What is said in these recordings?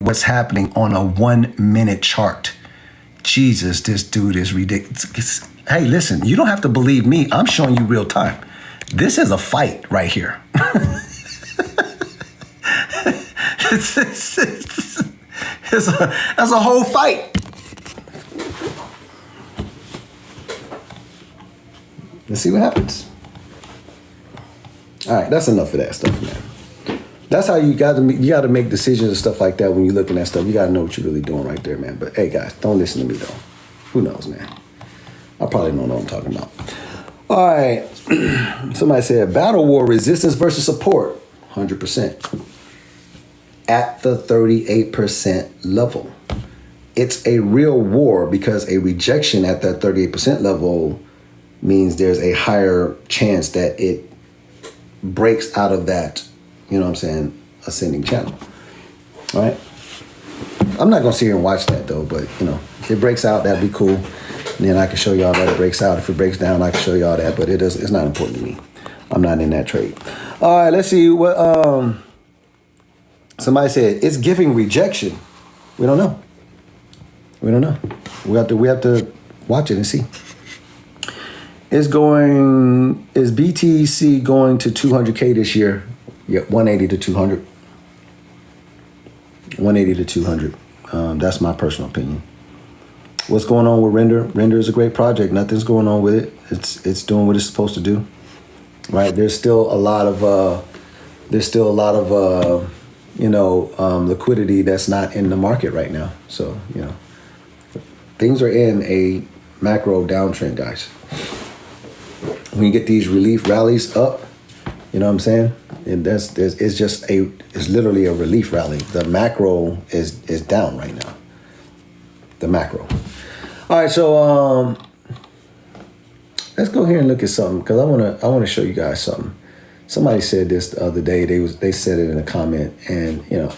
what's happening on a 1 minute chart. Jesus, this dude is ridiculous. Hey, listen, you don't have to believe me. I'm showing you real time. This is a fight right here. That's a whole fight. Let's see what happens. All right, that's enough of that stuff, man. That's how you got to make decisions and stuff like that when you're looking at stuff. You got to know what you're really doing right there, man. But hey, guys, don't listen to me though. Who knows, man? I probably don't know what I'm talking about. All right. Somebody said battle war resistance versus support, 100%. At the 38% level. It's a real war because a rejection at that 38% level means there's a higher chance that it breaks out of that, you know what I'm saying, ascending channel. All right? I'm not going to sit here and watch that though, but you know, if it breaks out, that'd be cool. And then I can show y'all that it breaks out. If it breaks down, I can show y'all that, but it's not important to me. I'm not in that trade. All right, let's see what somebody said. It's giving rejection. We don't know. We don't know. We have to watch it and see. Is BTC going to 200K this year? Yeah, 180 to 200. 180 to 200. That's my personal opinion. What's going on with Render? Render is a great project. Nothing's going on with it. It's doing what it's supposed to do. Right? There's still a lot of liquidity that's not in the market right now. So, you know, things are in a macro downtrend, guys. When you get these relief rallies up, you know what I'm saying? And it's literally a relief rally. The macro is down right now. The macro. All right, so let's go here and look at something because I wanna show you guys something. Somebody said this the other day. They said it in a comment, and you know,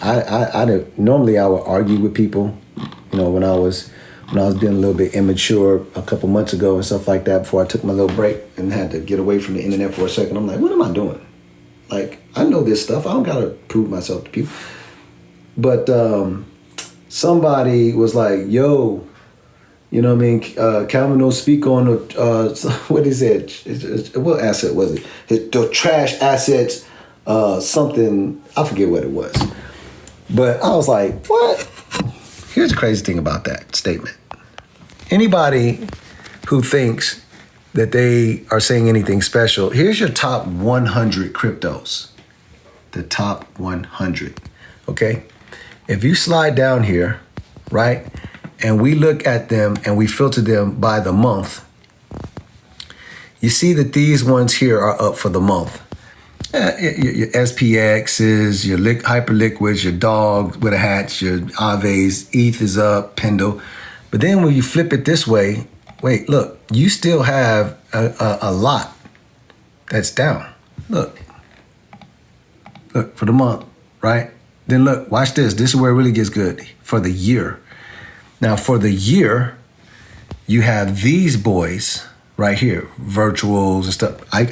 normally I would argue with people, you know, when I was being a little bit immature a couple months ago and stuff like that before I took my little break and had to get away from the internet for a second. I'm like, what am I doing? Like, I know this stuff. I don't gotta prove myself to people. But somebody was like, yo, you know what I mean? Calvin don't speak on what is it? What asset was it? The trash assets, something, I forget what it was. But I was like, what? Here's the crazy thing about that statement. Anybody who thinks that they are saying anything special, here's your top 100 cryptos. The top 100, okay? If you slide down here, right, and we look at them and we filter them by the month, you see that these ones here are up for the month. Your SPXs, your Hyperliquids, your Dog with a hatch, your Aves, ETH is up, Pendle. But then when you flip it this way, wait, look, you still have a lot that's down. Look for the month, right? Then look, watch this. This is where it really gets good for the year. Now for the year, you have these boys right here, virtuals and stuff. I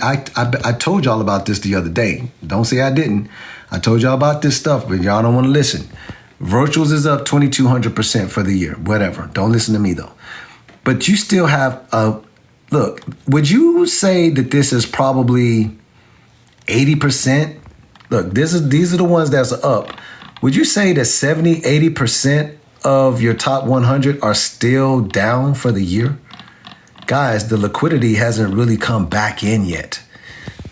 told y'all about this the other day. Don't say I didn't. I told y'all about this stuff, but y'all don't want to listen. Virtuals is up 2,200% for the year. Whatever. Don't listen to me though. But you still have look, would you say that this is probably 80%? Look, these are the ones that's up. Would you say that 70, 80% of your top 100 are still down for the year? Guys, the liquidity hasn't really come back in yet.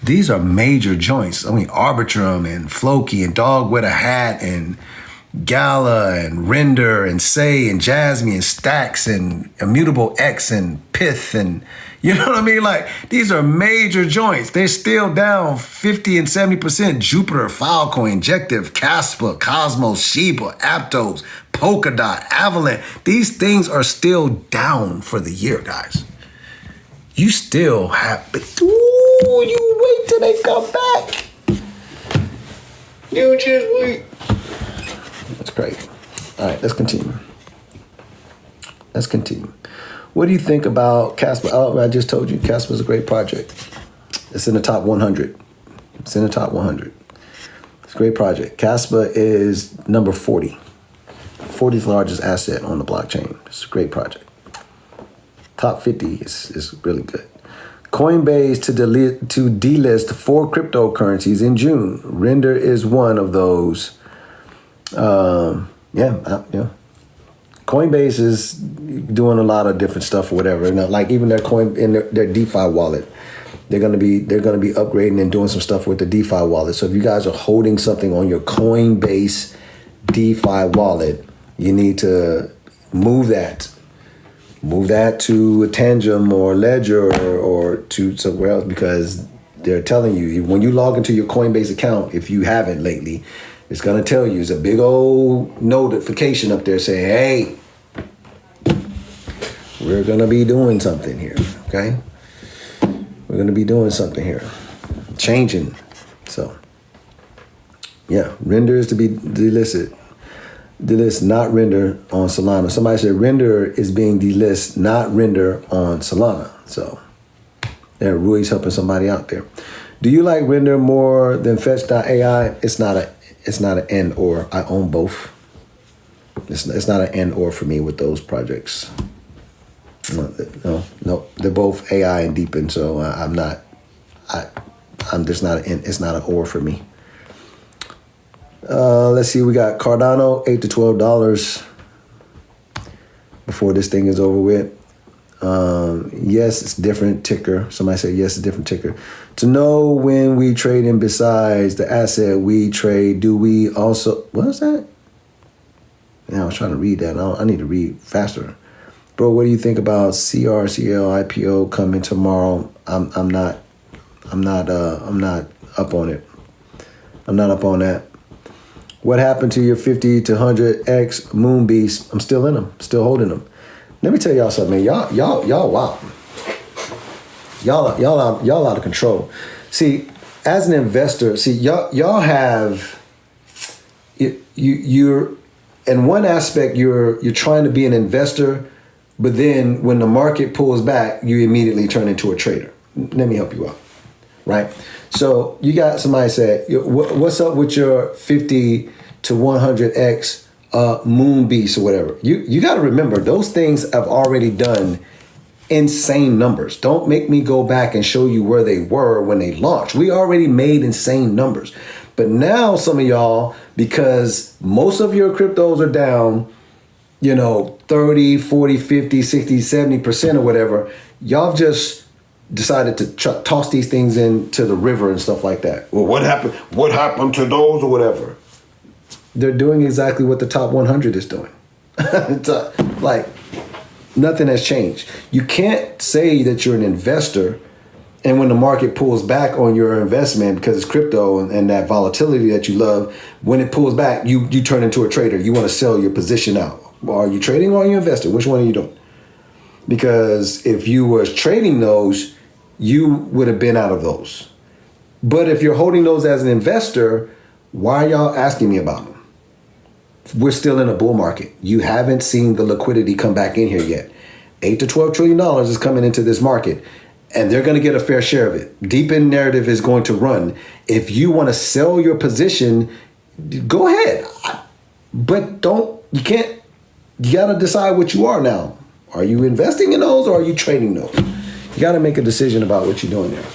These are major joints. I mean, Arbitrum and Floki and Dog with a Hat and Gala and Render and Say and Jasmine and Stacks and Immutable X and Pith and, you know what I mean? Like, these are major joints. They're still down 50 and 70%. Jupiter, Filecoin, Injective, Casper, Cosmos, Shiba, Aptos, Polkadot, Avalanche. These things are still down for the year, guys. You still have, you wait till they come back. You just wait. That's crazy. All right, let's continue. What do you think about Casper? Oh, I just told you, Casper's a great project. It's in the top 100. It's a great project. Casper is number 40. 40th largest asset on the blockchain. It's a great project. Top 50 is really good. Coinbase to delist 4 cryptocurrencies in June. Render is one of those. Coinbase is doing a lot of different stuff or whatever. Like even their their DeFi wallet, they're gonna be upgrading and doing some stuff with the DeFi wallet. So if you guys are holding something on your Coinbase DeFi wallet, you need to move that to Tangent or Ledger or to somewhere else, because they're telling you when you log into your Coinbase account, if you haven't lately, it's going to tell you, it's a big old notification up there saying, hey, we're going to be doing something here, okay? We're going to be doing something here, changing. So, yeah, Render is to be delisted. Delist, not Render on Solana. Somebody said Render is being delisted, not Render on Solana. So, yeah, Rui's helping somebody out there. Do you like Render more than Fetch.ai? It's not an and or. I own both. It's not an and or for me with those projects. No, they're both AI and Deepin, so I'm just not it's not an or for me. Let's see, we got Cardano, $8 to $12 before this thing is over with. Yes, it's different ticker. Somebody said yes, it's different ticker. To know when we trade in besides the asset we trade, do we also, what is that? Yeah, I was trying to read that. I need to read faster. Bro, what do you think about CRCL IPO coming tomorrow? I'm not up on it. I'm not up on that. What happened to your 50 to 100x Moon Beast? I'm still in them, still holding them. Let me tell y'all something, man. Y'all, wow. Y'all out of control. See, as an investor, y'all have you're in one aspect you're trying to be an investor, but then when the market pulls back, you immediately turn into a trader. Let me help you out, right? So you got somebody say, what's up with your 50 to 100x Moon Beast or whatever? You got to remember, those things have already done insane numbers. Don't make me go back and show you where they were when they launched. We already made insane numbers. But now some of y'all, because most of your cryptos are down, 30, 40, 50, 60, 70% or whatever, y'all just decided to toss these things into the river and stuff like that. Well, what happened? What happened to those or whatever? They're doing exactly what the top 100 is doing. Like, nothing has changed. You can't say that you're an investor and when the market pulls back on your investment because it's crypto and that volatility that you love, when it pulls back, you turn into a trader. You want to sell your position out. Are you trading or are you investing? Which one are you doing? Because if you was trading those, you would have been out of those. But if you're holding those as an investor, why are y'all asking me about them? We're still in a bull market. You haven't seen the liquidity come back in here yet. $8 to $12 trillion is coming into this market, and they're going to get a fair share of it. Deepin narrative is going to run. If you want to sell your position, go ahead. But you got to decide what you are now. Are you investing in those or are you trading those? You got to make a decision about what you're doing there.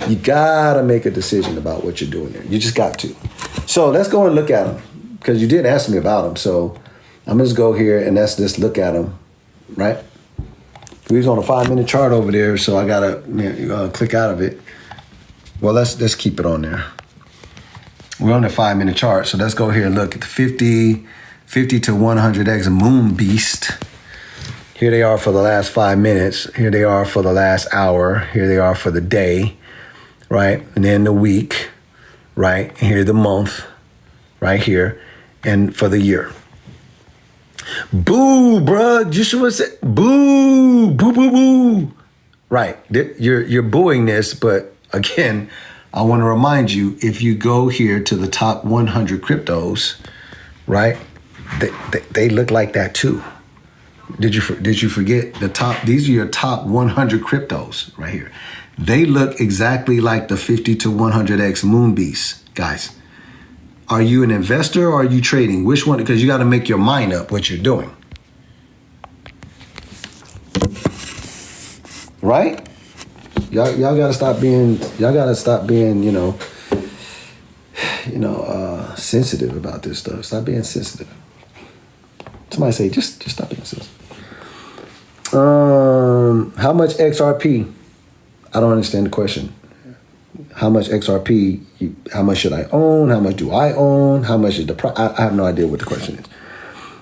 You got to make a decision about what you're doing there. You just got to. So let's go and look at them, because you did ask me about them. So I'm going to just go here and let's just look at them, right? We was on a 5-minute chart over there, so I got to click out of it. Well, let's keep it on there. We're on the 5-minute chart, so let's go here and look at the 50 to 100x Moon Beast. Here they are for the last 5 minutes. Here they are for the last hour. Here they are for the day, right? And then the week, right? And here the month, right here, and for the year. Boo, bruh. You should have said boo, boo, boo, boo. Right. You're booing this, but again, I want to remind you, if you go here to the top 100 cryptos, right? They look like that too. Did you forget the top? These are your top 100 cryptos right here. They look exactly like the 50 to 100x Moon Beast, guys. Are you an investor or are you trading? Which one? Because you got to make your mind up what you're doing. Right? Y'all gotta stop being, sensitive about this stuff. Stop being sensitive. Somebody say, just stop being sensitive. How much XRP? I don't understand the question. How much XRP? How much should I own? How much do I own? How much is the price? I have no idea what the question is.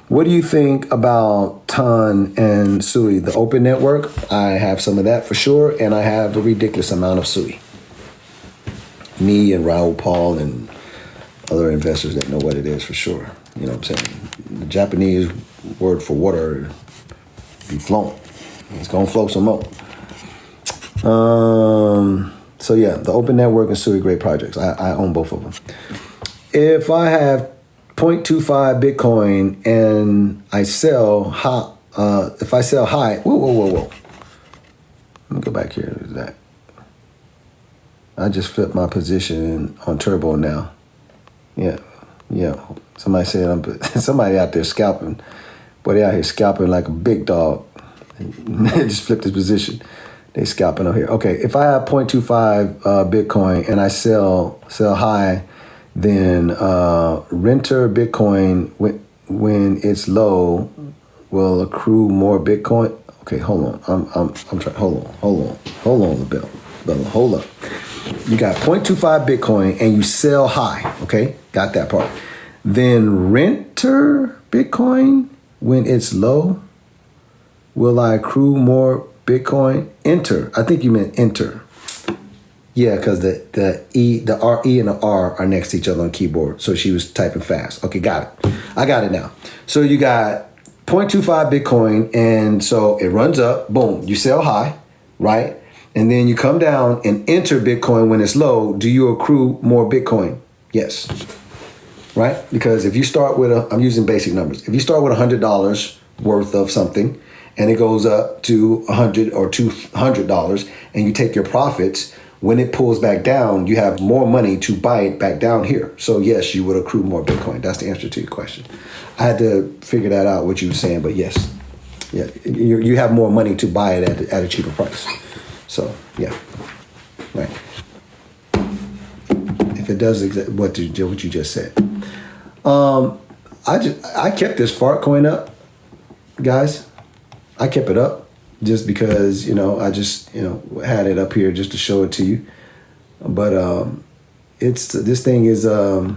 What do you think about TON and SUI, the open network? I have some of that for sure, and I have a ridiculous amount of SUI. Me and Raoul Paul and other investors that know what it is for sure. You know what I'm saying? The Japanese word for water be flowing. It's gonna flow some more. So yeah, the open network and SUI, great projects. I own both of them. If I have 0.25 Bitcoin and I sell high, if I sell high, whoa. Let me go back here to that. I just flipped my position on Turbo now. Yeah. Somebody said somebody out there scalping. Boy, they out here scalping like a big dog. They just flipped his position. They scalping over here. Okay, if I have 0.25 Bitcoin and I sell high, then renter Bitcoin when it's low will accrue more Bitcoin. Okay, hold on. I'm trying. Hold on, Bella, hold up. You got 0.25 Bitcoin and you sell high. Okay, got that part. Then renter Bitcoin when it's low. Will I accrue more Bitcoin? Enter. I think you meant enter. Yeah, because the E, the R, E, and the R are next to each other on the keyboard. So she was typing fast. Okay, got it. I got it now. So you got 0.25 Bitcoin, and so it runs up. Boom, you sell high, right? And then you come down and enter Bitcoin when it's low. Do you accrue more Bitcoin? Yes. Right? Because if you start with I'm using basic numbers. If you start with $100 worth of something, and it goes up to $100 or $200, and you take your profits, when it pulls back down, you have more money to buy it back down here. So yes, you would accrue more Bitcoin. That's the answer to your question. I had to figure that out, what you were saying, but yes. Yeah, you have more money to buy it at a cheaper price. So, yeah. Right. If it does what you just said. I kept this fart coin up, guys. I kept it up just because, I just, had it up here just to show it to you. But this thing is, let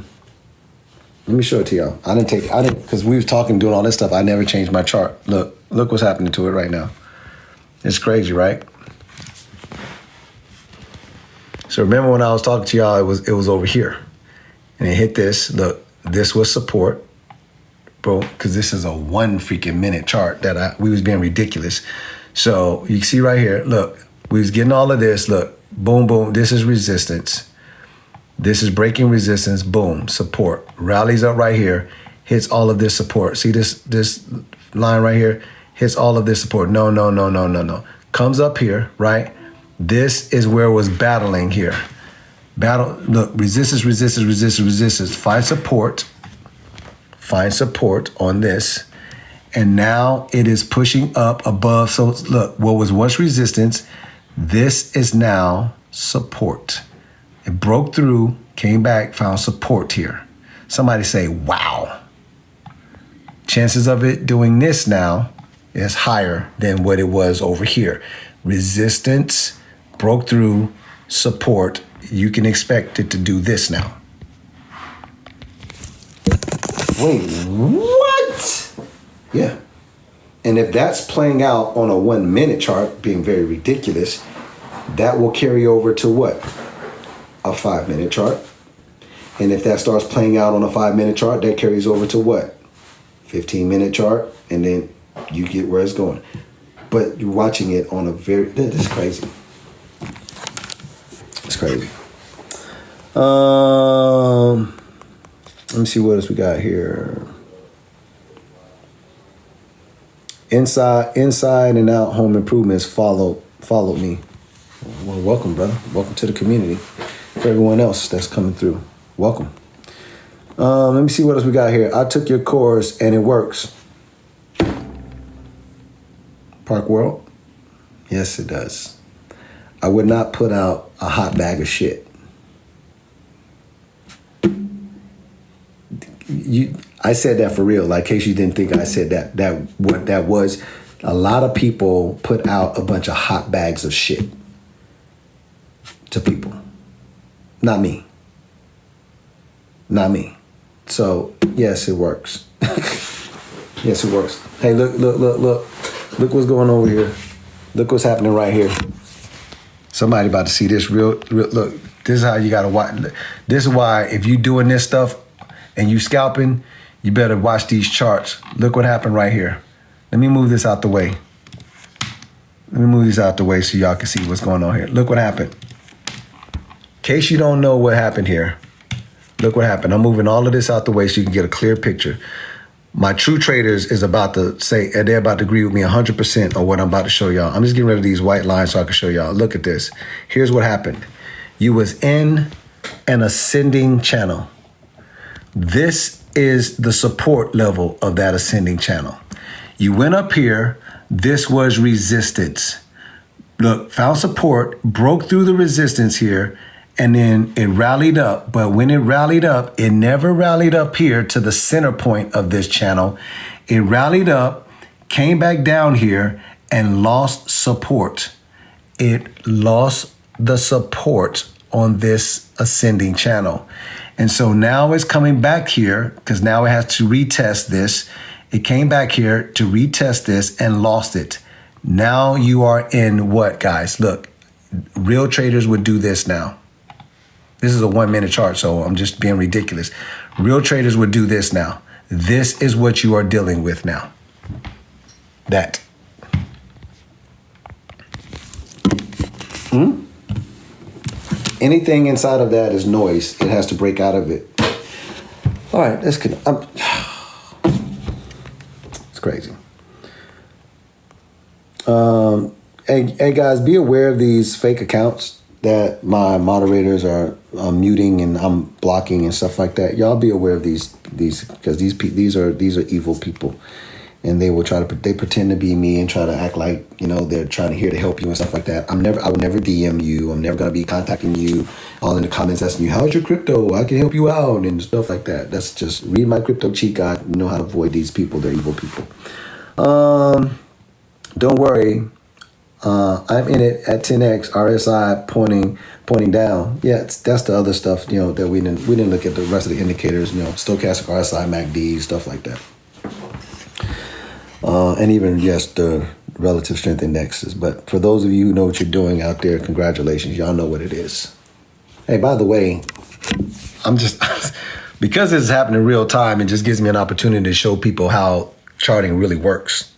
me show it to y'all. Because we was talking, doing all this stuff. I never changed my chart. Look what's happening to it right now. It's crazy, right? So remember when I was talking to y'all, it was over here. And it hit this. Look, this was support. Bro, because this is a 1 freaking minute chart that we was being ridiculous. So you see right here, look, we was getting all of this. Look, boom, boom. This is resistance. This is breaking resistance. Boom, support. Rallies up right here, hits all of this support. See this line right here? Hits all of this support. No. Comes up here, right? This is where it was battling here. Look, resistance. Find support on this, and now it is pushing up above. So look, what was once resistance, this is now support. It broke through, came back, found support here. Somebody say, wow. Chances of it doing this now is higher than what it was over here. Resistance, broke through, support. You can expect it to do this now. Wait, what? Yeah. And if that's playing out on a 1 minute chart, being very ridiculous, that will carry over to what? A 5 minute chart. And if that starts playing out on a 5 minute chart, that carries over to what? 15-minute chart. And then you get where it's going. But you're watching it on this is crazy. It's crazy. Let me see what else we got here. Inside and out home improvements followed me. Well, welcome, brother. Welcome to the community. For everyone else that's coming through, welcome. Let me see what else we got here. I took your course and it works. Park World? Yes, it does. I would not put out a hot bag of shit. I said that for real, like in case you didn't think I said that. What that was, a lot of people put out a bunch of hot bags of shit to people. Not me. Not me. So yes, it works. Yes, it works. Hey, look what's going over here. Look what's happening right here. Somebody about to see this real look. This is how you gotta watch. This is why if you doing this stuff and you scalping, you better watch these charts. Look what happened right here. Let me move this out the way. Let me move these out the way so y'all can see what's going on here. Look what happened. In case you don't know what happened here, look what happened. I'm moving all of this out the way so you can get a clear picture. My true traders is about to say, they're about to agree with me 100% on what I'm about to show y'all. I'm just getting rid of these white lines so I can show y'all. Look at this. Here's what happened. You was in an ascending channel. This is the support level of that ascending channel. You went up here. This was resistance. Look, found support, broke through the resistance here, and then it rallied up. But when it rallied up, it never rallied up here to the center point of this channel. It rallied up, came back down here, and lost support. It lost the support on this ascending channel. And so now it's coming back here because now it has to retest this. It came back here to retest this and lost it. Now you are in what, guys? Look, real traders would do this now. This is a 1 minute chart, so I'm just being ridiculous. Real traders would do this now. This is what you are dealing with now. That. Anything inside of that is noise. It has to break out of it. All right, let's get. It's crazy. Hey guys, be aware of these fake accounts that my moderators are muting and I'm blocking and stuff like that. Y'all be aware of these because these are evil people. And they will they pretend to be me and try to act like, they're trying to help you and stuff like that. I would never DM you. I'm never going to be contacting you all in the comments asking you, how's your crypto? I can help you out and stuff like that. That's just read my crypto cheat guide. You know how to avoid these people. They're evil people. Don't worry. I'm in it at 10x RSI pointing down. Yeah, that's the other stuff, that we didn't look at the rest of the indicators, stochastic RSI, MACD, stuff like that. And even, yes, the relative strength indexes. But for those of you who know what you're doing out there, congratulations. Y'all know what it is. Hey, by the way, I'm just, because this is happening in real time, it just gives me an opportunity to show people how charting really works.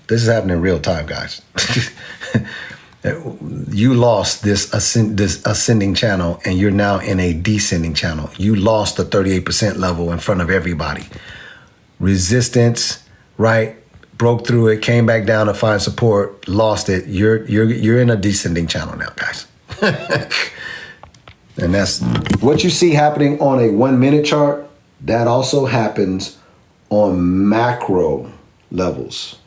This is happening in real time, guys. You lost this ascending channel and you're now in a descending channel. You lost the 38% level in front of everybody. Resistance, right? Broke through it, came back down to find support, lost it. You're in a descending channel now, guys. And that's what you see happening on a 1 minute chart. That also happens on macro levels.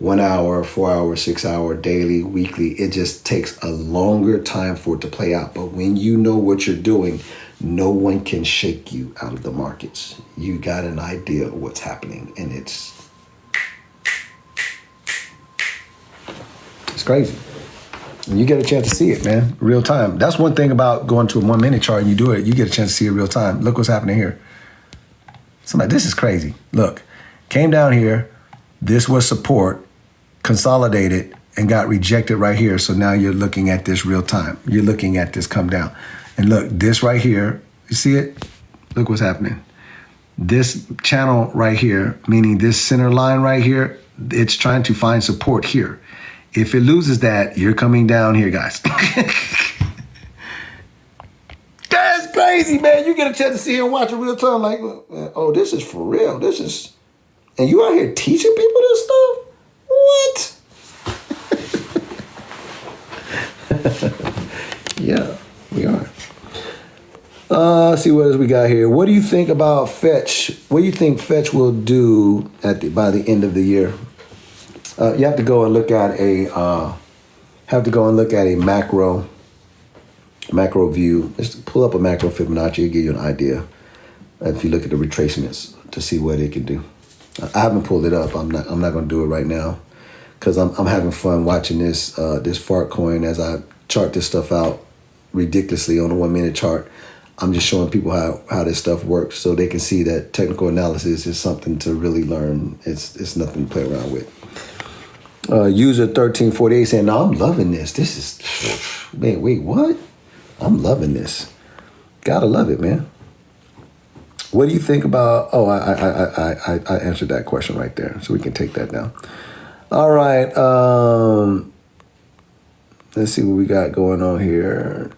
1 hour, 4 hour, 6 hour, daily, weekly. It just takes a longer time for it to play out. But when you know what you're doing, no one can shake you out of the markets. You got an idea of what's happening, and it's crazy. And you get a chance to see it, man, real time. That's one thing about going to a 1 minute chart and you do it, you get a chance to see it real time. Look what's happening here. Somebody, this is crazy. Look, came down here. This was support, consolidated, and got rejected right here. So now you're looking at this real time. You're looking at this come down. And look, this right here, you see it? Look what's happening. This channel right here, meaning this center line right here, it's trying to find support here. If it loses that, you're coming down here, guys. That's crazy, man. You get a chance to see and watch it real time. Like, oh, this is for real. This is, and you out here teaching people this stuff? What? Yeah, we are. Let's see what else we got here. What do you think about Fetch? What do you think Fetch will do by the end of the year? You have to go and look at a macro view. Just pull up a macro Fibonacci, it'll give you an idea. If you look at the retracements to see what it can do. I haven't pulled it up. I'm not going to do it right now because I'm having fun watching this fart coin as I chart this stuff out ridiculously on a 1 minute chart. I'm just showing people how this stuff works so they can see that technical analysis is something to really learn. It's nothing to play around with. User 1348 saying, "No, I'm loving this. This is, man, wait, what? I'm loving this. Gotta love it, man." What do you think about, I answered that question right there, so we can take that down. All right, let's see what we got going on here.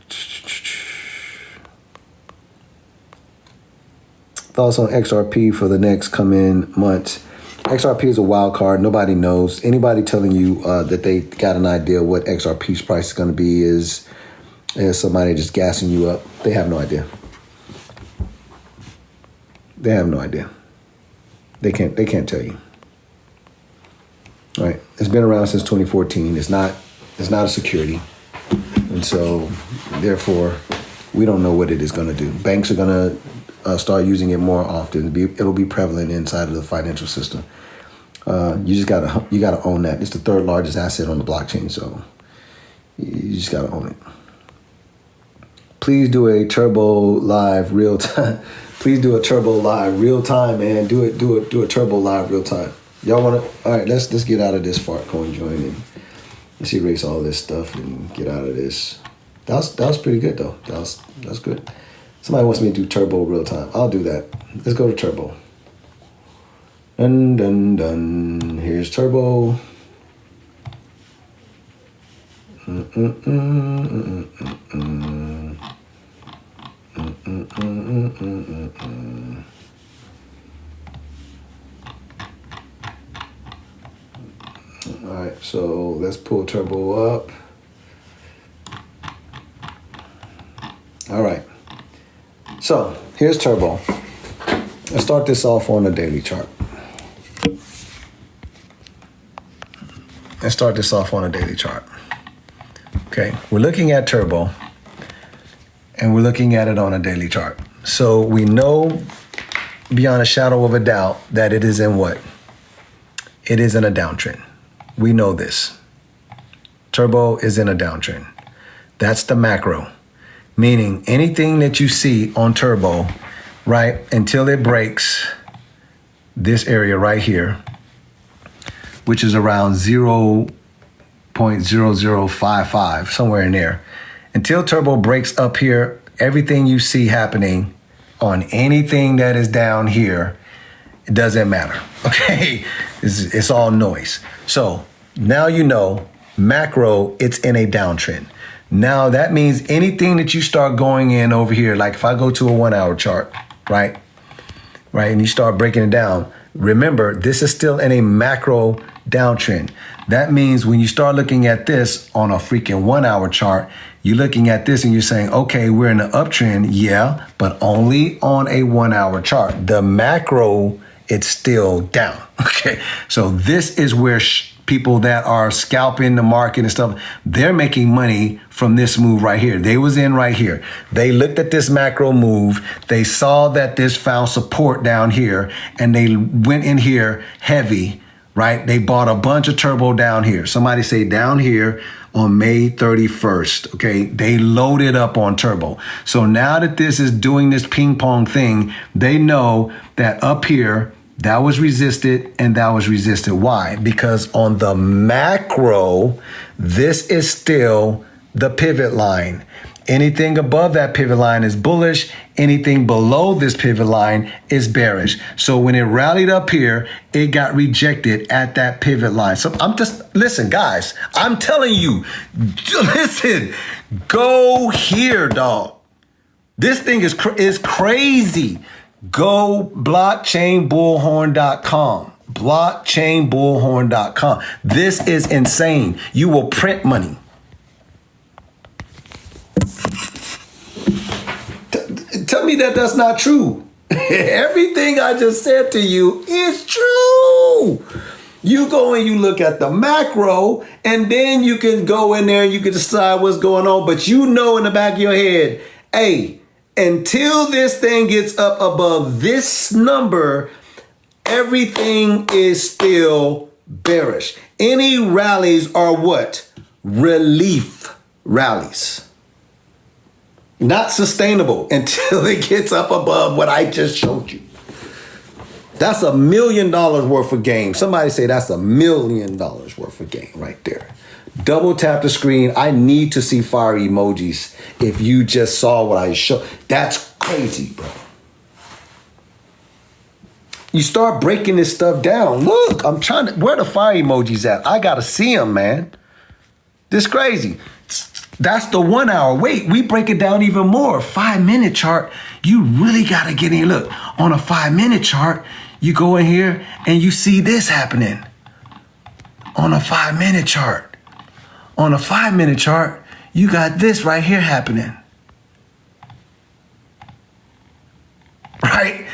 Thoughts on XRP for the next coming months. XRP is a wild card. Nobody knows. Anybody telling you that they got an idea what XRP's price is going to be is somebody just gassing you up. They have no idea. They have no idea. They can't tell you. All right. It's been around since 2014. It's not a security. And so therefore we don't know what it is going to do. Banks are going to start using it more often. It'll be prevalent inside of the financial system. You gotta own that. It's the third largest asset on the blockchain, so you just gotta own it. Please do a turbo live real time. Please do a turbo live real time, man. Do a turbo live real time. Y'all wanna? All right, let's get out of this fart coin joint and let's erase all this stuff and get out of this. That was pretty good though. That's good. Somebody wants me to do turbo real time. I'll do that. Let's go to turbo. Dun. Here's turbo. All right, so let's pull turbo up. All right. So here's turbo. Let's start this off on a daily chart. Okay, we're looking at turbo and we're looking at it on a daily chart. So we know beyond a shadow of a doubt that it is in what? It is in a downtrend. We know this. Turbo is in a downtrend. That's the macro. Meaning anything that you see on turbo, right, until it breaks this area right here, which is around 0.0055, somewhere in there. Until turbo breaks up here, everything you see happening on anything that is down here, it doesn't matter, okay? It's all noise. So now you know, macro, it's in a downtrend. Now that means anything that you start going in over here, like if I go to a 1 hour chart, right, and you start breaking it down, remember, this is still in a macro downtrend. That means when you start looking at this on a freaking 1 hour chart, you're looking at this and you're saying, okay, we're in an uptrend, yeah, but only on a 1 hour chart. The macro, it's still down, okay? So this is where people that are scalping the market and stuff, they're making money from this move right here. They was in right here. They looked at this macro move. They saw that this found support down here and they went in here heavy, right? They bought a bunch of turbo down here. Somebody say down here on May 31st, okay? They loaded up on turbo. So now that this is doing this ping pong thing, they know that up here, that was resisted and that was resisted. Why? Because on the macro, this is still the pivot line. Anything above that pivot line is bullish. Anything below this pivot line is bearish. So when it rallied up here, it got rejected at that pivot line. So listen, guys, I'm telling you, listen, go here, dog. This thing is crazy. Go blockchainbullhorn.com. Blockchainbullhorn.com. This is insane. You will print money. me that that's not true. Everything I just said to you is true. You go and you look at the macro, and then you can go in there and you can decide what's going on. But you know in the back of your head, hey, until this thing gets up above this number, everything is still bearish. Any rallies are what? Relief rallies. Not sustainable until it gets up above what I just showed you. That's $1 million worth of game. Somebody say that's $1 million worth of game right there. Double tap the screen. I need to see fire emojis if you just saw what I showed. That's crazy, bro. You start breaking this stuff down. Look, I'm trying to, where the fire emojis at? I got to see them, man. This crazy. That's the 1 hour. Wait, we break it down even more. 5-minute chart, you really got to get in. Look, on a 5-minute chart, you go in here and you see this happening. On a 5-minute chart. On a 5-minute chart, you got this right here happening. Right?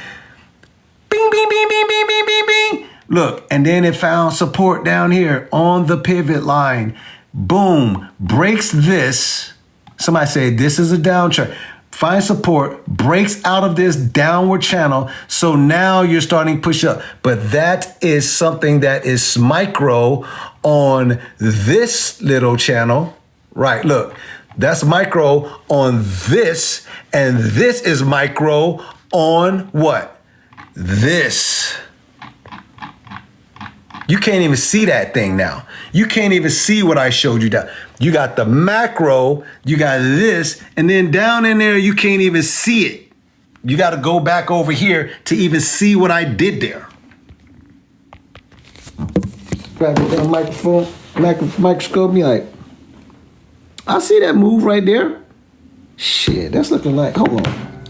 Bing, bing, bing, bing, bing, bing, bing, bing. Look, and then it found support down here on the pivot line. Boom, breaks this. Somebody said this is a downtrend. Find support, breaks out of this downward channel. So now you're starting to push up. But that is something that is micro on this little channel. Right, look, that's micro on this. And this is micro on what? This. You can't even see that thing now. You can't even see what I showed you down. You got the macro, you got this, and then down in there, you can't even see it. You got to go back over here to even see what I did there. Grab the damn microphone, microscope, me like, I see that move right there. Shit, that's looking like, hold on.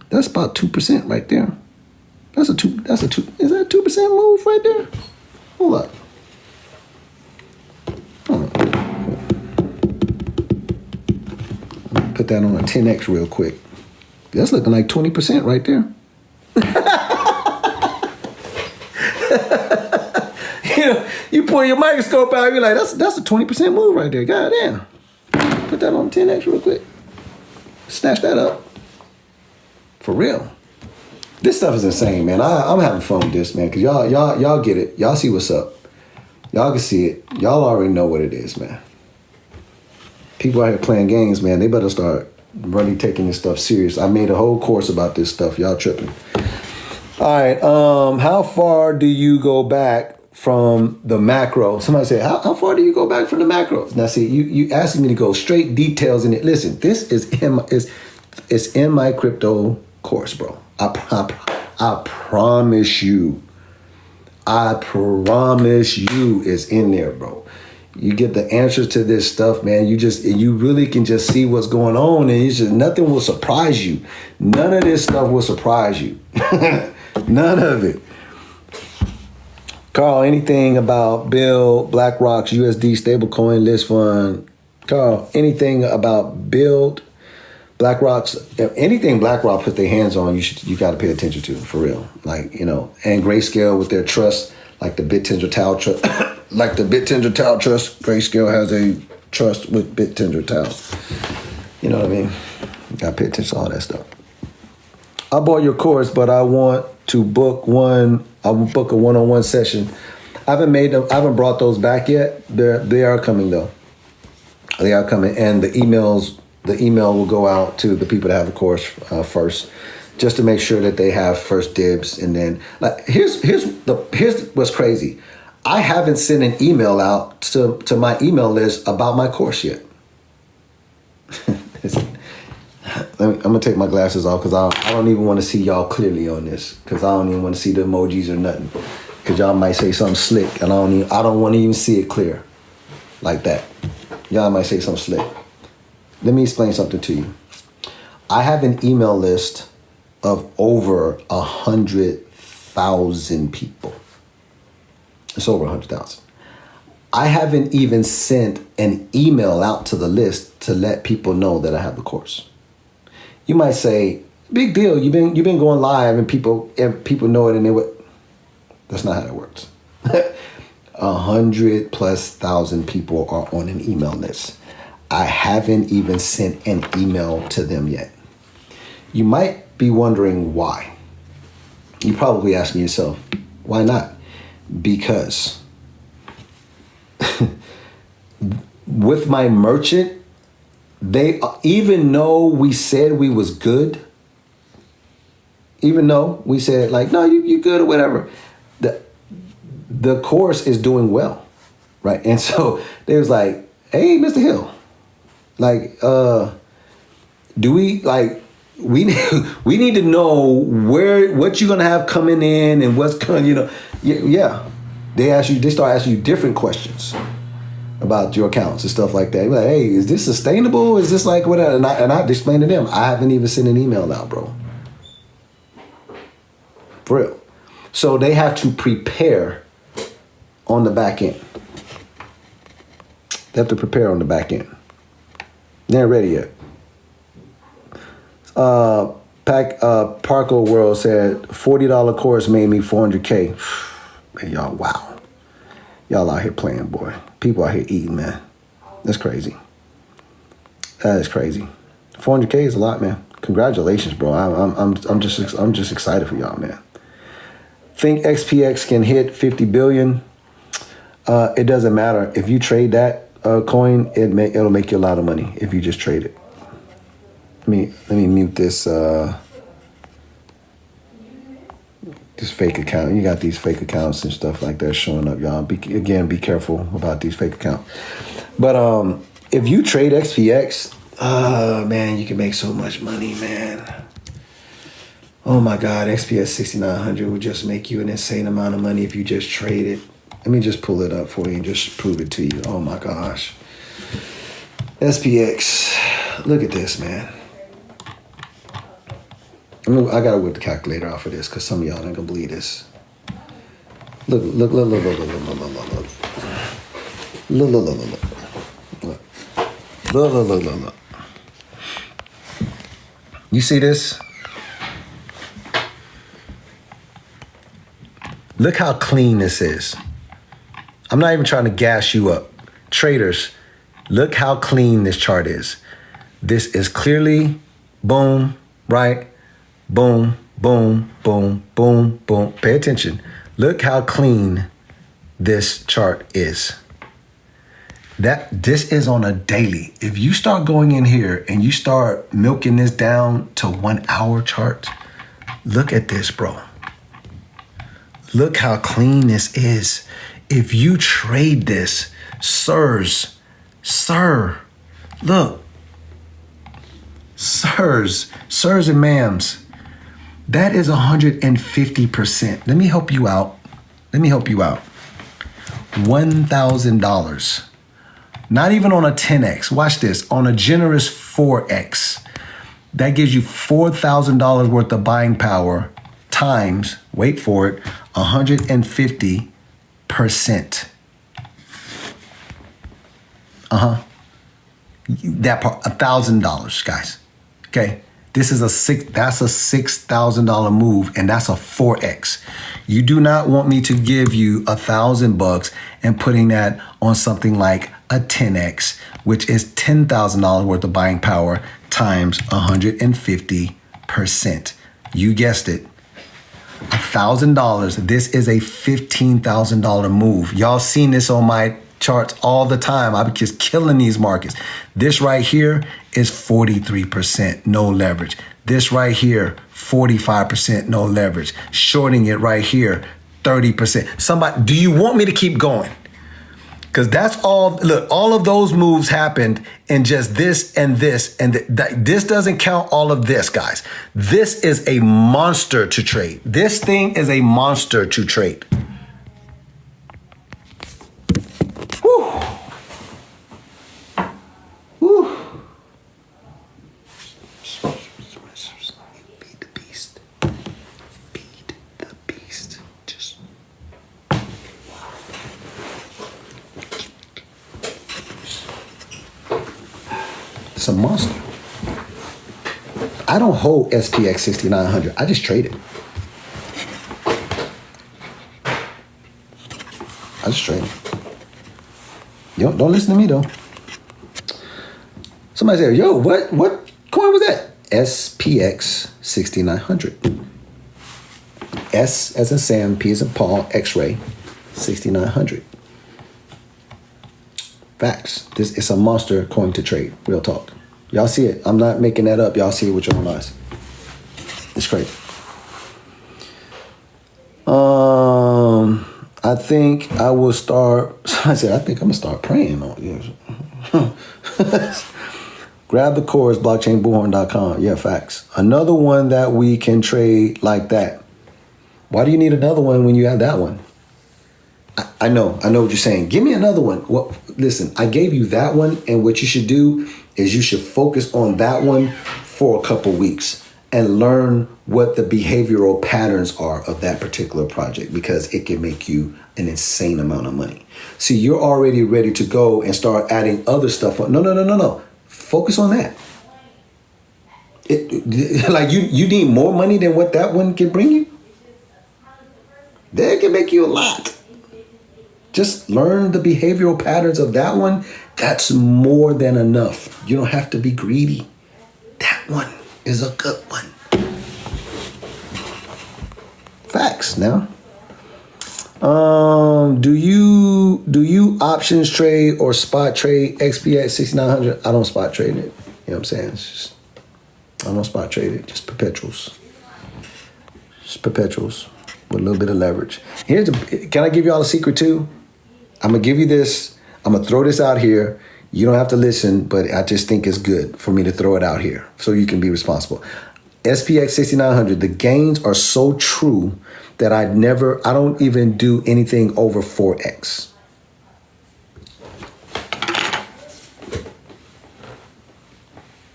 That's about 2% right there. Is that a 2% move right there? Hold up. Put that on a 10X real quick. That's looking like 20% right there. You pull your microscope out, you're like, that's a 20% move right there. God damn. Put that on 10X real quick. Snatch that up. For real. This stuff is insane, man. I'm having fun with this, man, because y'all get it. Y'all see what's up. Y'all can see it. Y'all already know what it is, man. People out here playing games, man. They better start really taking this stuff serious. I made a whole course about this stuff. Y'all tripping. All right. How far do you go back from the macro? Somebody said, how far do you go back from the macro? Now, see, you asking me to go straight details in it. Listen, this is it's in my crypto course, bro. I promise you. I promise you it's in there, bro. You get the answers to this stuff, man. You really can just see what's going on, and it's just nothing will surprise you. None of this stuff will surprise you. None of it. Carl, anything about Build, BlackRock's USD stablecoin list fund? Carl, anything about Build, BlackRock's, anything BlackRock put their hands on, you got to pay attention to, for real. Like, and Grayscale with their trust, like the BitTender Tau trust, Grayscale has a trust with BitTender Tau. You know what I mean? You got to pay attention to all that stuff. I bought your course, but I want to book one. I will book a one-on-one session. I haven't brought those back yet. They are coming though. They are coming, and the email will go out to the people that have the course first, just to make sure that they have first dibs. And then, like, here's what's crazy. I haven't sent an email out to my email list about my course yet. I'm gonna take my glasses off because I don't even want to see y'all clearly on this, because I don't even want to see the emojis or nothing, because y'all might say something slick and I don't want to even see it clear like that. Y'all might say something slick. Let me explain something to you. I have an email list of over 100,000 people. It's over 100,000. I haven't even sent an email out to the list to let people know that I have the course. You might say, big deal. You've been going live and people know it and they would. That's not how that works. 100,000+ people are on an email list. I haven't even sent an email to them yet. You might be wondering why. You're probably asking yourself, why not? Because with my merchant, they, even though we said we was good, even though we said like, no, you good or whatever, the course is doing well, right? And so they was like, hey, Mr. Hill, like, do we like, we need to know what you're gonna have coming in and what's going, yeah. They start asking you different questions about your accounts and stuff like that. You're like, hey, is this sustainable? Is this like whatever? And I explained to them, I haven't even sent an email out, bro. For real. So they have to prepare on the back end. They have to prepare on the back end. They ain't ready yet. Parko World said $40 course made me $400K. Man, y'all, wow. Y'all out here playing, boy. People out here eating, man. That's crazy. That is crazy. $400K is a lot, man. Congratulations, bro. I'm just excited for y'all, man. Think XPX can hit 50 billion. It doesn't matter if you trade that coin. It'll make you a lot of money if you just trade it. Let me mute this this fake account. You got these fake accounts and stuff like that showing up, y'all. Be careful about these fake accounts. But if you trade XPX, man, you can make so much money, man. Oh my God, XPX 6900 would just make you an insane amount of money if you just trade it. Let me just pull it up for you and just prove it to you. Oh my gosh. SPX, look at this, man. I gotta whip the calculator out for this because some of y'all ain't gonna believe this. Look. You see this? Look how clean this is. I'm not even trying to gas you up. Traders, look how clean this chart is. This is clearly boom, right? Boom, boom, boom, boom, boom. Pay attention. Look how clean this chart is. This is on a daily. If you start going in here and you start milking this down to 1 hour chart, look at this, bro. Look how clean this is. If you trade this, sir, look, sirs and ma'ams, that is 150%. Let me help you out. $1,000. Not even on a 10X. Watch this. On a generous 4X. That gives you $4,000 worth of buying power times, wait for it, 150%. That part, $1,000, guys. Okay. That's a $6,000 move, and that's a 4X. You do not want me to give you $1,000 and putting that on something like a 10X, which is $10,000 worth of buying power times 150%. You guessed it. $1,000. This is a $15,000 move. Y'all seen this on my charts all the time. I'm just killing these markets. This right here is 43%, no leverage. This right here, 45%, no leverage. Shorting it right here, 30%. Somebody, do you want me to keep going? Because that's all, look, all of those moves happened in just this and this. And this doesn't count all of this, guys. This is a monster to trade. This thing is a monster to trade. Woo. Woo. Feed the beast. Feed the beast. Just. It's a monster. I don't hold SPX 6900. I just trade it. I just trade it. You don't listen to me though. Somebody said, yo, what coin was that? SPX 6900. S as in Sam, P as in Paul, X-ray 6900. Facts. This is a monster coin to trade. Real talk. Y'all see it. I'm not making that up. Y'all see it with your own eyes. It's crazy. I think I will start. I said, I think I'm gonna start praying on you. Grab the course, blockchainbullhorn.com. Yeah, facts. Another one that we can trade like that. Why do you need another one when you have that one? I know what you're saying. Give me another one. Well, listen, I gave you that one, and what you should do is you should focus on that one for a couple weeks and learn what the behavioral patterns are of that particular project, because it can make you an insane amount of money. See, you're already ready to go and start adding other stuff. No. Focus on that. Like you need more money than what that one can bring you. That can make you a lot. Just learn the behavioral patterns of that one. That's more than enough. You don't have to be greedy. That one is a good one. Facts now. Do you options trade or spot trade XPX 6900? I don't spot trade it. You know what I'm saying? I don't spot trade it. Just perpetuals. Just perpetuals with a little bit of leverage. Can I give y'all a secret too? I'm gonna give you this. I'm gonna throw this out here. You don't have to listen, but I just think it's good for me to throw it out here so you can be responsible. SPX 6900, the gains are so true that I don't even do anything over 4x.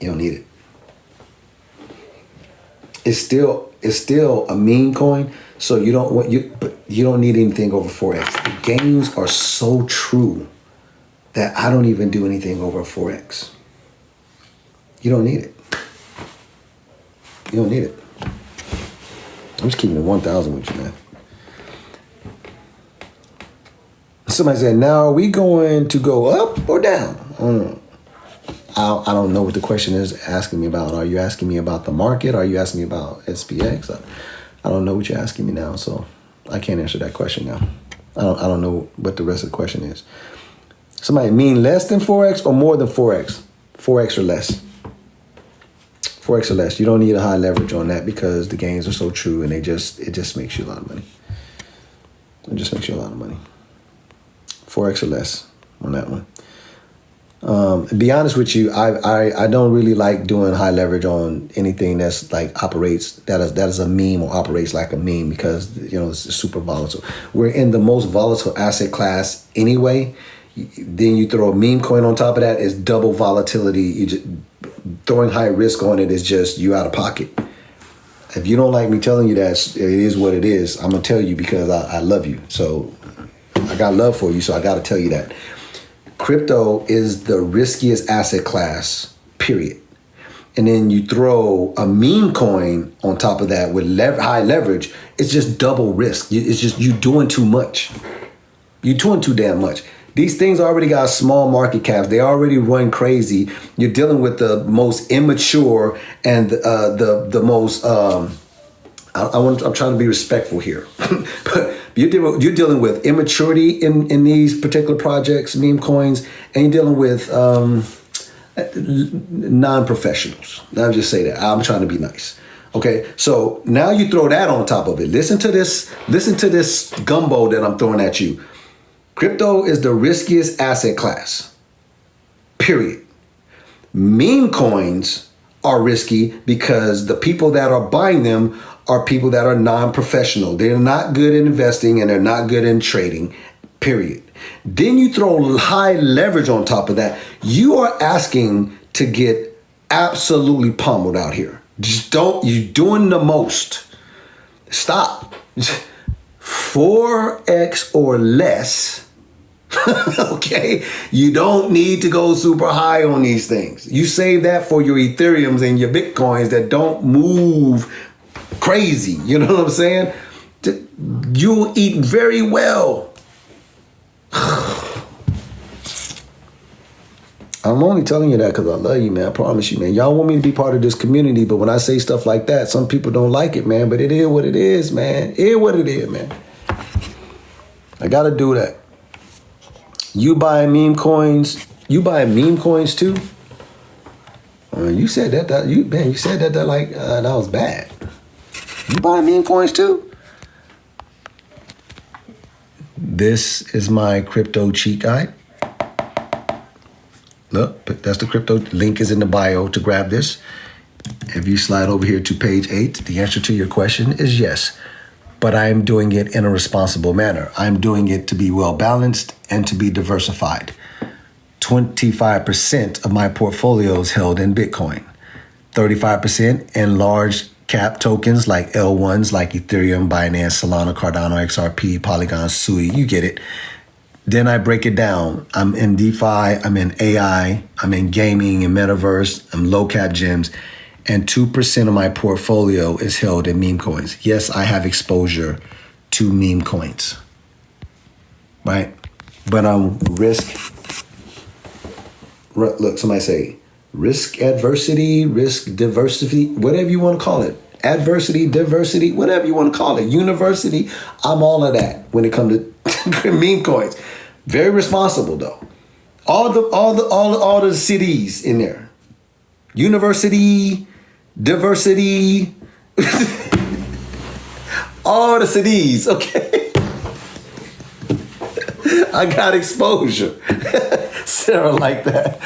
You don't need it. It's still a meme coin, so you don't need anything over 4x. The gains are so true that I don't even do anything over 4x. You don't need it. You don't need it. I'm just keeping it 1,000 with you, man. Somebody said, now are we going to go up or down? I don't know what the question is asking me about. Are you asking me about the market? Are you asking me about SPX? I don't know what you're asking me now, so I can't answer that question now. I don't know what the rest of the question is. Somebody mean less than 4x or more than 4x? 4x or less. 4x or less. You don't need a high leverage on that because the gains are so true and it just makes you a lot of money. It just makes you a lot of money. 4x or less on that one. To be honest with you, I don't really like doing high leverage on anything that's like operates that is a meme or operates like a meme because it's super volatile. We're in the most volatile asset class anyway. Then you throw a meme coin on top of that, is double volatility. You just throwing high risk on it is just you out of pocket. If you don't like me telling you that, it is what it is. I'm gonna tell you because I love you. So I got love for you. So I got to tell you that. Crypto is the riskiest asset class, period. And then you throw a meme coin on top of that with high leverage, it's just double risk. It's just you doing too much. You're doing too damn much. These things already got small market caps. They already run crazy. You're dealing with the most immature and the most. I'm trying to be respectful here, but you're dealing with immaturity in these particular projects, meme coins, and you're dealing with non-professionals. I'll just say that. I'm trying to be nice. Okay, so now you throw that on top of it. Listen to this gumbo that I'm throwing at you. Crypto is the riskiest asset class, period. Meme coins are risky because the people that are buying them are people that are non-professional. They're not good at investing and they're not good in trading, period. Then you throw high leverage on top of that. You are asking to get absolutely pummeled out here. You're doing the most. Stop. 4x or less, Okay? You don't need to go super high on these things. You save that for your Ethereums and your Bitcoins that don't move crazy. You know what I'm saying? You'll eat very well. I'm only telling you that because I love you, man. I promise you, man. Y'all want me to be part of this community, but when I say stuff like that, some people don't like it, man. But it is what it is, man. It is what it is, man. I got to do that. You buy meme coins. You buy meme coins too? You said that you said that like that was bad. You buy meme coins too? This is my crypto cheat guide. Look, that's the crypto. Link is in the bio to grab this. If you slide over here to page 8, the answer to your question is yes. But I'm doing it in a responsible manner. I'm doing it to be well balanced and to be diversified. 25% of my portfolio is held in Bitcoin. 35% in large cap tokens like L1s like Ethereum, Binance, Solana, Cardano, XRP, Polygon, Sui. You get it. Then I break it down. I'm in DeFi, I'm in AI, I'm in gaming and metaverse, I'm low cap gems, and 2% of my portfolio is held in meme coins. Yes, I have exposure to meme coins, right? But I'm look, somebody say risk adversity, risk diversity, whatever you want to call it. Adversity, diversity, whatever you want to call it. University, I'm all of that when it comes to meme coins. Very responsible though. All the cities in there. University, diversity, all the cities, okay? I got exposure. Sarah like that.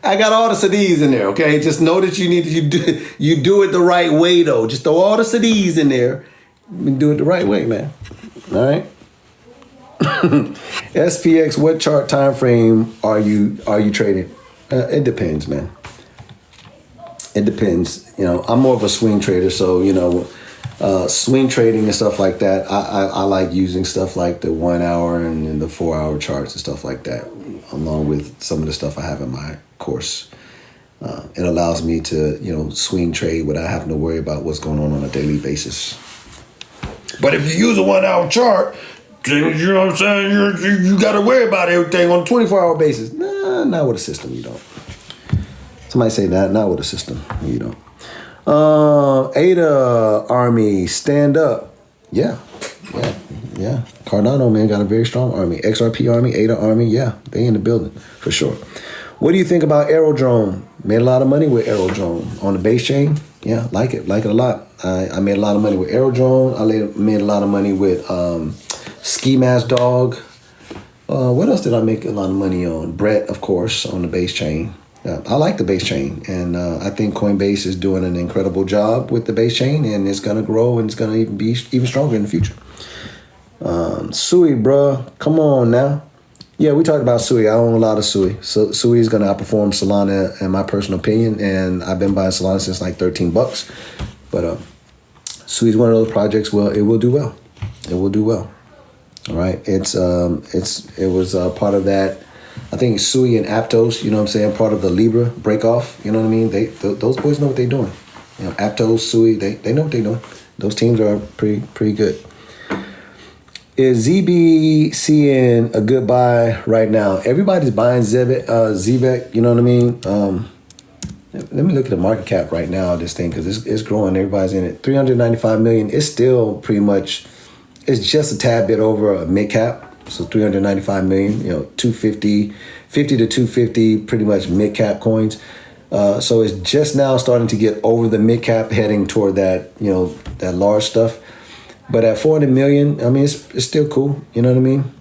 I got all the CDs in there, okay? Just know that you do it the right way though. Just throw all the CDs in there and do it the right way, man. All right? SPX, what chart time frame are you trading? It depends, man. It depends. You know, I'm more of a swing trader, so you know, swing trading and stuff like that. I like using stuff like the 1 hour and the 4 hour charts and stuff like that, along with some of the stuff I have in my course. It allows me to, you know, swing trade without having to worry about what's going on a daily basis. But if you use a 1 hour chart, you know what I'm saying? You got to worry about everything on a 24-hour basis. Nah, not with a system, you don't. Somebody say that, not with a system, you don't. ADA Army, stand up. Yeah. Cardano, man, got a very strong army. XRP Army, ADA Army, yeah, they in the building for sure. What do you think about Aerodrome? Made a lot of money with Aerodrome on the base chain. Yeah, like it a lot. I made a lot of money with Aerodrome. I made a lot of money with Ski Mask Dog. What else did I make a lot of money on? Brett, of course, on the base chain. I like the base chain, and I think Coinbase is doing an incredible job with the base chain, and it's going to grow, and it's going to be even stronger in the future. Sui, bruh, come on now. Yeah, we talked about Sui. I own a lot of Sui. So Sui is going to outperform Solana in my personal opinion, and I've been buying Solana since like $13. But Sui is one of those projects. Well, it will do well. It will do well. All right. It was part of that. I think Sui and Aptos, you know what I'm saying, part of the Libra break off. You know what I mean? Those boys know what they're doing. You know, Aptos, Sui, they know what they're doing. Those teams are pretty good. Is ZB seeing a good buy right now? Everybody's buying ZVEC, you know what I mean? Let me look at the market cap right now of this thing, because it's growing. Everybody's in it. 395 million. It's still pretty much, it's just a tad bit over a mid cap. So 395 million, you know, 250, 50 to 250, pretty much mid cap coins. So it's just now starting to get over the mid cap, heading toward that, you know, that large stuff. But at 400 million, I mean, it's still cool. You know what I mean?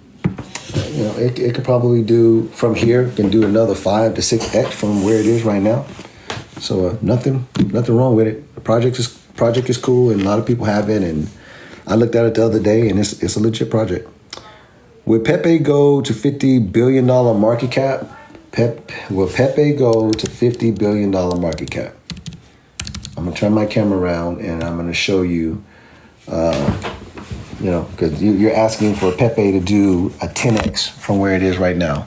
You know, it could probably do from here, can do another 5 to 6x from where it is right now. So nothing wrong with it. The project is cool, and a lot of people have it. And I looked at it the other day, and it's a legit project. Will Pepe go to $50 billion market cap? Will Pepe go to $50 billion market cap? I'm gonna turn my camera around, and I'm gonna show you You know, because you're asking for Pepe to do a 10x from where it is right now.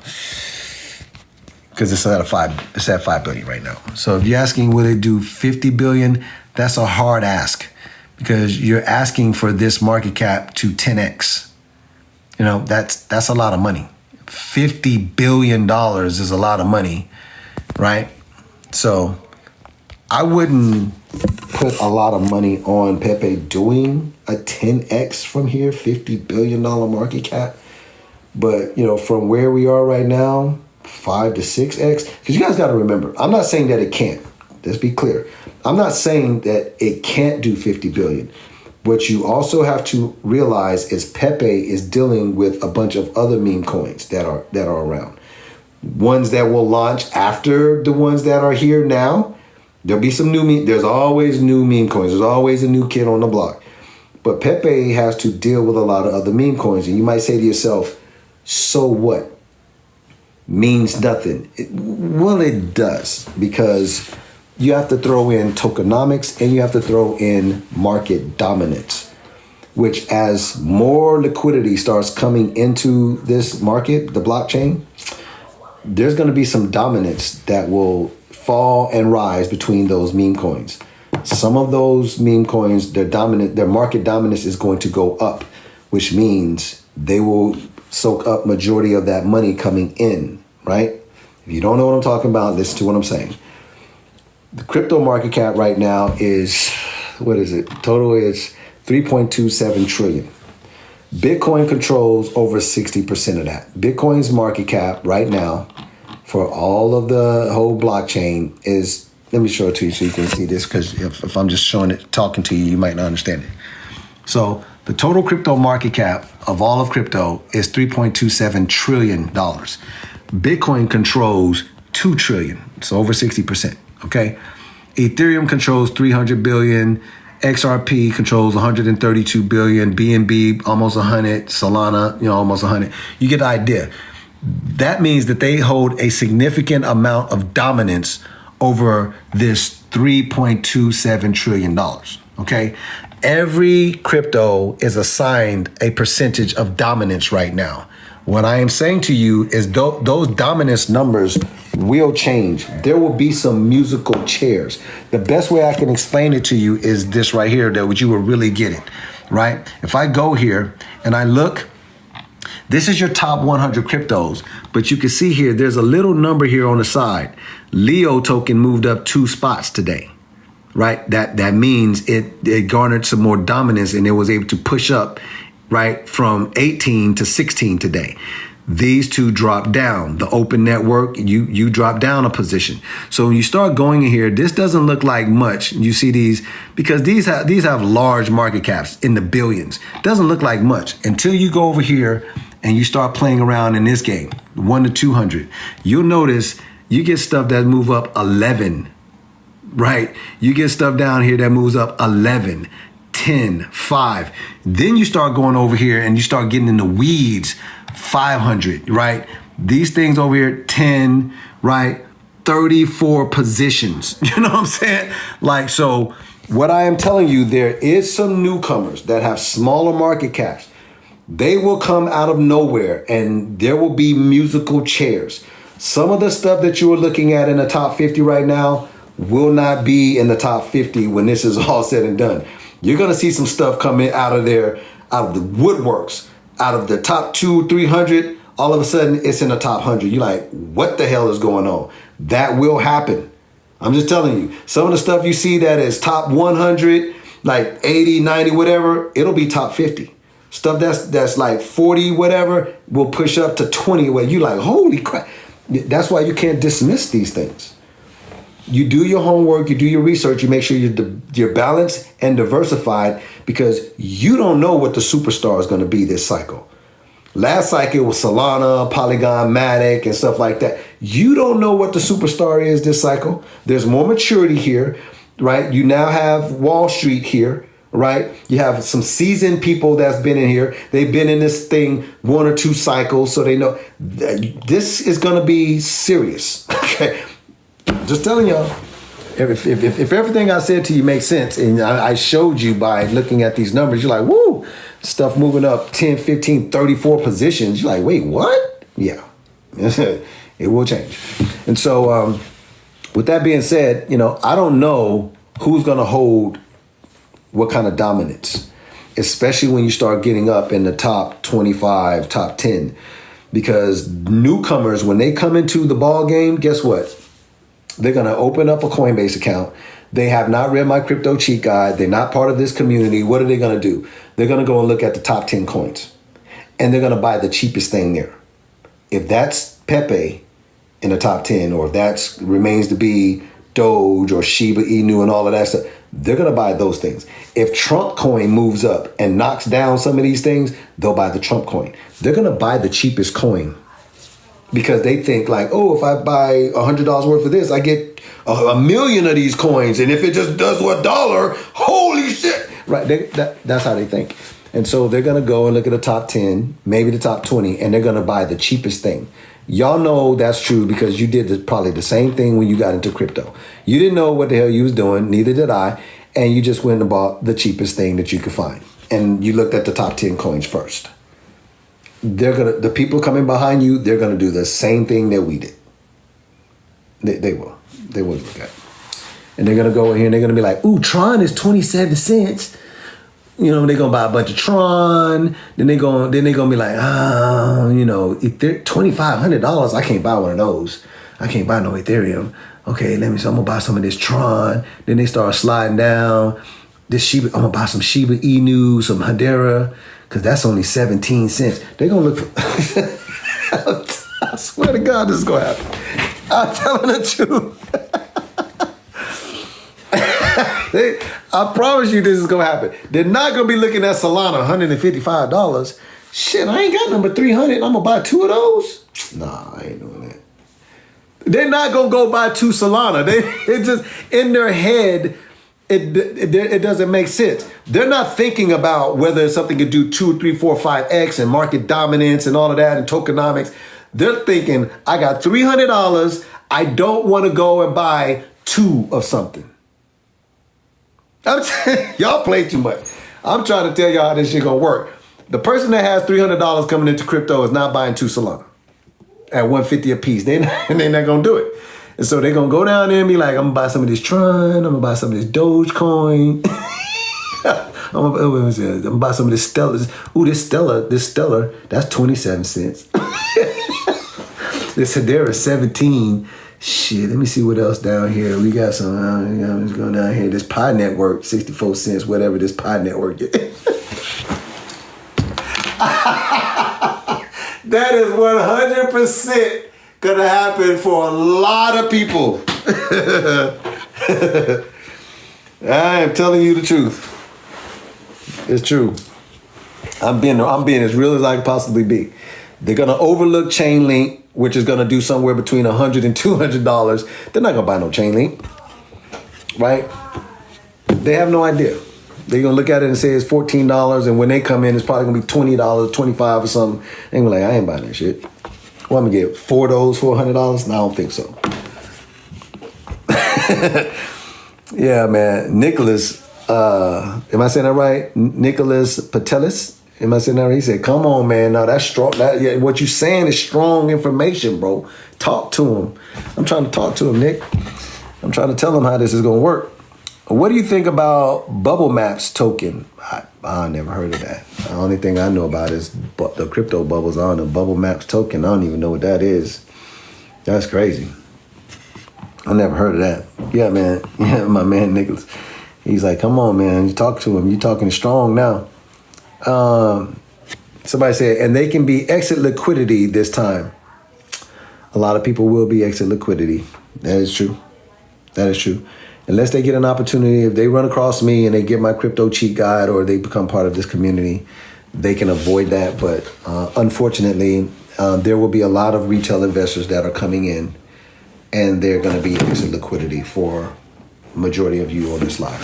Because it's at 5 billion right now. So if you're asking will it do 50 billion, that's a hard ask because you're asking for this market cap to 10x. You know, that's a lot of money. $50 billion is a lot of money, right? So I wouldn't put a lot of money on Pepe doing a 10x from here, $50 billion market cap. But, you know, from where we are right now, 5 to 6x, because you guys got to remember, I'm not saying that it can't. Let's be clear. I'm not saying that it can't do 50 billion. What you also have to realize is Pepe is dealing with a bunch of other meme coins that are around. Ones that will launch after the ones that are here now. There'll be some new meme. There's always new meme coins. There's always a new kid on the block. But Pepe has to deal with a lot of other meme coins. And you might say to yourself, so what? Means nothing. Well, it does, because you have to throw in tokenomics and you have to throw in market dominance, which as more liquidity starts coming into this market, the blockchain, there's going to be some dominance that will fall and rise between those meme coins. Some of those meme coins, their market dominance is going to go up, which means they will soak up majority of that money coming in, right? If you don't know what I'm talking about, listen to what I'm saying. The crypto market cap right now is, what is it? Total is 3.27 trillion. Bitcoin controls over 60% of that. Bitcoin's market cap right now for all of the whole blockchain is, let me show it to you so you can see this, because if I'm just showing it, talking to you, you might not understand it. So the total crypto market cap of all of crypto is $3.27 trillion. Bitcoin controls 2 trillion, so over 60%, okay? Ethereum controls 300 billion, XRP controls 132 billion, BNB almost 100, Solana, almost 100. You get the idea. That means that they hold a significant amount of dominance over this $3.27 trillion, okay? Every crypto is assigned a percentage of dominance right now. What I am saying to you is those dominance numbers will change. There will be some musical chairs. The best way I can explain it to you is this right here, that you will really get it, right? If I go here and I look, this is your top 100 cryptos, but you can see here, there's a little number here on the side. Leo token moved up 2 spots today, right? That means it garnered some more dominance and it was able to push up, right, from 18 to 16 today. These two drop down. The open network, you drop down a position. So when you start going in here, this doesn't look like much. You see these, because these have large market caps in the billions. Doesn't look like much until you go over here and you start playing around in this game, 1 to 200. You'll notice you get stuff that move up 11, right? You get stuff down here that moves up 11, 10, 5. Then you start going over here and you start getting in the weeds, 500, right? These things over here, 10, right? 34 positions. You know what I'm saying? Like, so what I am telling you, there is some newcomers that have smaller market caps. They will come out of nowhere and there will be musical chairs. Some of the stuff that you are looking at in the top 50 right now will not be in the top 50 when this is all said and done. You're going to see some stuff coming out of there, out of the woodworks, out of the top 200-300. All of a sudden, it's in the top 100. You're like, what the hell is going on? That will happen. I'm just telling you. Some of the stuff you see that is top 100, like 80, 90, whatever, it'll be top 50. Stuff that's like 40, whatever, will push up to 20. Where you like, holy crap. That's why you can't dismiss these things. You do your homework, you do your research, you make sure you're balanced and diversified, because you don't know what the superstar is going to be this cycle. Last cycle was Solana, Polygon, Matic, and stuff like that. You don't know what the superstar is this cycle. There's more maturity here, right? You now have Wall Street here, right? You have some seasoned people that's been in here. They've been in this thing 1 or 2 cycles, so they know this is going to be serious. Okay. Just telling y'all, If everything I said to you makes sense, and I showed you by looking at these numbers, you're like, woo, stuff moving up 10, 15, 34 positions. You're like, wait, what? Yeah, it will change. And so with that being said, I don't know who's going to hold what kind of dominance, especially when you start getting up in the top 25, top 10, because newcomers, when they come into the ball game, guess what? They're going to open up a Coinbase account. They have not read my crypto cheat guide. They're not part of this community. What are they going to do? They're going to go and look at the top 10 coins, and they're going to buy the cheapest thing there. If that's Pepe in the top 10, or if that remains to be Doge or Shiba Inu and all of that stuff, they're going to buy those things. If Trump coin moves up and knocks down some of these things, they'll buy the Trump coin. They're going to buy the cheapest coin because they think like, oh, if I buy $100 worth of this, I get a million of these coins. And if it just does $1, holy shit. Right. That's how they think. And so they're going to go and look at the top 10, maybe the top 20, and they're going to buy the cheapest thing. Y'all know that's true because you did probably the same thing when you got into crypto. You didn't know what the hell you was doing, neither did I, and you just went and bought the cheapest thing that you could find. And you looked at the top 10 coins first. The people coming behind you, they're gonna do the same thing that we did. They will. They will look at it. And they're gonna go in here and they're gonna be like, ooh, Tron is 27 cents. They're gonna buy a bunch of Tron. Then they're gonna be like, if they're $2,500, I can't buy one of those. I can't buy no Ethereum. Okay, so I'm gonna buy some of this Tron. Then they start sliding down. I'm gonna buy some Shiba Inu, some Hedera, because that's only 17 cents. They're gonna look for I swear to God, this is gonna happen. I'm telling the truth. I promise you this is going to happen. They're not going to be looking at Solana, $155. Shit, I ain't got number 300. I'm going to buy 2 of those? Nah, I ain't doing that. They're not going to go buy 2 Solana. They just, in their head, it doesn't make sense. They're not thinking about whether something could do 2, 3, 4, 5x and market dominance and all of that and tokenomics. They're thinking, I got $300. I don't want to go and buy 2 of something. Y'all play too much. I'm trying to tell y'all how this shit gonna work. The person that has $300 coming into crypto is not buying 2 Solana at $150 a piece. They're not gonna do it. And so they're gonna go down there and be like, I'm gonna buy some of this Tron, I'm gonna buy some of this Dogecoin. I'm gonna buy some of this Stellar. Ooh, this Stellar, that's 27 cents. This Hedera is 17. Shit, let me see what else down here. We got some, let's go down here. This Pi Network, 64 cents, whatever this Pi Network is. That is 100% gonna happen for a lot of people. I am telling you the truth. It's true. I'm being as real as I can possibly be. They're gonna overlook Chainlink, which is going to do somewhere between $100 and $200. They're not going to buy no Chainlink, right? They have no idea. They're going to look at it and say it's $14, and when they come in, it's probably going to be $20, $25 or something. They're going to be like, I ain't buying that shit. Well, I'm going to get 4 of those for $100? No, I don't think so. Yeah, man. Nicholas, am I saying that right? Nicholas Patelis? Am I saying that right? He said, come on, man. No, that's strong. What you're saying is strong information, bro. Talk to him. I'm trying to talk to him, Nick. I'm trying to tell him how this is going to work. What do you think about Bubble Maps token? I never heard of that. The only thing I know about is the crypto bubbles on the Bubble Maps token. I don't even know what that is. That's crazy. I never heard of that. Yeah, man. Yeah, my man, Nicholas. He's like, come on, man. You talk to him. You're talking strong now. Somebody said, and they can be exit liquidity this time. A lot of people will be exit liquidity. That is true. That is true. Unless they get an opportunity, if they run across me and they get my crypto cheat guide or they become part of this community, they can avoid that. But unfortunately, there will be a lot of retail investors that are coming in, and they're going to be exit liquidity for majority of you on this live.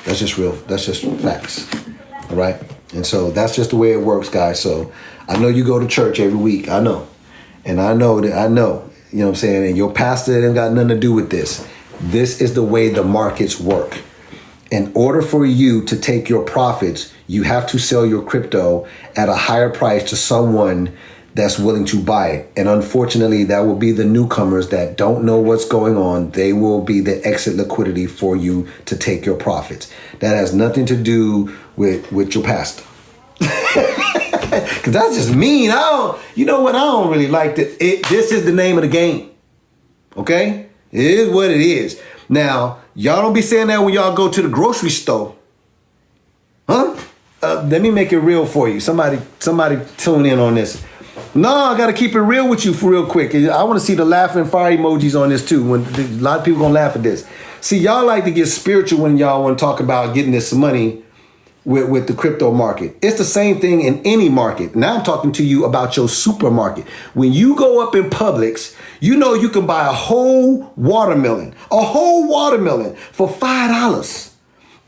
That's just real. That's just facts. All right. And so that's just the way it works, guys. So I know you go to church every week. I know. And I know, you know what I'm saying? And your pastor ain't got nothing to do with this. This is the way the markets work. In order for you to take your profits, you have to sell your crypto at a higher price to someone that's willing to buy it. And unfortunately, that will be the newcomers that don't know what's going on. They will be the exit liquidity for you to take your profits. That has nothing to do with your pastor. Because that's just mean. You know what? I don't really like that. This is the name of the game. Okay? It is what it is. Now, y'all don't be saying that when y'all go to the grocery store. Huh? Let me make it real for you. Somebody tune in on this. No, I got to keep it real with you for real quick. I want to see the laughing fire emojis on this too. When a lot of people going to laugh at this. See, y'all like to get spiritual when y'all want to talk about getting this money with the crypto market. It's the same thing in any market. Now I'm talking to you about your supermarket. When you go up in Publix, you know you can buy a whole watermelon for $5.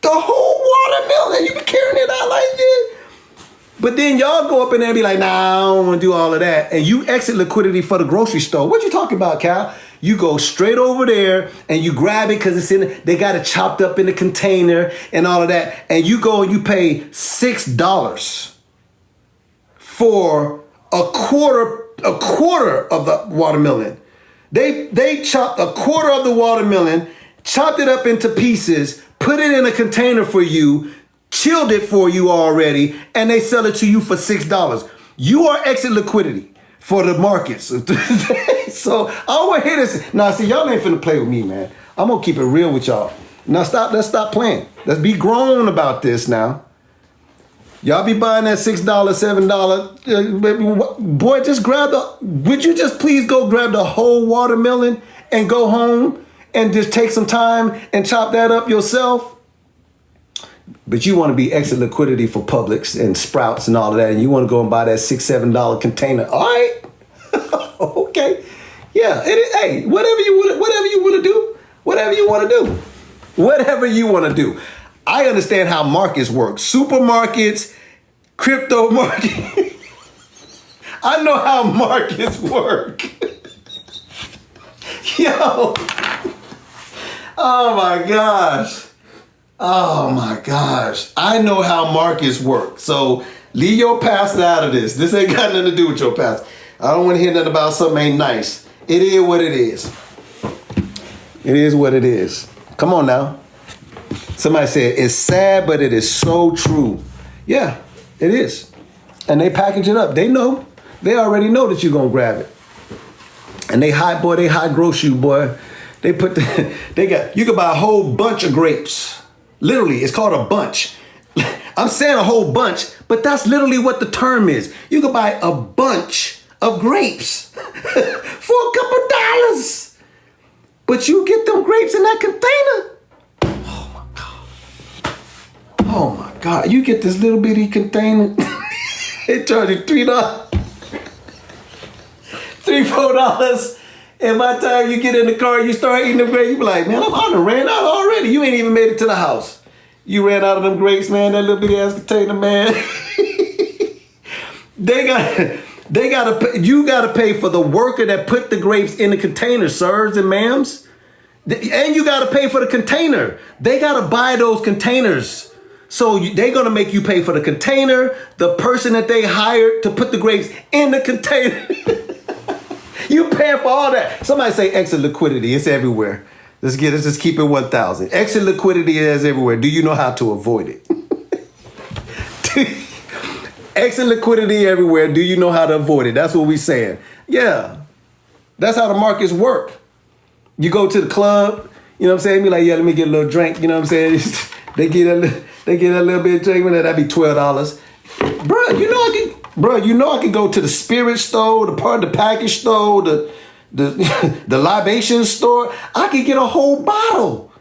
The whole watermelon, you be carrying it out like this. But then y'all go up in there and be like, nah, I don't want to do all of that. And you exit liquidity for the grocery store. What you talking about, Cal? You go straight over there and you grab it because they got it chopped up in the container and all of that. And you go and you pay $6 for a quarter of the watermelon. They chopped a quarter of the watermelon, chopped it up into pieces, put it in a container for you, chilled it for you already, and they sell it to you for $6. You are exit liquidity for the markets. So I want to hear this. Now, see, y'all ain't finna play with me, man. I'm gonna keep it real with y'all. Now let's stop playing. Let's be grown about this now. Y'all be buying that $6, $7. Boy, just would you just please go grab the whole watermelon and go home and just take some time and chop that up yourself? But you want to be exit liquidity for Publix and Sprouts and all of that, and you want to go and buy that $6, $7 container. All right. Okay. Yeah. Hey, whatever you want to do. I understand how markets work. Supermarkets, crypto market. I know how markets work. Yo. Oh my gosh. I know how markets work. So leave your pastor out of this. This ain't got nothing to do with your pastor. I don't want to hear nothing about something ain't nice. It is what it is. It is what it is. Come on now. Somebody said, it's sad, but it is so true. Yeah, it is. And they package it up. They know. They already know that you're going to grab it. And they high gross you, boy. You could buy a whole bunch of grapes. Literally, it's called a bunch. I'm saying a whole bunch, but that's literally what the term is. You could buy a bunch of grapes for a couple dollars. But you get them grapes in that container. Oh my God. You get this little bitty container. They charge you $3, $4. And by the time you get in the car, you start eating them grapes, you be like, man, I done ran out already. You ain't even made it to the house. You ran out of them grapes, man, that little bitty ass container, man. You gotta pay for the worker that put the grapes in the container, sirs and ma'ams. And you gotta pay for the container. They gotta buy those containers. So they're gonna make you pay for the container, the person that they hired to put the grapes in the container. You paying for all that. Somebody say exit liquidity. It's everywhere. Let's just keep it 1,000. Exit liquidity is everywhere. Do you know how to avoid it? Exit liquidity everywhere. Do you know how to avoid it? That's what we saying. Yeah. That's how the markets work. You go to the club, you know what I'm saying? Be like, yeah, let me get a little drink. You know what I'm saying? They get a little bit of drink. That'd be $12. Bruh, you know I can go to the spirit store, the package store, the libation store. I could get a whole bottle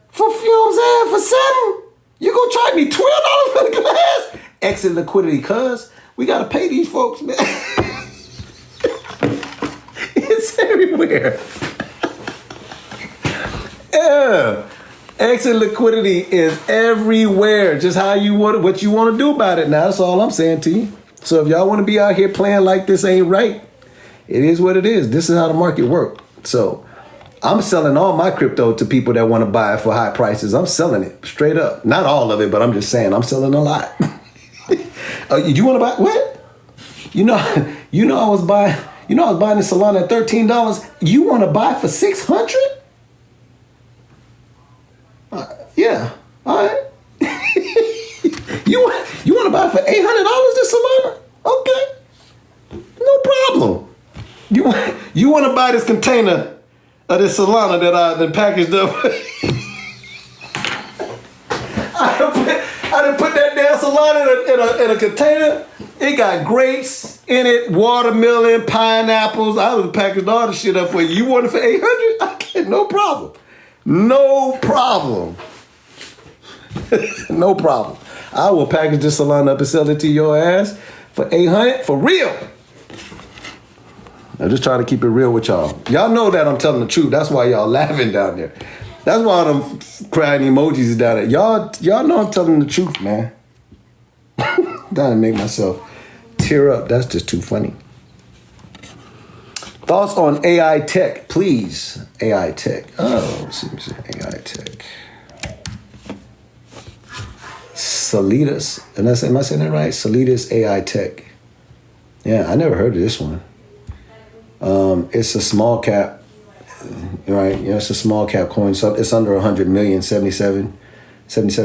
for, you know what I'm saying, for $7. You gonna charge me $12 for the glass? Exit liquidity, cuz we gotta pay these folks, man. It's everywhere. Yeah. Exit liquidity is everywhere. Just how you want, what you want to do about it now. That's all I'm saying to you. So if y'all want to be out here playing like this ain't right, it is what it is. This is how the market works. So I'm selling all my crypto to people that want to buy it for high prices. I'm selling it straight up. Not all of it, but I'm just saying I'm selling a lot. You want to buy what? I was buying the Solana at $13. You want to buy for $600? Yeah. All right. You want to buy for $800 this Solana? Okay. No problem. You want to buy this container of this Solana that I done packaged up? I done put that damn Solana in a container. It got grapes in it, watermelon, pineapples. I was packaged all the shit up for you. You want it for $800? Okay, no problem. No problem. No problem. I will package this Solana up and sell it to your ass for $800 for real. I'm just trying to keep it real with y'all. Y'all know that I'm telling the truth. That's why y'all laughing down there. That's why them crying emojis is down there. Y'all know I'm telling the truth, man. Gotta make myself tear up. That's just too funny. Thoughts on AI tech, please. AI tech. Oh, let's see. AI tech. Solitas. Am I saying that right? Solitas AI tech. Yeah, I never heard of this one. It's a small cap, right? It's a small cap coin. So it's under 100 million, $77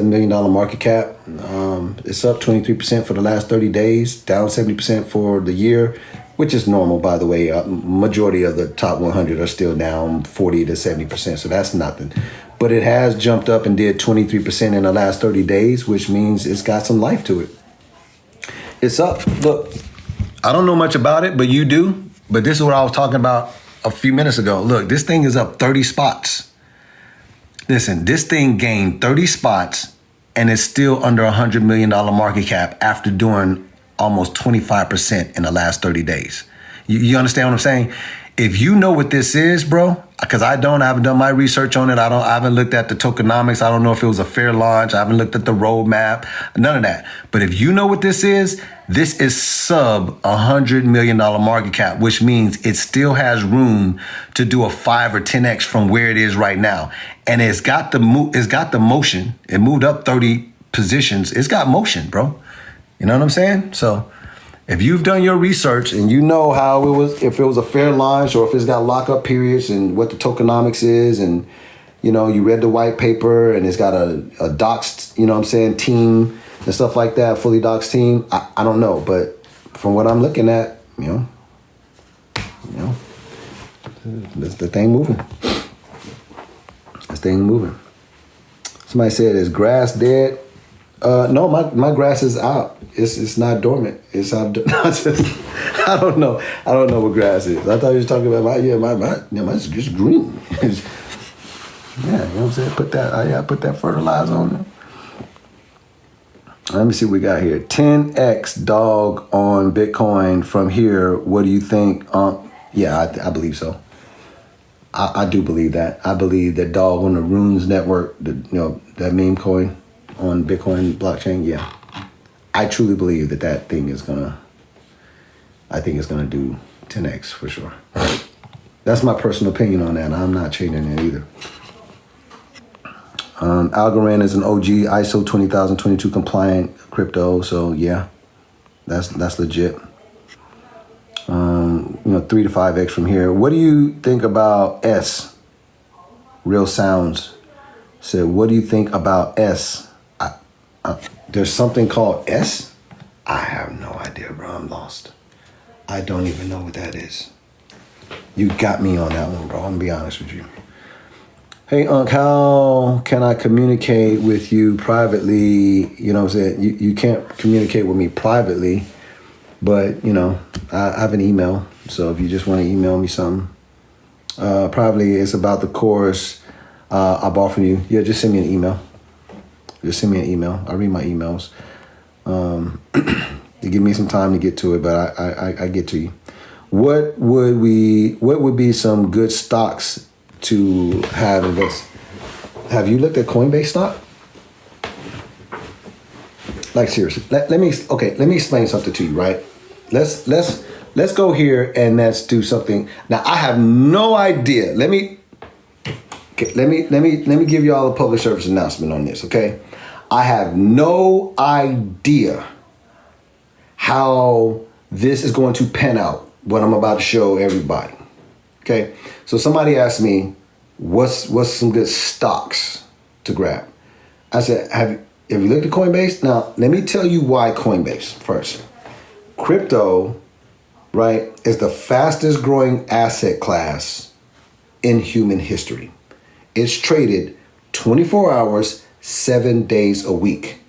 million market cap. It's up 23% for the last 30 days, down 70% for the year, which is normal, by the way. Majority of the top 100 are still down 40 to 70%, so that's nothing. But it has jumped up and did 23% in the last 30 days, which means it's got some life to it. It's up. Look, I don't know much about it, but you do. But this is what I was talking about a few minutes ago. Look, this thing is up 30 spots. Listen, this thing gained 30 spots and it's still under $100 million market cap after doing almost 25% in the last 30 days. You understand what I'm saying? If you know what this is, bro, because I haven't done my research on it. I haven't looked at the tokenomics. I don't know if it was a fair launch. I haven't looked at the roadmap, none of that. But if you know what this is sub $100 million market cap, which means it still has room to do a 5 or 10x from where it is right now. And it's got the motion. It moved up 30 positions. It's got motion, bro. You know what I'm saying? So if you've done your research and you know how it was, if it was a fair launch or if it's got lockup periods and what the tokenomics is, and you read the white paper and it's got a doxed, team and stuff like that, fully doxed team. I don't know, but from what I'm looking at, the thing moving. This thing moving. Somebody said, "Is grass dead?" No, my grass is out. It's not dormant. It's out. I don't know. I don't know what grass is. I thought you was talking about mine's just green. Yeah, you know what I'm saying? Put that fertilizer on there. Let me see what we got here. 10x dog on Bitcoin from here. What do you think? Yeah, I believe so. I do believe that. I believe that dog on the Runes network, that meme coin on Bitcoin blockchain. Yeah, I truly believe that thing is I think it's gonna do 10x for sure. That's my personal opinion on that. I'm not changing it either. Algorand is an OG ISO 20022 compliant crypto, so yeah, that's legit. 3 to 5x from here. What do you think about S? Real Sounds said, what do you think about S? There's something called S? I have no idea, bro. I'm lost. I don't even know what that is. You got me on that one, bro. I'm gonna be honest with you. Hey, Unc, how can I communicate with you privately? You know what I'm saying? You can't communicate with me privately, but, I have an email. So if you just want to email me something, privately, it's about the course I bought from you. Yeah, just send me an email. Just send me an email. I read my emails. You give me some time to get to it, but I get to you. What would be some good stocks to have invest? Have you looked at Coinbase stock? Like seriously, let me explain something to you, right? Let's go here and let's do something. Now I have no idea. Let me Okay, let me give you all a public service announcement on this, okay? I have no idea how this is going to pan out, what I'm about to show everybody. Okay? So somebody asked me, what's some good stocks to grab? I said, have you looked at Coinbase? Now, let me tell you why Coinbase first. Crypto, right, is the fastest growing asset class in human history. It's traded 24 hours, 7 days a week.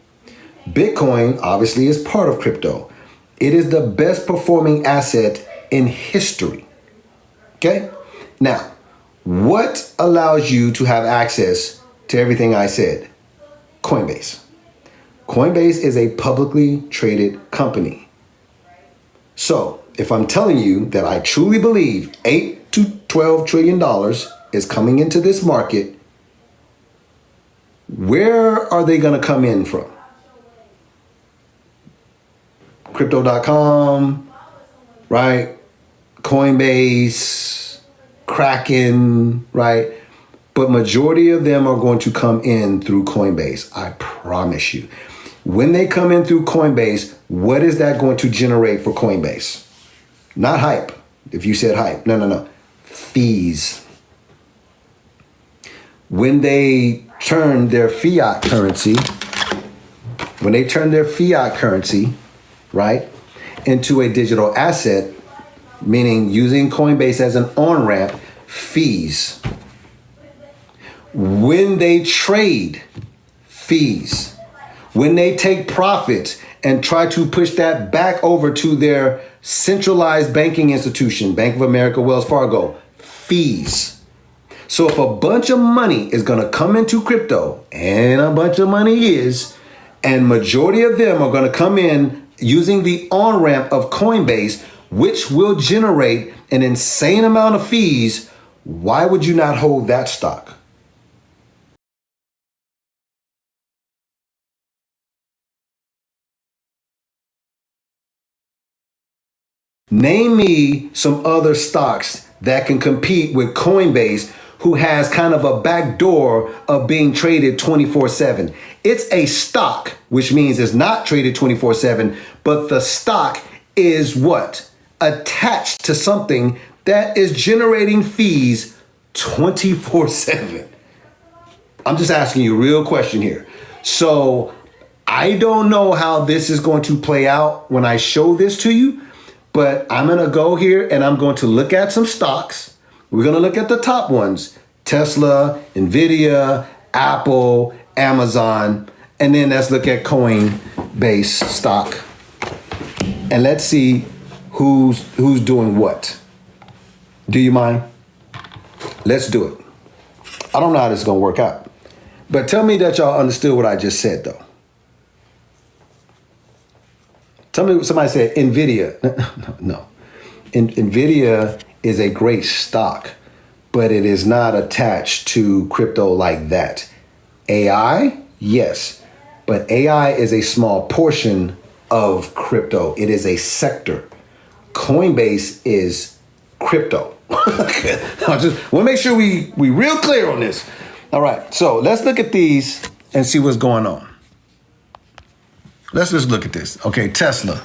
Bitcoin obviously is part of crypto. It is the best performing asset in history. Okay? Now, what allows you to have access to everything I said? Coinbase. Coinbase is a publicly traded company. So, if I'm telling you that I truly believe 8 to 12 trillion dollars is coming into this market, where are they going to come in from? Crypto.com, right? Coinbase, Kraken, right? But majority of them are going to come in through Coinbase. I promise you. When they come in through Coinbase, what is that going to generate for Coinbase? Not hype. If you said hype, no. Fees. When they turn their fiat currency, right, into a digital asset, meaning using Coinbase as an on-ramp, fees. When they trade, fees. When they take profits and try to push that back over to their centralized banking institution, Bank of America, Wells Fargo, fees. So if a bunch of money is going to come into crypto, and a bunch of money is, and majority of them are going to come in using the on-ramp of Coinbase, which will generate an insane amount of fees, why would you not hold that stock? Name me some other stocks that can compete with Coinbase, who has kind of a back door of being traded 24/7. It's a stock, which means it's not traded 24/7, but the stock is what? Attached to something that is generating fees 24/7. I'm just asking you a real question here. So I don't know how this is going to play out when I show this to you, but I'm going to go here and I'm going to look at some stocks. We're going to look at the top ones: Tesla, Nvidia, Apple, Amazon, and then let's look at Coinbase stock. And let's see who's doing what. Do you mind? Let's do it. I don't know how this is going to work out. But tell me that y'all understood what I just said, though. Tell me, somebody said Nvidia. No. Nvidia is a great stock, but it is not attached to crypto like that. AI, yes, but AI is a small portion of crypto. It is a sector. Coinbase is crypto. I just want to make sure we real clear on this. All right, so let's look at these and see what's going on. Let's just look at this. Okay, Tesla.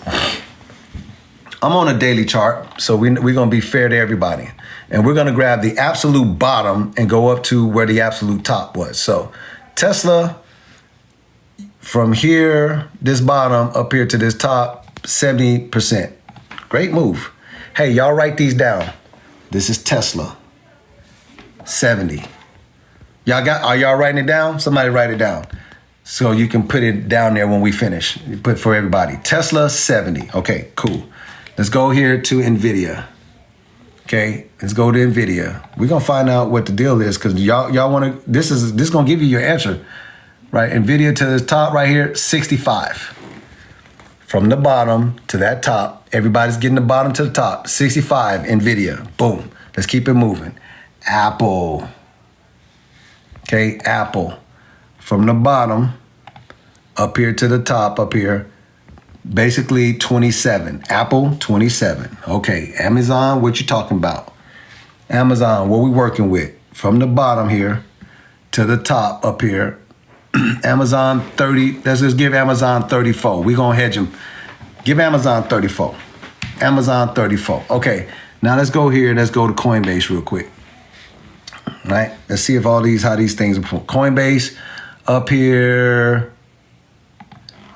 I'm on a daily chart, so we're going to be fair to everybody. And we're going to grab the absolute bottom and go up to where the absolute top was. So Tesla, from here, this bottom, up here to this top, 70%. Great move. Hey, y'all write these down. This is Tesla, 70. Are y'all writing it down? Somebody write it down, so you can put it down there when we finish. You put for everybody. Tesla, 70. Okay, cool. Let's go here to Nvidia. Okay, let's go to Nvidia. We're gonna find out what the deal is, because y'all want to. This is gonna give you your answer, right? Nvidia to the top right here, 65. From the bottom to that top, everybody's getting the bottom to the top. 65, Nvidia. Boom. Let's keep it moving. Apple. Okay, Apple. From the bottom up here to the top up here, basically 27. Apple, 27. Okay, Amazon, what you talking about? Amazon, what we working with? From the bottom here, to the top up here. Amazon 30, let's just give Amazon 34. We're going to hedge them. Give Amazon 34. Amazon 34. Okay, now let's go here. Let's go to Coinbase real quick. Right? Let's see if how these things are performing. Coinbase up here,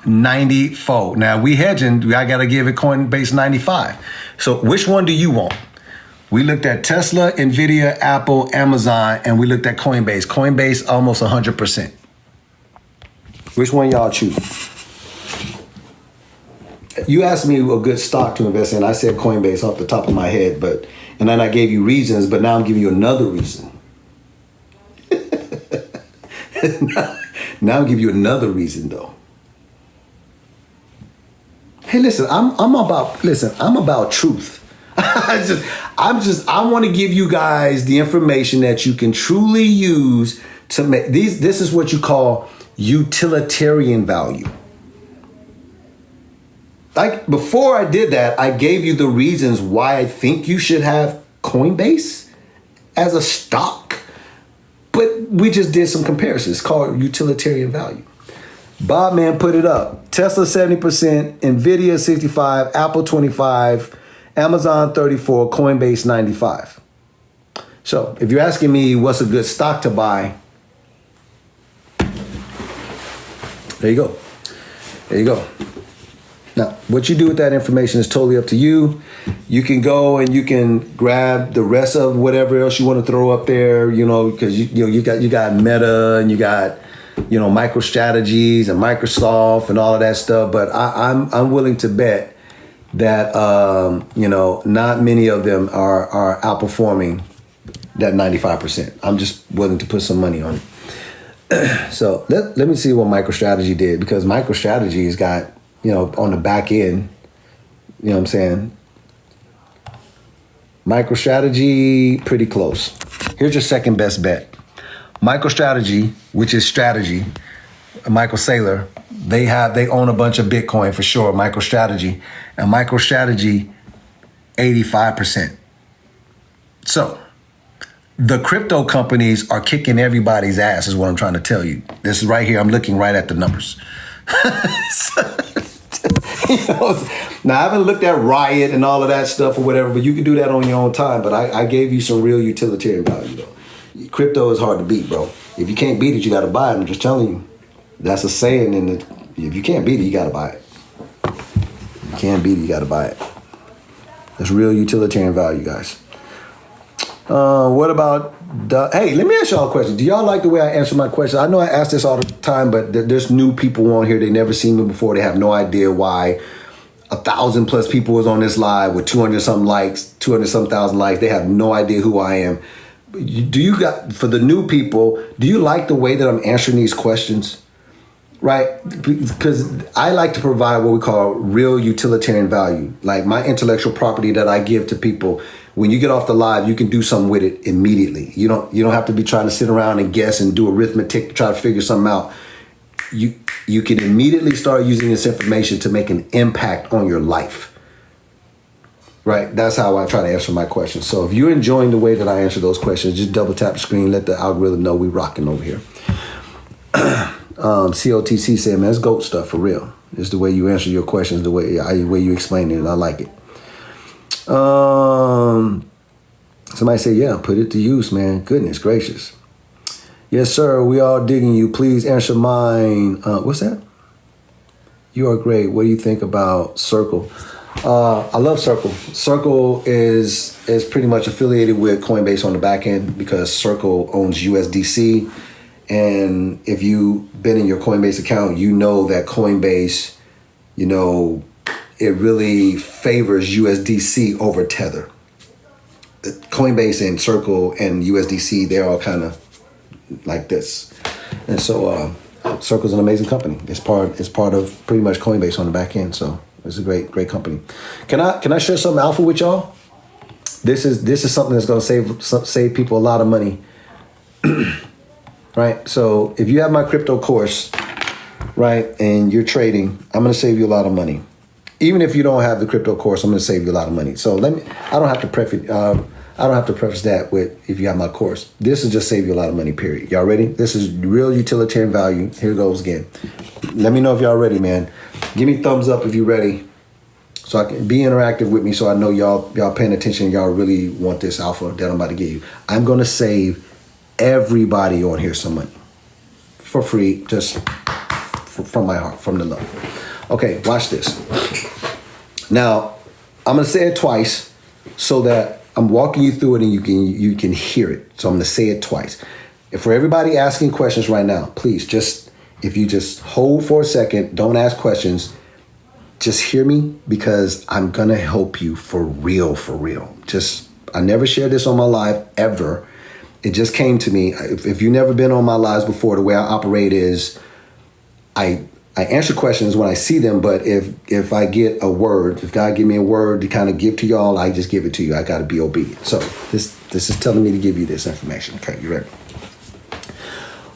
94. Now we hedging, I got to give it Coinbase 95. So which one do you want? We looked at Tesla, Nvidia, Apple, Amazon, and we looked at Coinbase. Coinbase almost 100%. Which one y'all choose? You asked me a good stock to invest in. I said Coinbase off the top of my head, and then I gave you reasons, but now I'm giving you another reason. Now I'm giving you another reason though. Hey, listen, I'm about truth. I want to give you guys the information that you can truly use to make these. This is what you call utilitarian value. Like before I did that, I gave you the reasons why I think you should have Coinbase as a stock, but we just did some comparisons. It's called utilitarian value. Bob Man put it up. Tesla 70%, Nvidia 65, Apple 25, Amazon 34, Coinbase 95. So if you're asking me what's a good stock to buy, there you go. There you go. Now, what you do with that information is totally up to you. You can go and you can grab the rest of whatever else you want to throw up there, because you got Meta and you got MicroStrategies and Microsoft and all of that stuff. But I'm willing to bet that not many of them are outperforming that 95%. I'm just willing to put some money on it. So let me see what MicroStrategy did, because MicroStrategy's got, on the back end, you know what I'm saying? MicroStrategy, pretty close. Here's your second best bet. MicroStrategy, which is strategy, Michael Saylor, they own a bunch of Bitcoin for sure, MicroStrategy. And MicroStrategy, 85%. So the crypto companies are kicking everybody's ass is what I'm trying to tell you. This is right here. I'm looking right at the numbers. Now, I haven't looked at Riot and all of that stuff or whatever, but you can do that on your own time. But I gave you some real utilitarian value, though. Crypto is hard to beat, bro. If you can't beat it, you got to buy it. I'm just telling you. That's a saying. If you can't beat it, you got to buy it. If you can't beat it, you got to buy it. That's real utilitarian value, guys. What about hey, let me ask y'all a question. Do y'all like the way I answer my questions? I know I ask this all the time, but there's new people on here. They never seen me before. They have no idea why 1,000+ people was on this live with 200-something likes, 200-some thousand likes. They have no idea who I am. For the new people, do you like the way that I'm answering these questions? Right? Because I like to provide what we call real utilitarian value. Like my intellectual property that I give to people. When you get off the live, you can do something with it immediately. You don't have to be trying to sit around and guess and do arithmetic to try to figure something out. You can immediately start using this information to make an impact on your life. Right? That's how I try to answer my questions. So if you're enjoying the way that I answer those questions, just double tap the screen, let the algorithm know we rocking over here. COTC said, man, that's GOAT stuff for real. It's the way you answer your questions, the way you explain it. I like it. Somebody say, yeah, put it to use, man. Goodness gracious. Yes, sir. We all digging you. Please answer mine. What's that? You are great. What do you think about Circle? I love Circle. Circle is pretty much affiliated with Coinbase on the back end because Circle owns USDC. And if you've been in your Coinbase account, you know that Coinbase, it really favors USDC over Tether. Coinbase and Circle and USDC, they're all kind of like this. And so Circle's an amazing company. It's part of pretty much Coinbase on the back end. So it's a great company. Can I share some alpha with y'all? This is something that's going to save people a lot of money. Right? So if you have my crypto course, right, and you're trading, I'm going to save you a lot of money. Even if you don't have the crypto course, I'm going to save you a lot of money. So I don't have to I don't have to preface that with if you have my course. This will just save you a lot of money, period. Y'all ready? This is real utilitarian value. Here goes again. Let me know if y'all ready, man. Give me thumbs up if you're ready, so I can be interactive with me, so I know y'all paying attention. Y'all really want this alpha that I'm about to give you. I'm going to save everybody on here some money for free, just from my heart, from the love. Okay, watch this. Now, I'm going to say it twice so that I'm walking you through it and you can hear it. So I'm going to say it twice. And for everybody asking questions right now, please if you just hold for a second, don't ask questions. Just hear me, because I'm going to help you for real, for real. I never shared this on my live ever. It just came to me. If you've never been on my lives before, the way I operate is I answer questions when I see them, but if I get a word, if God give me a word to kind of give to y'all, I just give it to you. I got to be obedient. So this is telling me to give you this information. Okay, you ready?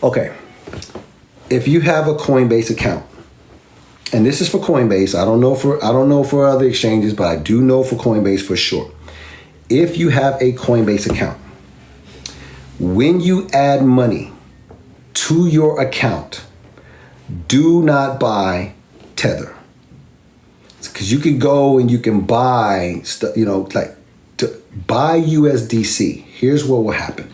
Okay. If you have a Coinbase account, and this is for Coinbase, I don't know for other exchanges, but I do know for Coinbase for sure. If you have a Coinbase account, when you add money to your account, do not buy Tether. Because you can go and you can buy stuff, like to buy USDC. Here's what will happen.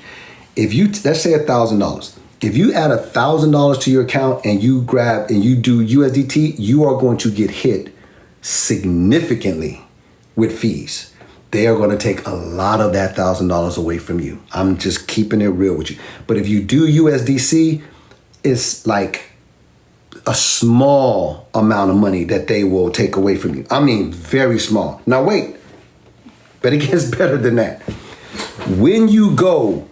If you, let's say $1,000. If you add $1,000 to your account and you grab and you do USDT, you are going to get hit significantly with fees. They are going to take a lot of that $1,000 away from you. I'm just keeping it real with you. But if you do USDC, it's like a small amount of money that they will take away from you. I mean, very small. Now wait, but it gets better than that. When you go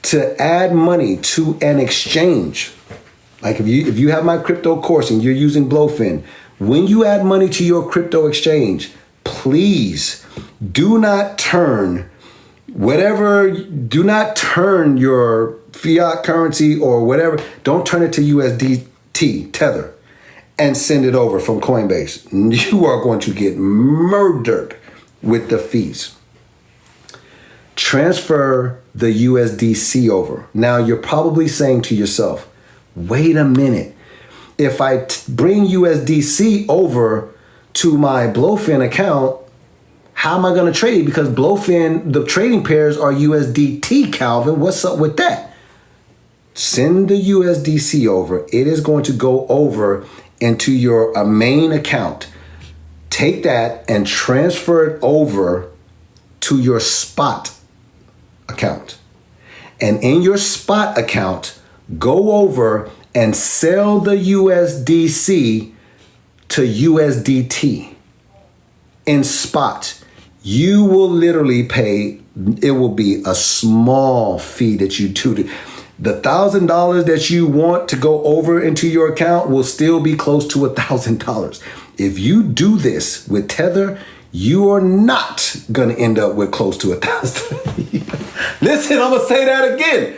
to add money to an exchange, like if you have my crypto course and you're using Blowfin, when you add money to your crypto exchange, please do not turn your fiat currency or whatever, don't turn it to USDT, Tether, and send it over from Coinbase. You are going to get murdered with the fees. Transfer the USDC over. Now you're probably saying to yourself, wait a minute. If I bring USDC over to my Blowfin account, how am I going to trade? Because Blowfin, the trading pairs are USDT, Calvin. What's up with that? Send the USDC over. It is going to go over into your main account. Take that and transfer it over to your spot account. And in your spot account, go over and sell the USDC to USDT in spot. You will literally pay, it will be a small fee that you do. The $1,000 that you want to go over into your account will still be close to $1,000. If you do this with Tether, you are not going to end up with close to $1,000. Listen, I'm going to say that again.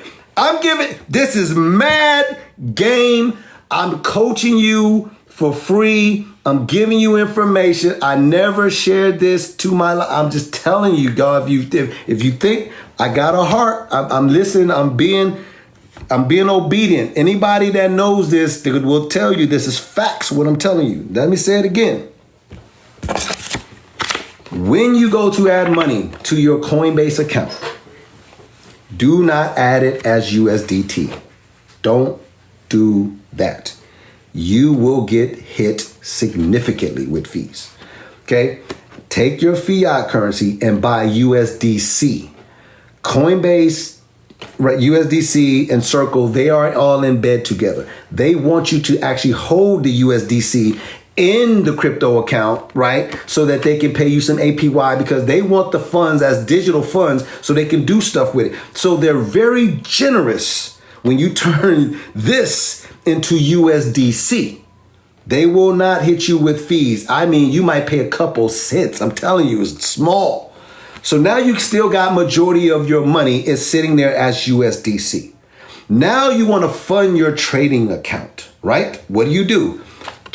This is mad game. I'm coaching you for free. I'm giving you information. I never shared this to I'm just telling you, God, if you think I got a heart, I'm listening, I'm being obedient. Anybody that knows this, they will tell you this is facts, what I'm telling you. Let me say it again. When you go to add money to your Coinbase account, do not add it as USDT. Don't do that. You will get hit significantly with fees. Okay? Take your fiat currency and buy USDC. Coinbase, right, USDC and Circle, they are all in bed together. They want you to actually hold the USDC in the crypto account, right? So that they can pay you some APY, because they want the funds as digital funds so they can do stuff with it. So they're very generous when you turn this into USDC. They will not hit you with fees. I mean, you might pay a couple cents. I'm telling you, it's small. So now you still got majority of your money is sitting there as USDC. Now you want to fund your trading account, right? What do?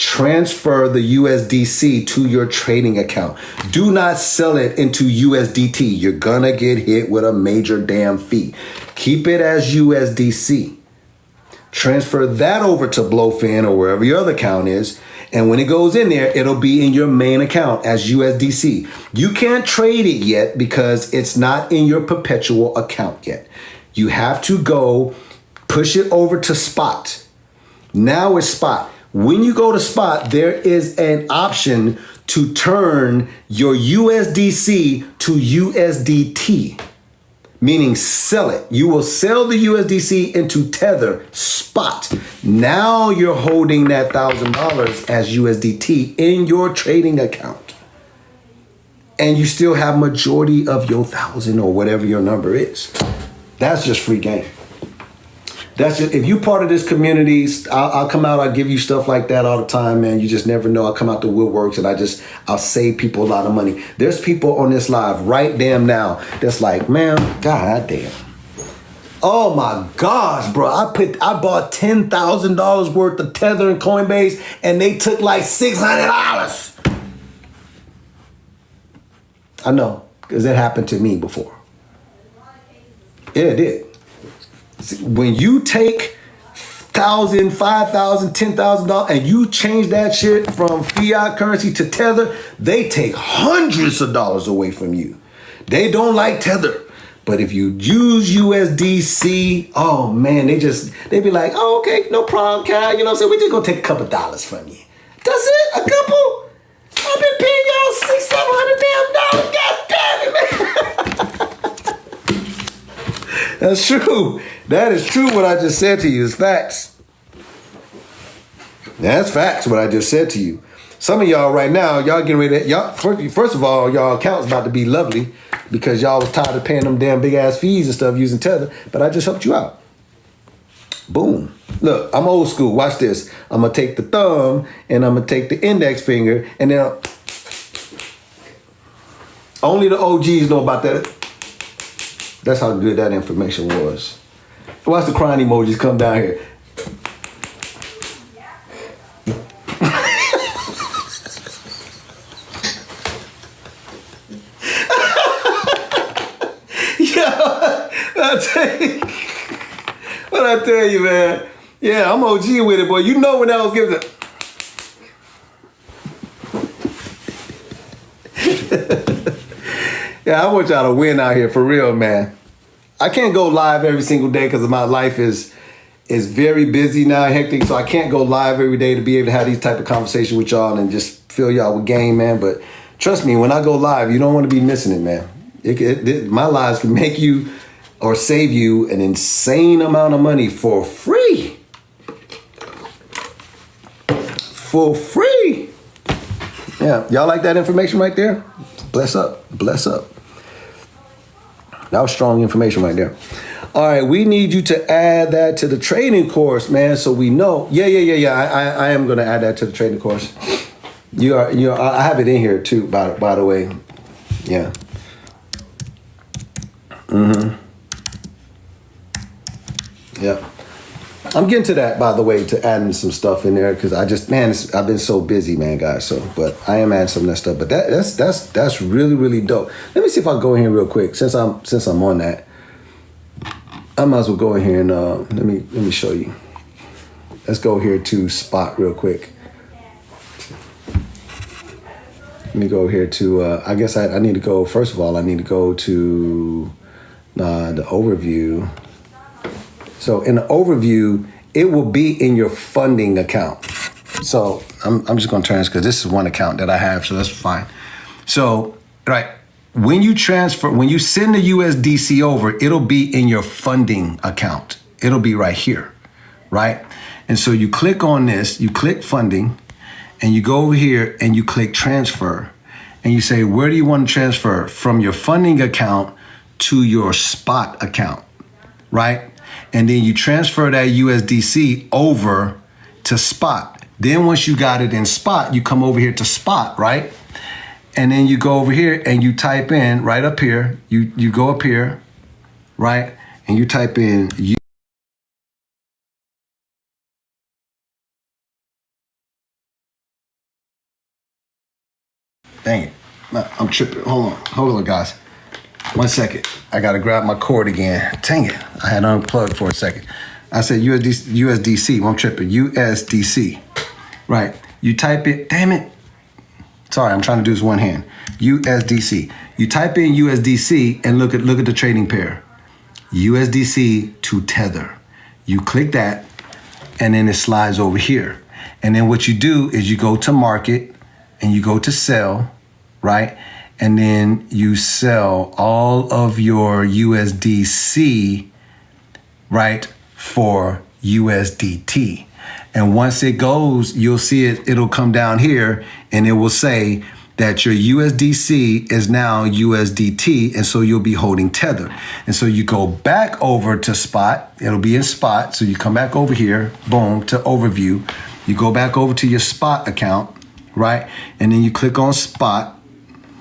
transfer the USDC to your trading account. Do not sell it into USDT. You're gonna get hit with a major damn fee. Keep it as USDC. Transfer that over to Blowfin or wherever your other account is. And when it goes in there, it'll be in your main account as USDC. You can't trade it yet because it's not in your perpetual account yet. You have to go push it over to Spot. Now it's Spot. When you go to Spot, there is an option to turn your USDC to USDT, meaning sell it. You will sell the USDC into Tether Spot. Now you're holding that $1,000 as USDT in your trading account. And you still have majority of your 1,000 or whatever your number is. That's just free game. That's just, if you part of this community, I'll come out, I'll give you stuff like that all the time, man. You just never know. I'll come out to Woodworks and I'll save people a lot of money. There's people on this live right damn now that's like, man, god damn. Oh my gosh, bro. I bought $10,000 worth of Tether and Coinbase and they took like $600. I know, because it happened to me before. Yeah, it did. When you take $1,000, $5,000, $10,000 and you change that shit from fiat currency to Tether, they take hundreds of dollars away from you. They don't like Tether. But if you use USDC, oh man, they be like, oh, okay, no problem, Cal. You know what I'm saying? We just gonna take a couple dollars from you. That's it? A couple? I've been paying y'all $600, $700 damn dollars. God damn it, man. That's true. That is true what I just said to you. It's facts. That's facts what I just said to you. Some of y'all right now, y'all getting ready to, y'all, first of all, y'all account's about to be lovely because y'all was tired of paying them damn big ass fees and stuff using Tether, but I just helped you out. Boom. Look, I'm old school. Watch this. I'm going to take the thumb and I'm going to take the index finger and then only the OGs know about that. That's how good that information was. Watch the crying emojis come down here. What I tell you, man. Yeah, I'm OG with it, boy. You know when I was giving it. Yeah, I want y'all to win out here for real, man. I can't go live every single day because my life is very busy now, hectic. So I can't go live every day to be able to have these type of conversations with y'all and just fill y'all with game, man. But trust me, when I go live, you don't want to be missing it, man. My lives can make you or save you an insane amount of money for free. For free. Yeah, y'all like that information right there? Bless up, bless up. That was strong information right there. All right, we need you to add that to the trading course, man, so we know. Yeah. I am going to add that to the trading course. You are. I have it in here too, by the way. Yeah. Yeah. I'm getting to that, by the way, to adding some stuff in there because I've been so busy, man, guys. So, but I am adding some of that stuff. But that's really, really dope. Let me see if I can go in here real quick since I'm on that. I might as well go in here and let me show you. Let's go here to Spot real quick. Let me go here to. I guess I need to go. First of all, I need to go to the overview. So in the overview, it will be in your funding account. So I'm just going to transfer because this is one account that I have, so that's fine. So, right, when you send the USDC over, it'll be in your funding account. It'll be right here, right? And so you click on this, you click funding, and you go over here and you click transfer. And you say, where do you want to transfer? From your funding account to your Spot account, right? And then you transfer that USDC over to Spot. Then once you got it in Spot, you come over here to Spot, right? And then you go over here and you type in right up here. You go up here, right? And you type in tripping. Hold on, guys. 1 second. I gotta grab my cord again. Dang it. I had unplugged for a second. I said USDC. I'm tripping. USDC. Right. You type it. Damn it. Sorry, I'm trying to do this one hand. USDC. You type in USDC and look at the trading pair. USDC to Tether. You click that, and then it slides over here. And then what you do is you go to market and you go to sell, right? And then you sell all of your USDC, right, for USDT. And once it goes, you'll see it'll come down here and it will say that your USDC is now USDT, and so you'll be holding Tether. And so you go back over to spot, it'll be in spot. So you come back over here, boom, to overview. You go back over to your spot account, right? And then you click on spot,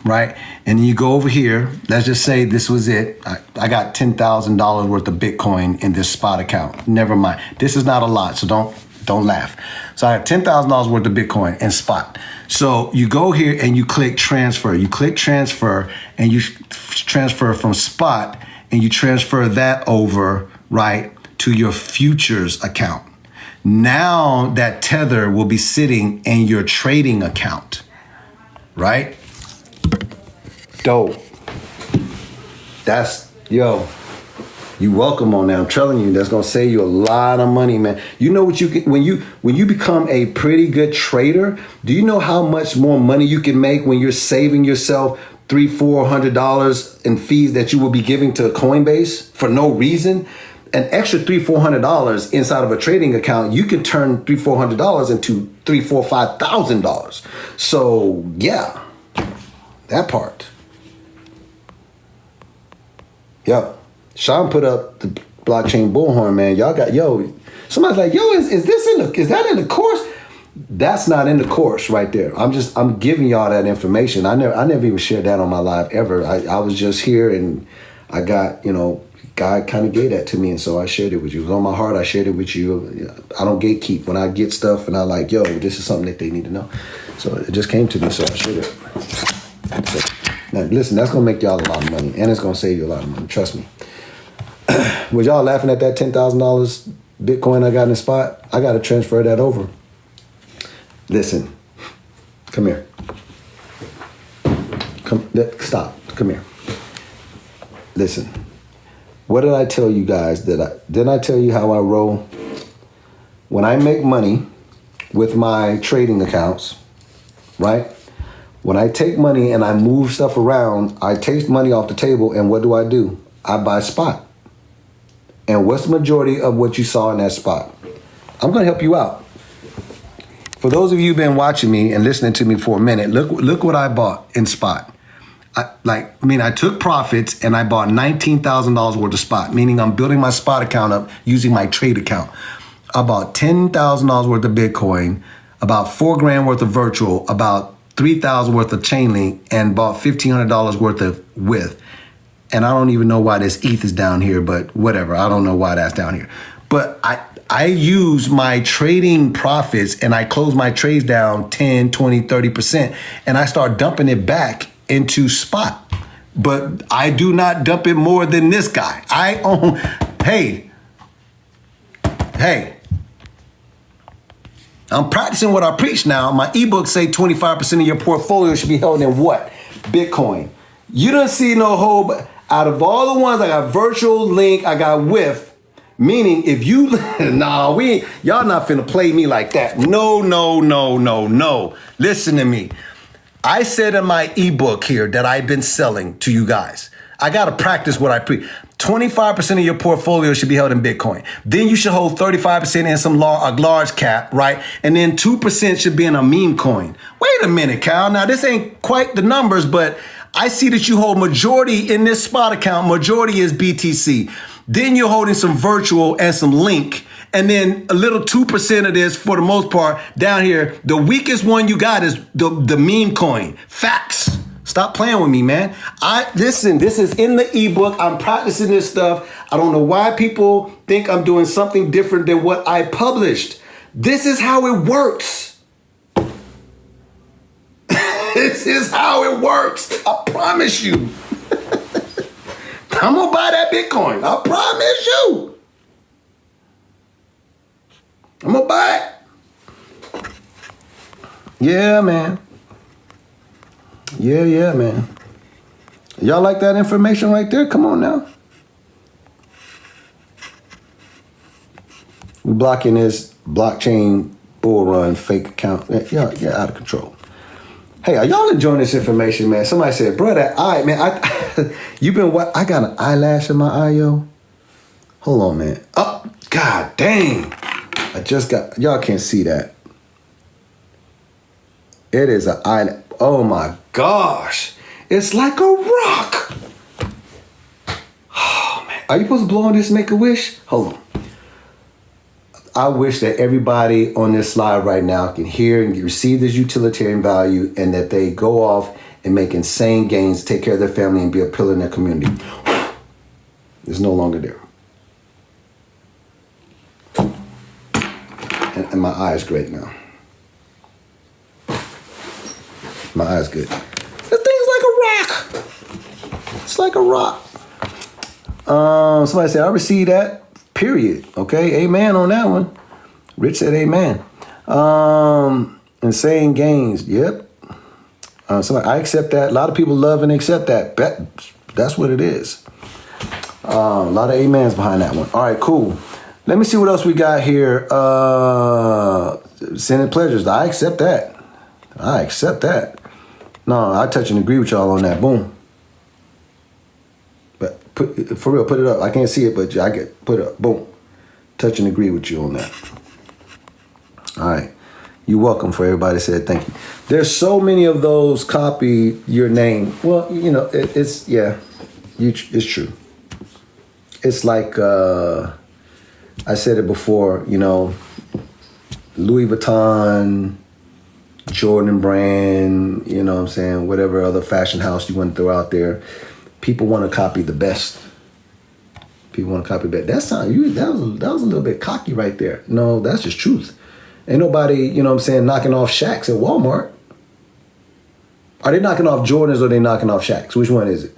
right? And then you go over here. Let's just say this was it. I got $10,000 worth of Bitcoin in this spot account. Never mind. This is not a lot, so don't laugh. So I have $10,000 worth of Bitcoin in spot. So you go here and you click transfer. You click transfer and you transfer from spot and you transfer that over, right, to your futures account. Now that Tether will be sitting in your trading account, right? Dope. That's, yo, you welcome on that. I'm telling you, that's gonna save you a lot of money, man. You know what you can, when you become a pretty good trader, do you know how much more money you can make when you're saving yourself $300-400 in fees that you will be giving to Coinbase for no reason? An extra $300-400 inside of a trading account, you can turn $300-400 into $3,000-5,000. So yeah, that part. Yep. Sean put up the blockchain bullhorn, man. Y'all got, somebody's like, is that in the course? That's not in the course right there. I'm giving y'all that information. I never even shared that on my live ever. I was just here and I got, God kind of gave that to me, and so I shared it with you. It was on my heart. I shared it with you. I don't gatekeep. When I get stuff and I like, this is something that they need to know. So it just came to me, so I shared it. So, now, listen, that's going to make y'all a lot of money, and it's going to save you a lot of money. Trust me. Was y'all laughing at that $10,000 Bitcoin I got in the spot? I got to transfer that over. Listen, come here. Stop. Come here. Listen. What did I tell you guys? Didn't I tell you how I roll? When I make money with my trading accounts, right? When I take money and I move stuff around, I take money off the table, and what do? I buy spot. And what's the majority of what you saw in that spot? I'm going to help you out. For those of you who've been watching me and listening to me for a minute, look what I bought in spot. I took profits and I bought $19,000 worth of spot, meaning I'm building my spot account up using my trade account. I bought $10,000 worth of Bitcoin, about $4,000 worth of virtual, about $3,000 worth of Chainlink, and bought $1,500 worth of with. And I don't even know why this ETH is down here, but whatever. I don't know why that's down here. But I use my trading profits and I close my trades down 10, 20, 30%, and I start dumping it back into spot. But I do not dump it more than this guy. I own, hey, I'm practicing what I preach now. My ebooks say 25% of your portfolio should be held in what? Bitcoin. You don't see no whole, out of all the ones, I got virtual, link, I got with, meaning if you, y'all not finna play me like that. No. Listen to me. I said in my ebook here that I've been selling to you guys, I got to practice what I preach. 25% of your portfolio should be held in Bitcoin. Then you should hold 35% in some large cap, right? And then 2% should be in a meme coin. Wait a minute, Cal. Now, this ain't quite the numbers, but I see that you hold majority in this spot account. Majority is BTC. Then you're holding some virtual and some link. And then a little 2% of this, for the most part, down here. The weakest one you got is the meme coin. Facts. Stop playing with me, man. Listen, this is in the ebook. I'm practicing this stuff. I don't know why people think I'm doing something different than what I published. This is how it works. This is how it works. I promise you. I'm gonna buy that Bitcoin. I promise you. I'm gonna buy it. Yeah, man. Yeah, man. Y'all like that information right there? Come on now. We're blocking this blockchain bull run fake account. Yeah, out of control. Hey, are y'all enjoying this information, man? Somebody said, bro, that eye, man, you been what? I got an eyelash in my eye, yo. Hold on, man. Oh, god dang. I just got, y'all can't see that. It is an eye, oh my gosh. It's like a rock. Oh, man. Are you supposed to blow on this Make-A-Wish? Hold on. I wish that everybody on this slide right now can hear and receive this utilitarian value, and that they go off and make insane gains, take care of their family, and be a pillar in their community. It's no longer there. And my eye is great now. My eye is good. The thing's like a rock. It's like a rock. Somebody said, I received that. Period. Okay, amen on that one. Rich said amen. Insane gains. Yep. I accept that. A lot of people love and accept that. That's what it is. A lot of amens behind that one. All right, cool. Let me see what else we got here. Sin and pleasures. I accept that. I accept that. No, I touch and agree with y'all on that. Boom. For real, put it up. I can't see it, but I get put it up. Boom. Touch and agree with you on that. All right. You're welcome for everybody said thank you. There's so many of those copy your name. Well, you know, it's true. It's like, I said it before, you know, Louis Vuitton, Jordan brand, you know what I'm saying, whatever other fashion house you want to throw out there. People want to copy the best. People want to copy the best. That was a little bit cocky right there. No, that's just truth. Ain't nobody, you know what I'm saying, knocking off Shaqs at Walmart. Are they knocking off Jordans or are they knocking off Shaqs? Which one is it?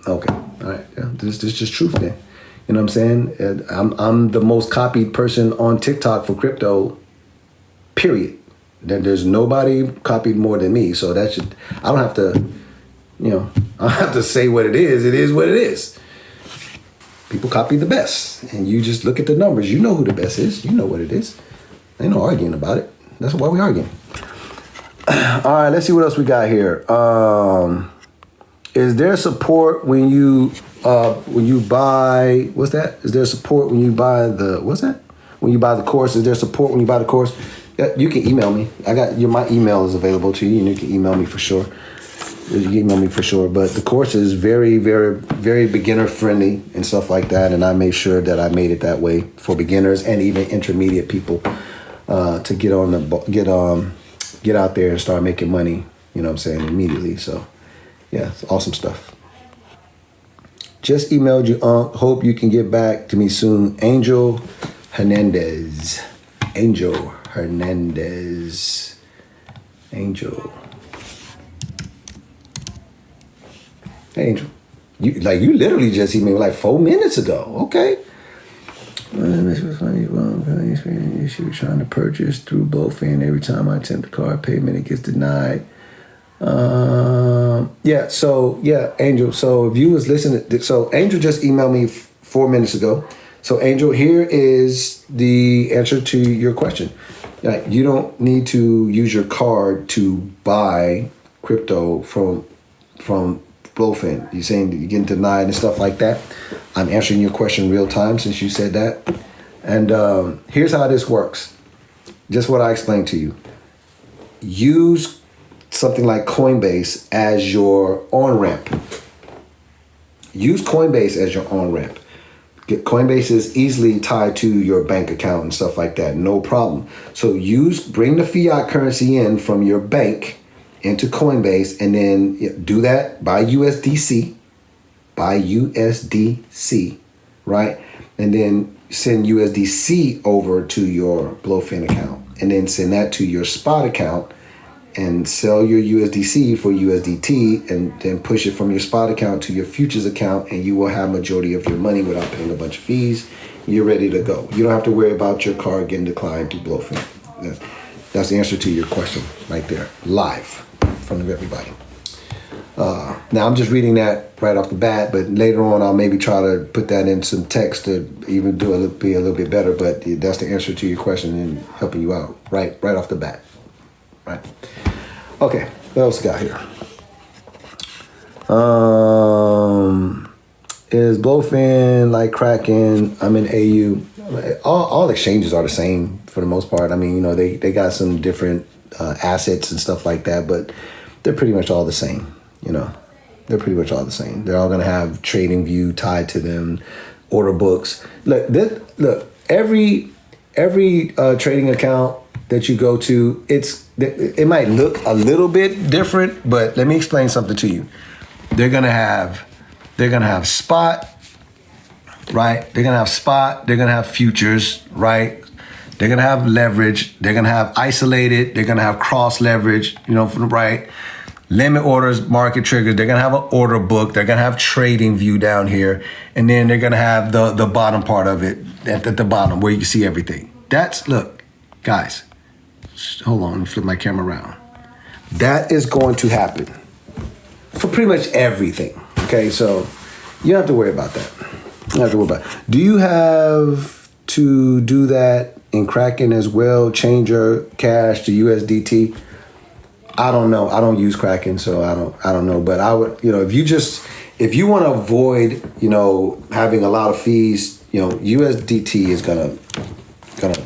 Okay. All right. Yeah. This is just truth then. You know what I'm saying? I'm the most copied person on TikTok for crypto, period. There's nobody copied more than me. So that should, I don't have to, you know, I don't have to say what it is. It is what it is. People copy the best. And you just look at the numbers. You know who the best is. You know what it is. Ain't no arguing about it. That's why we arguing. All right, let's see what else we got here. Is there support when you buy, what's that? Is there support when you buy the, what's that? When you buy the course, is there support when you buy the course? Yeah, you can email me. My email is available to you, and you can email me for sure. You can email me for sure. But the course is very, very, very beginner friendly and stuff like that. And I made sure that I made it that way for beginners and even intermediate people to get out there and start making money. You know what I'm saying, immediately. So yeah, it's awesome stuff. Just emailed you. Hope you can get back to me soon. Angel Hernandez. Angel. Hey, Angel. You literally just emailed me like 4 minutes ago. Okay. This was funny. Issue trying to purchase through Blowfin. Every time I attempt a card payment, it gets denied. Angel. So if you was listening, so Angel just emailed me 4 minutes ago. So Angel, here is the answer to your question. You don't need to use your card to buy crypto from Blowfin. You're saying that you're getting denied and stuff like that. I'm answering your question real time since you said that. And here's how this works. Just what I explained to you. Use something like Coinbase as your on-ramp. Use Coinbase as your on-ramp. Coinbase is easily tied to your bank account and stuff like that. No problem. So bring the fiat currency in from your bank into Coinbase, and then do that by USDC, right? And then send USDC over to your Blowfin account, and then send that to your spot account, and sell your USDC for USDT and then push it from your spot account to your futures account, and you will have majority of your money without paying a bunch of fees. You're ready to go. You don't have to worry about your card getting declined through Blowfin. That's the answer to your question right there, live in front of everybody. Now I'm just reading that right off the bat, but later on I'll maybe try to put that in some text to even be a little bit better. But that's the answer to your question and helping you out right off the bat. Right. Okay. What else we got here? Is Blowfin like Kraken? I'm in AU. All exchanges are the same for the most part. I mean, they got some different assets and stuff like that, but they're pretty much all the same. They're pretty much all the same. They're all going to have TradingView tied to them, order books. Look, every trading account that you go to, it might look a little bit different, but let me explain something to you. They're going to have spot, right? They're going to have spot. They're going to have futures, right? They're going to have leverage. They're going to have isolated. They're going to have cross leverage, right? Limit orders, market triggers. They're going to have an order book. They're going to have TradingView down here. And then they're going to have the bottom part of it at the bottom where you can see everything. Look, guys, hold on. Let me flip my camera around. That is going to happen for pretty much everything. Okay, so you don't have to worry about that. You don't have to worry about it. Do you have to do that in Kraken as well? Change your cash to USDT? I don't know. I don't use Kraken, so I don't know. But I would, if you want to avoid, having a lot of fees, USDT is gonna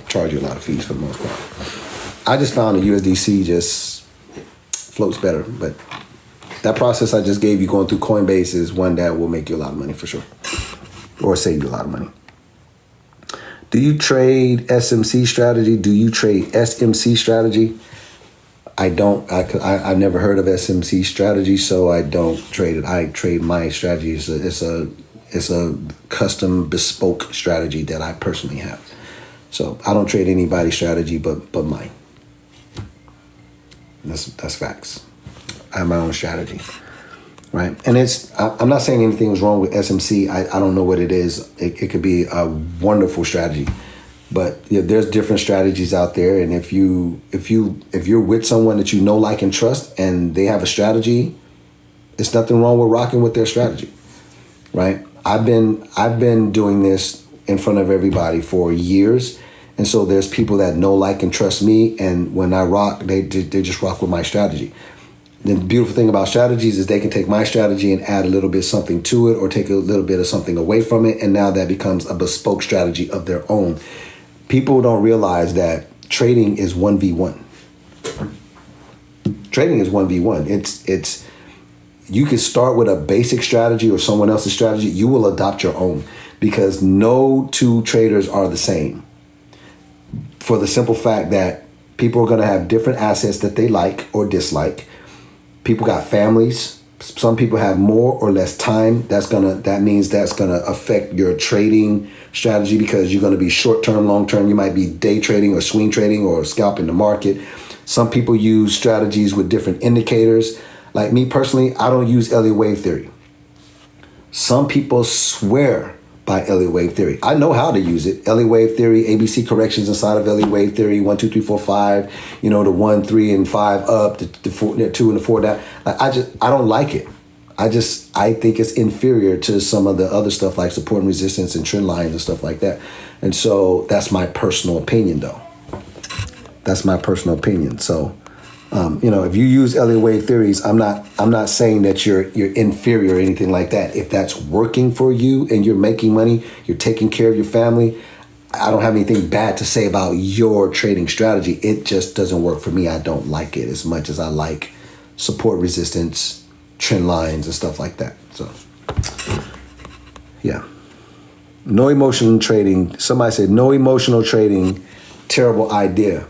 charge you a lot of fees for the most part. I just found that USDC just floats better, but that process I just gave you going through Coinbase is one that will make you a lot of money for sure, or save you a lot of money. Do you trade SMC strategy? Do you trade SMC strategy? I don't. I've never heard of SMC strategy, so I don't trade it. I trade my strategy. It's a custom bespoke strategy that I personally have. So I don't trade anybody's strategy but mine. That's facts. I have my own strategy, right? And I'm not saying anything was wrong with SMC. I don't know what it is. It could be a wonderful strategy. But there's different strategies out there, and if you're with someone that you know, like, and trust, and they have a strategy, it's nothing wrong with rocking with their strategy, right? I've been doing this in front of everybody for years, and so there's people that know, like, and trust me, and when I rock, they just rock with my strategy. The beautiful thing about strategies is they can take my strategy and add a little bit something to it, or take a little bit of something away from it, and now that becomes a bespoke strategy of their own. People don't realize that trading is 1v1. Trading is 1v1. It's you can start with a basic strategy or someone else's strategy. You will adopt your own, because no two traders are the same. For the simple fact that people are going to have different assets that they like or dislike. People got families. Some people have more or less time. That means that's gonna affect your trading strategy, because you're gonna be short term, long term. You might be day trading or swing trading or scalping the market. Some people use strategies with different indicators. Like me personally, I don't use Elliott wave theory. Some people swear by Elliott wave theory. I know how to use it. Elliott wave theory, ABC corrections inside of Elliott wave theory, 1, 2, 3, 4, 5, the 1, 3, and 5 up, the 4, 2, and the 4 down. I don't like it. I think it's inferior to some of the other stuff like support and resistance and trend lines and stuff like that. And so that's my personal opinion, though. That's my personal opinion. So, if you use Elliott wave theories, I'm not saying that you're inferior or anything like that. If that's working for you and you're making money, you're taking care of your family, I don't have anything bad to say about your trading strategy. It just doesn't work for me. I don't like it as much as I like support, resistance, trend lines, and stuff like that. So, yeah. No emotional trading. Somebody said no emotional trading. Terrible idea.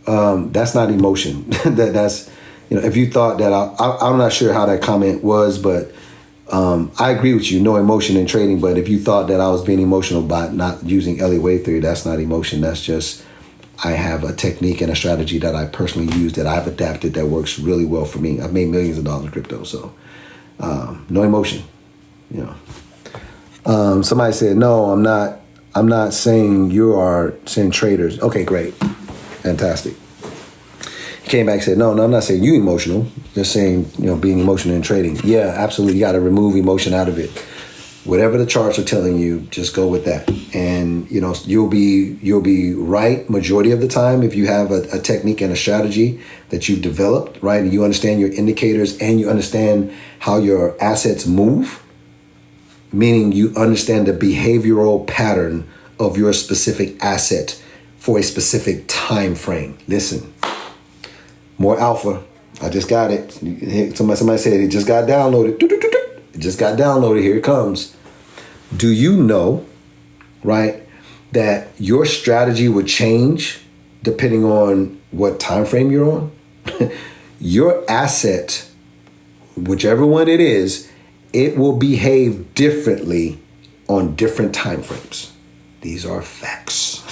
That's not emotion. That's if you thought that I'm not sure how that comment was, but I agree with you. No emotion in trading. But if you thought that I was being emotional by not using Elliott wave theory, that's not emotion. That's just I have a technique and a strategy that I personally use that I've adapted that works really well for me. I've made millions of dollars in crypto, so no emotion, you know. Somebody said, no, I'm not saying you are saying traders. Okay, great. Fantastic. He came back and said, no, I'm not saying you emotional. Just saying, you know, being emotional in trading. Yeah, absolutely. You got to remove emotion out of it. Whatever the charts are telling you, just go with that. And, you know, you'll be right majority of the time if you have a technique and a strategy that you've developed, right? And you understand your indicators and you understand how your assets move, meaning you understand the behavioral pattern of your specific asset for a specific time frame. Listen, more alpha. I just got it. Somebody said it just got downloaded. It just got downloaded. Here it comes. Do you know, right, that your strategy would change depending on what time frame you're on? Your asset, whichever one it is, it will behave differently on different time frames. These are facts.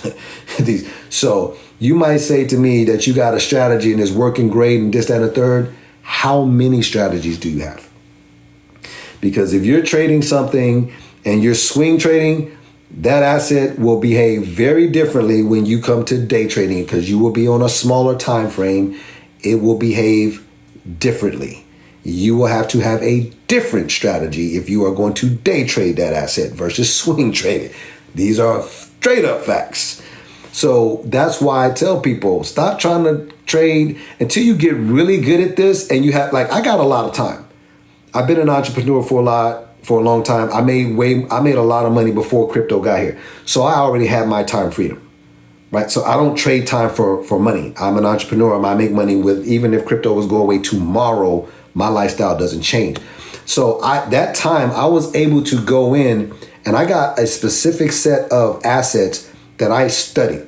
So you might say to me that you got a strategy and it's working great and this, that, and the third. How many strategies do you have? Because if you're trading something and you're swing trading, that asset will behave very differently when you come to day trading because you will be on a smaller time frame. It will behave differently. You will have to have a different strategy if you are going to day trade that asset versus swing trade it. These are straight up facts. So that's why I tell people, stop trying to trade until you get really good at this. And you have, like, I got a lot of time. I've been an entrepreneur for a long time. I made a lot of money before crypto got here. So I already have my time freedom, right? So I don't trade time for money. I'm an entrepreneur. I make money with, even if crypto was going away tomorrow, my lifestyle doesn't change. So that time I was able to go in and I got a specific set of assets that I studied.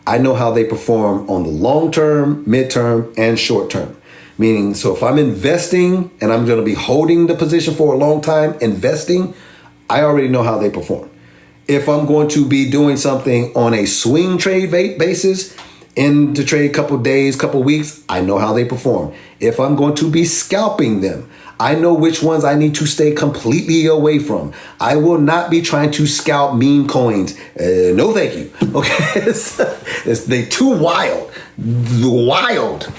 I know how they perform on the long term, midterm, and short term. Meaning, so if I'm investing and I'm going to be holding the position for a long time, investing, I already know how they perform. If I'm going to be doing something on a swing trade basis, in to trade a couple days, couple weeks, I know how they perform. If I'm going to be scalping them, I know which ones I need to stay completely away from. I will not be trying to scalp meme coins. No, thank you. Okay, they too wild. Wild.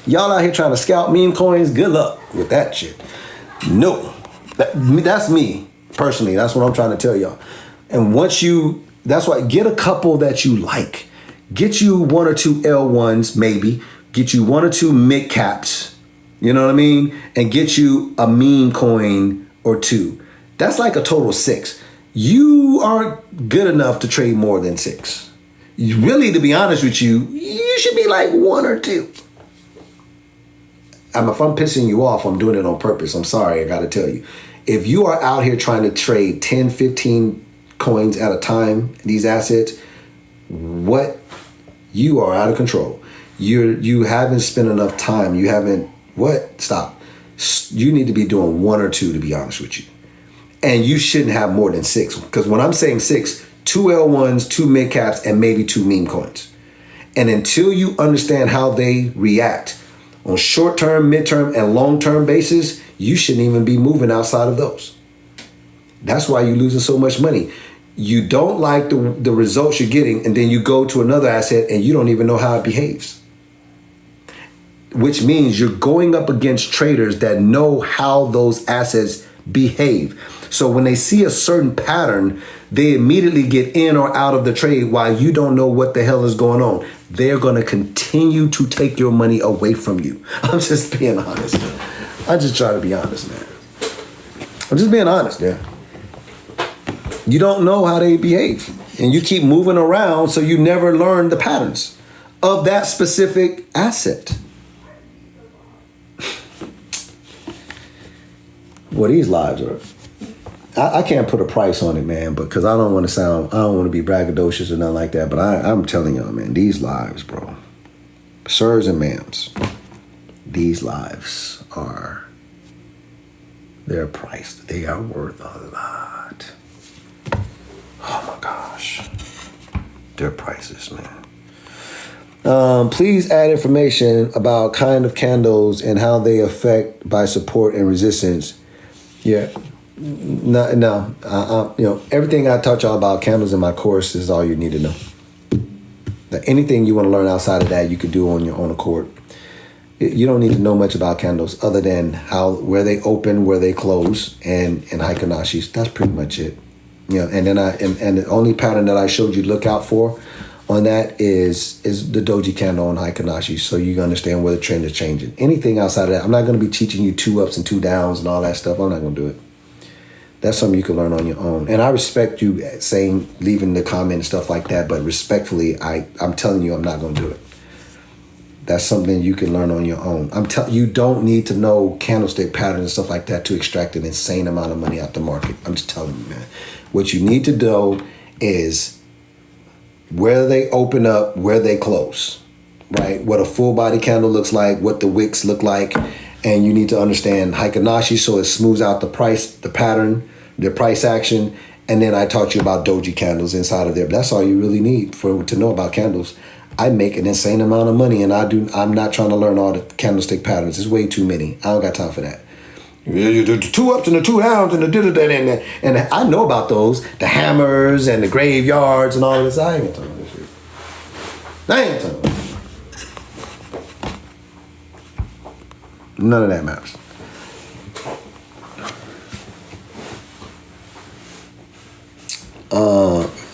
Y'all out here trying to scalp meme coins, good luck with that shit. No, that's me personally. That's what I'm trying to tell y'all. And that's why get a couple that you like. Get you one or two L1s, maybe. Get you one or two mid caps, you know what I mean? And get you a meme coin or two. That's like a total 6. You aren't good enough to trade more than 6. Really, to be honest with you, you should be like 1 or 2. If I'm pissing you off, I'm doing it on purpose. I'm sorry, I gotta tell you. If you are out here trying to trade 10, 15 coins at a time, these assets, you are out of control. You haven't spent enough time. You haven't, stop. You need to be doing 1 or 2, to be honest with you. And you shouldn't have more than 6. Because when I'm saying 6, 2 L1s, 2 mid caps, and maybe 2 meme coins. And until you understand how they react on short-term, midterm, and long-term basis, you shouldn't even be moving outside of those. That's why you're losing so much money. You don't like the results you're getting, and then you go to another asset and you don't even know how it behaves. Which means you're going up against traders that know how those assets behave. So when they see a certain pattern, they immediately get in or out of the trade while you don't know what the hell is going on. They're going to continue to take your money away from you. I'm just being honest. I just try to be honest, man. I'm just being honest, man. You don't know how they behave. And you keep moving around, so you never learn the patterns of that specific asset. Well, these lives are... I can't put a price on it, man, because I don't want to be braggadocious or nothing like that. But I'm telling y'all, man, these lives, bro, sirs and ma'ams, these lives they're priced. They are worth a lot. Oh my gosh. Their prices, man. Please add information about kind of candles and how they affect by support and resistance. Yeah. No. Everything I taught y'all about candles in my course is all you need to know. Now, anything you want to learn outside of that, you could do on your own accord. You don't need to know much about candles other than where they open, where they close, and Heikanashis. That's pretty much it. And then and the only pattern that I showed you to look out for on that is the doji candle on Heikanashis, so you can understand where the trend is changing. Anything outside of that, I'm not going to be teaching you 2 ups and 2 downs and all that stuff. I'm not going to do it. That's something you can learn on your own. And I respect you leaving the comment and stuff like that, but respectfully, I'm telling you, I'm not going to do it. That's something you can learn on your own. You don't need to know candlestick patterns and stuff like that to extract an insane amount of money out the market. I'm just telling you, man. What you need to know is where they open up, where they close, right? What a full body candle looks like, what the wicks look like, and you need to understand Heikin-Ashi so it smooths out the price, the pattern, the price action, and then I taught you about doji candles inside of there. But that's all you really need to know about candles. I make an insane amount of money, and I'm not trying to learn all the candlestick patterns. It's way too many. I don't got time for that. The 2 ups and the 2 downs and the and I know about those, the hammers and the graveyards and all of this. I ain't talking about this shit. I ain't talking about this. None of that matters.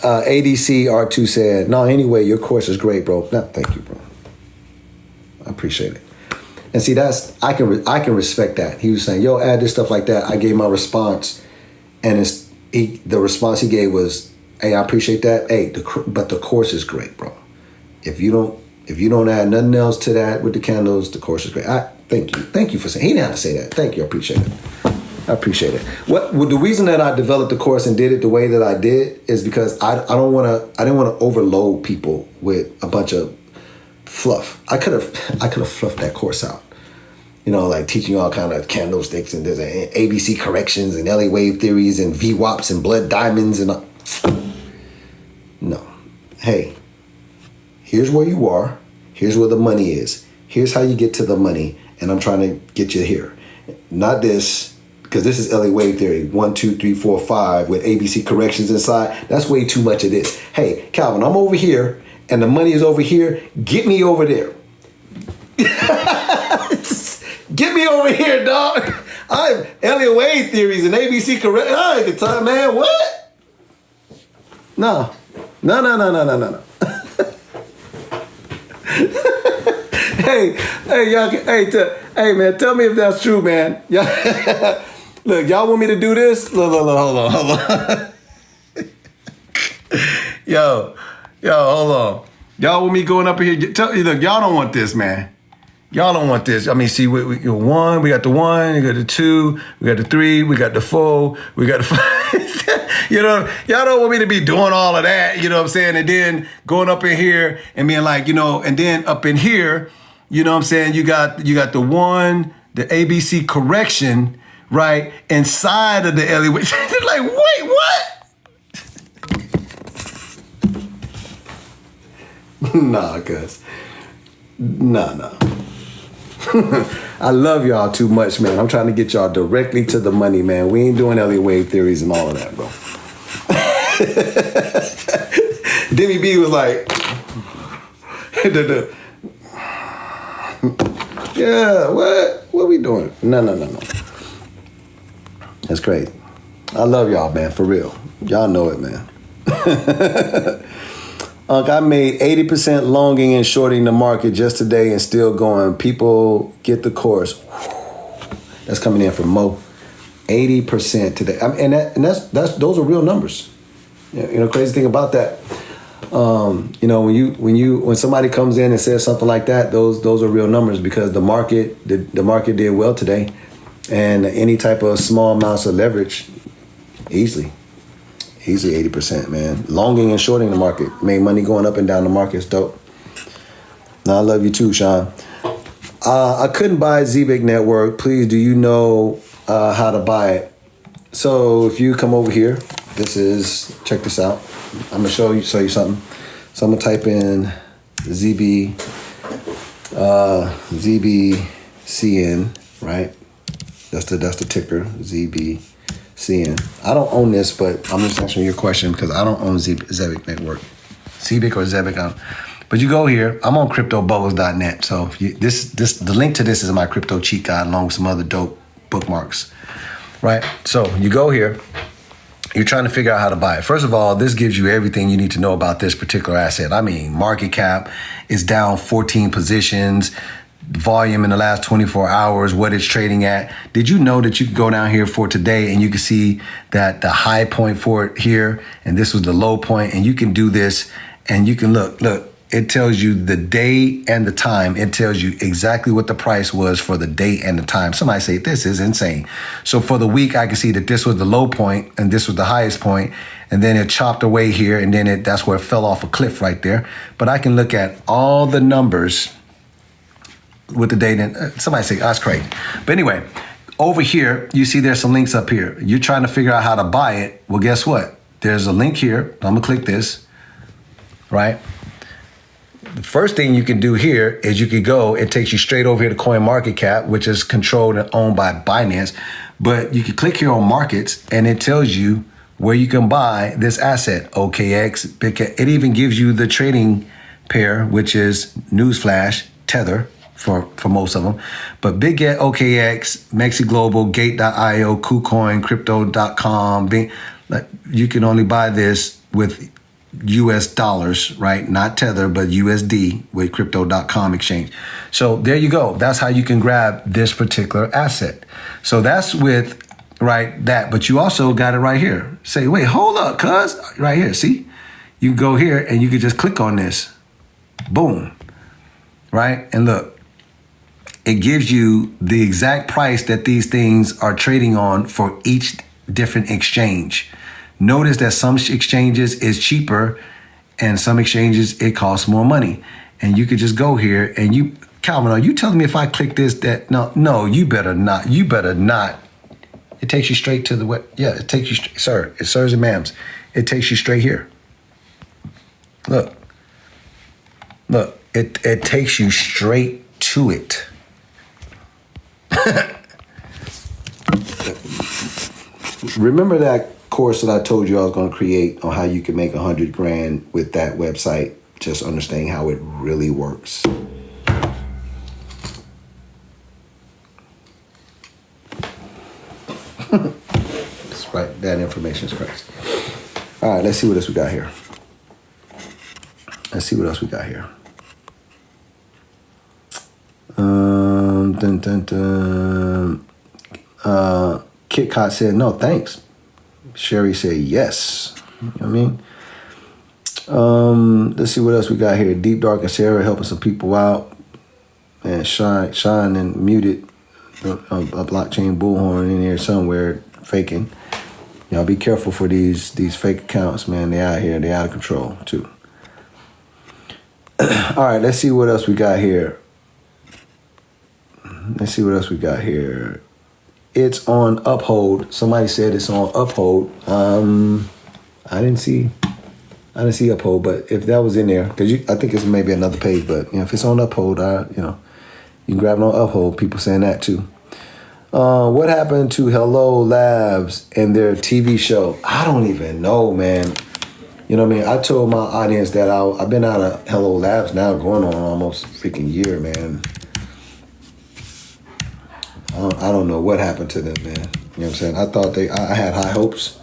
ADC R2 said, no, anyway, your course is great, bro. No, thank you, bro. I appreciate it. And see, I can respect that. He was saying, yo, add this stuff like that. I gave my response, and the response he gave was, hey, I appreciate that. Hey, but the course is great, bro. If you don't add nothing else to that with the candles, the course is great. Thank you for saying. He didn't have to say that. Thank you. I appreciate it. I appreciate it. The reason that I developed the course and did it the way that I did is because I didn't want to overload people with a bunch of fluff. I could have fluffed that course out. Like teaching you all kind of candlesticks and there's ABC corrections and LA wave theories and VWAPs and blood diamonds and no. Hey, here's where you are. Here's where the money is. Here's how you get to the money, and I'm trying to get you here. Not this. Because this is LA wave theory, 1, 2, 3, 4, 5 with ABC corrections inside. That's way too much of this. Hey, Calvin, I'm over here and the money is over here. Get me over there. Get me over here, dog. I'm LA wave theories and ABC corrections. I ain't the time, man. What? No. Hey, y'all. Hey, man. Tell me if that's true, man. Look, y'all want me to do this? Look, hold on. Yo, hold on. Y'all want me going up in here? Look, y'all don't want this, man. Y'all don't want this. I mean, see, we got the 1, we got the 2, we got the 3, we got the 4, we got the 5. Y'all don't want me to be doing all of that, you know what I'm saying? And then going up in here and being like, and then up in here, you know what I'm saying? You got the 1, the ABC correction, right, inside of the LA. Like, wait, what? Nah, cuz. Nah. I love y'all too much, man. I'm trying to get y'all directly to the money, man. We ain't doing LA wave theories and all of that, bro. Demi B was like, yeah, what we doing? No. That's crazy. I love y'all, man, for real. Y'all know it, man. I made 80% longing and shorting the market just today and still going. People get the course. That's coming in from Mo. 80% today. And that's those are real numbers. Crazy thing about that. When somebody comes in and says something like that, those are real numbers because the market did well today, and any type of small amounts of leverage, easily 80%, man. Longing and shorting the market, made money going up and down the market. It's dope. Now I love you too, Sean. I couldn't buy Zebik Network. Please, do you know how to buy it? So if you come over here, check this out. I'm gonna show you something. So I'm gonna type in ZBCN, right? That's the ticker, ZBCN. I don't own this, but I'm just answering your question because I don't own Zebic Network. Zebic or Zebic, but you go here. I'm on CryptoBubbles.net. So the link to this is my crypto cheat guide along with some other dope bookmarks, right? So you go here. You're trying to figure out how to buy it. First of all, this gives you everything you need to know about this particular asset. I mean, market cap is down 14 positions, volume in the last 24 hours, what it's trading at. Did you know that you can go down here for today and you can see that the high point for it here, and this was the low point, and you can do this and you can look, it tells you the day and the time. It tells you exactly what the price was for the date and the time. Somebody say, this is insane. So for the week, I can see that this was the low point and this was the highest point, and then it chopped away here, and then that's where it fell off a cliff right there. But I can look at all the numbers with the date, and somebody say, that's crazy. But anyway, over here, you see there's some links up here. You're trying to figure out how to buy it. Well, guess what? There's a link here. I'm gonna click this, right? The first thing you can do here is you could go, it takes you straight over here to CoinMarketCap, which is controlled and owned by Binance. But you can click here on markets and it tells you where you can buy this asset, OKX, BigCat. It even gives you the trading pair, which is newsflash, Tether for most of them. But BigCat, OKX, Mexi Global, Gate.io, KuCoin, Crypto.com. You can only buy this with US dollars, right? Not Tether, but USD with Crypto.com exchange. So there you go. That's how you can grab this particular asset. So that's with, right, that. But you also got it right here. Say, wait, hold up, cuz. Right here, see? You can go here and you can just click on this. Boom. Right? And look, it gives you the exact price that these things are trading on for each different exchange. Notice that some exchanges is cheaper and some exchanges it costs more money. And you could just go here and Calvin, are you telling me if I click this that, no, you better not. It takes you straight to the web. Yeah, it takes you, sir, sirs and ma'ams. It takes you straight here. Look, it takes you straight to it. Remember that course that I told you I was going to create on how you can make 100 grand with that website, just understanding how it really works. That's right. That information is correct. All right, let's see what else we got here. Kit Kat said, no, thanks. Sherry said, yes. You know what I mean? Let's see what else we got here. Deep Dark and Sarah helping some people out. And Shine and Muted, a blockchain bullhorn in here somewhere, faking. Y'all be careful for these fake accounts, man. They out here. They out of control, too. All right, let's see what else we got here. It's on Uphold. Somebody said it's on Uphold. I didn't see Uphold, but if that was in there, because I think it's maybe another page, but if it's on Uphold, you can grab it on Uphold. People saying that too. What happened to Hello Labs and their TV show? I don't even know, man. You know what I mean? I told my audience that I've been out of Hello Labs now going on almost a freaking year, man. I don't know what happened to them, man. You know what I'm saying? I thought I had high hopes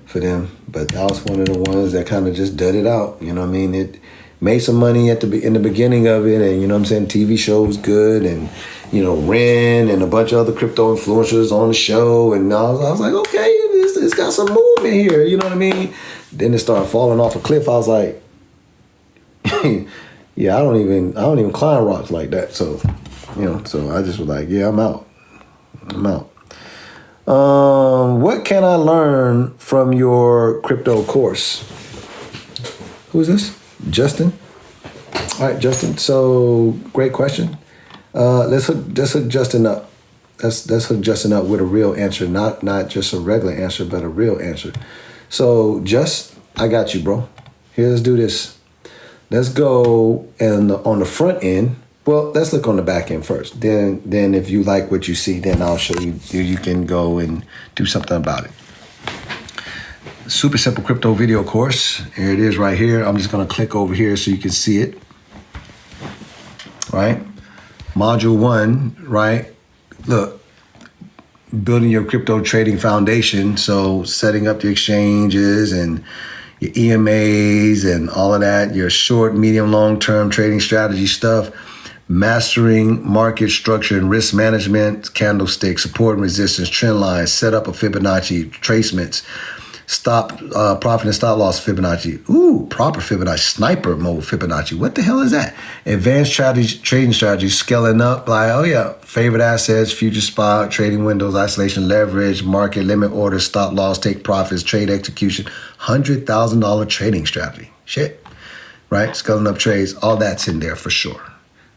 for them, but I was one of the ones that kind of just dudded out. You know what I mean? It made some money in the beginning of it, and you know what I'm saying? TV show was good, and Ren and a bunch of other crypto influencers on the show, and I was like, okay, it's got some movement here. You know what I mean? Then it started falling off a cliff. I was like, yeah, I don't even climb rocks like that. So, so I just was like, yeah, I'm out. What can I learn from your crypto course? Who is this? Justin? All right, Justin. So great question. Let's hook Justin up. Let's hook Justin up with a real answer, not just a regular answer, but a real answer. So I got you, bro. Here, let's do this. let's go and on the front end. Well, let's look on the back end first. Then if you like what you see, then I'll show you. You can go and do something about it. Super simple crypto video course. Here it is right here. I'm just going to click over here so you can see it. Right? Module 1, right? Look, building your crypto trading foundation. So setting up the exchanges and your EMAs and all of that, your short, medium, long-term trading strategy stuff, mastering market structure and risk management, candlestick, support and resistance, trend lines, set up a Fibonacci tracements, stop, profit and stop loss Fibonacci. Ooh, proper Fibonacci, sniper mode Fibonacci. What the hell is that? Advanced strategy, trading strategies, scaling up, like, oh yeah, favorite assets, future spot, trading windows, isolation, leverage, market, limit orders, stop loss, take profits, trade execution, $100,000 trading strategy. Shit, right? Scaling up trades, all that's in there for sure,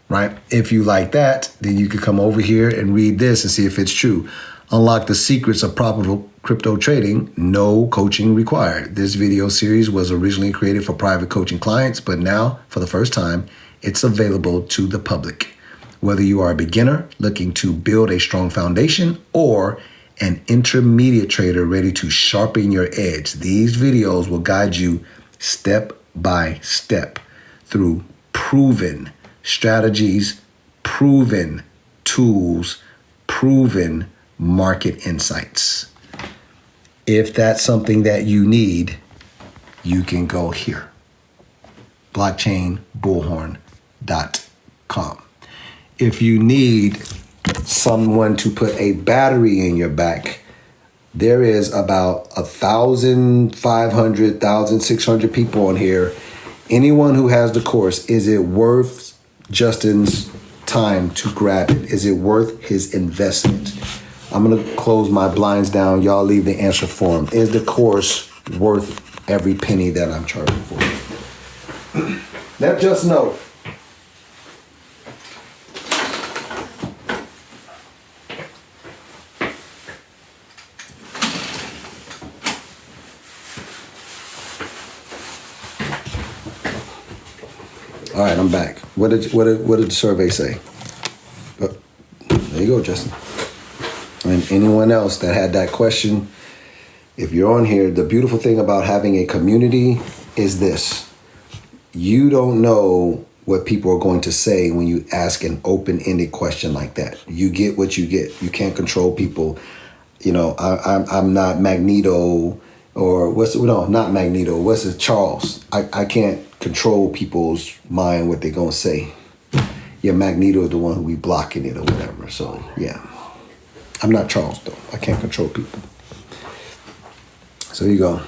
right? If you like that, then you could come over here and read this and see if it's true. Unlock the secrets of profitable crypto trading, no coaching required. This video series was originally created for private coaching clients, but now, for the first time, it's available to the public. Whether you are a beginner looking to build a strong foundation or an intermediate trader ready to sharpen your edge, these videos will guide you step by step through proven strategies, proven tools, proven market insights. If that's something that you need, you can go here. blockchainbullhorn.com. If you need someone to put a battery in your back, there is about 1,500, 1,600 people on here. Anyone who has the course, is it worth Justin's time to grab it? Is it worth his investment? I'm going to close my blinds down. Y'all leave the answer for him. Is the course worth every penny that I'm charging for? Let Justin know. All right, I'm back. What did the survey say? There you go, Justin. And anyone else that had that question, if you're on here, the beautiful thing about having a community is this. You don't know what people are going to say when you ask an open-ended question like that. You get what you get. You can't control people. You know, I'm not Magneto or not Magneto. What's it, Charles? I can't control people's mind, what they're going to say. Yeah, Magneto is the one who be blocking it or whatever. So, yeah. I'm not Charles, though. I can't control people. So there you go.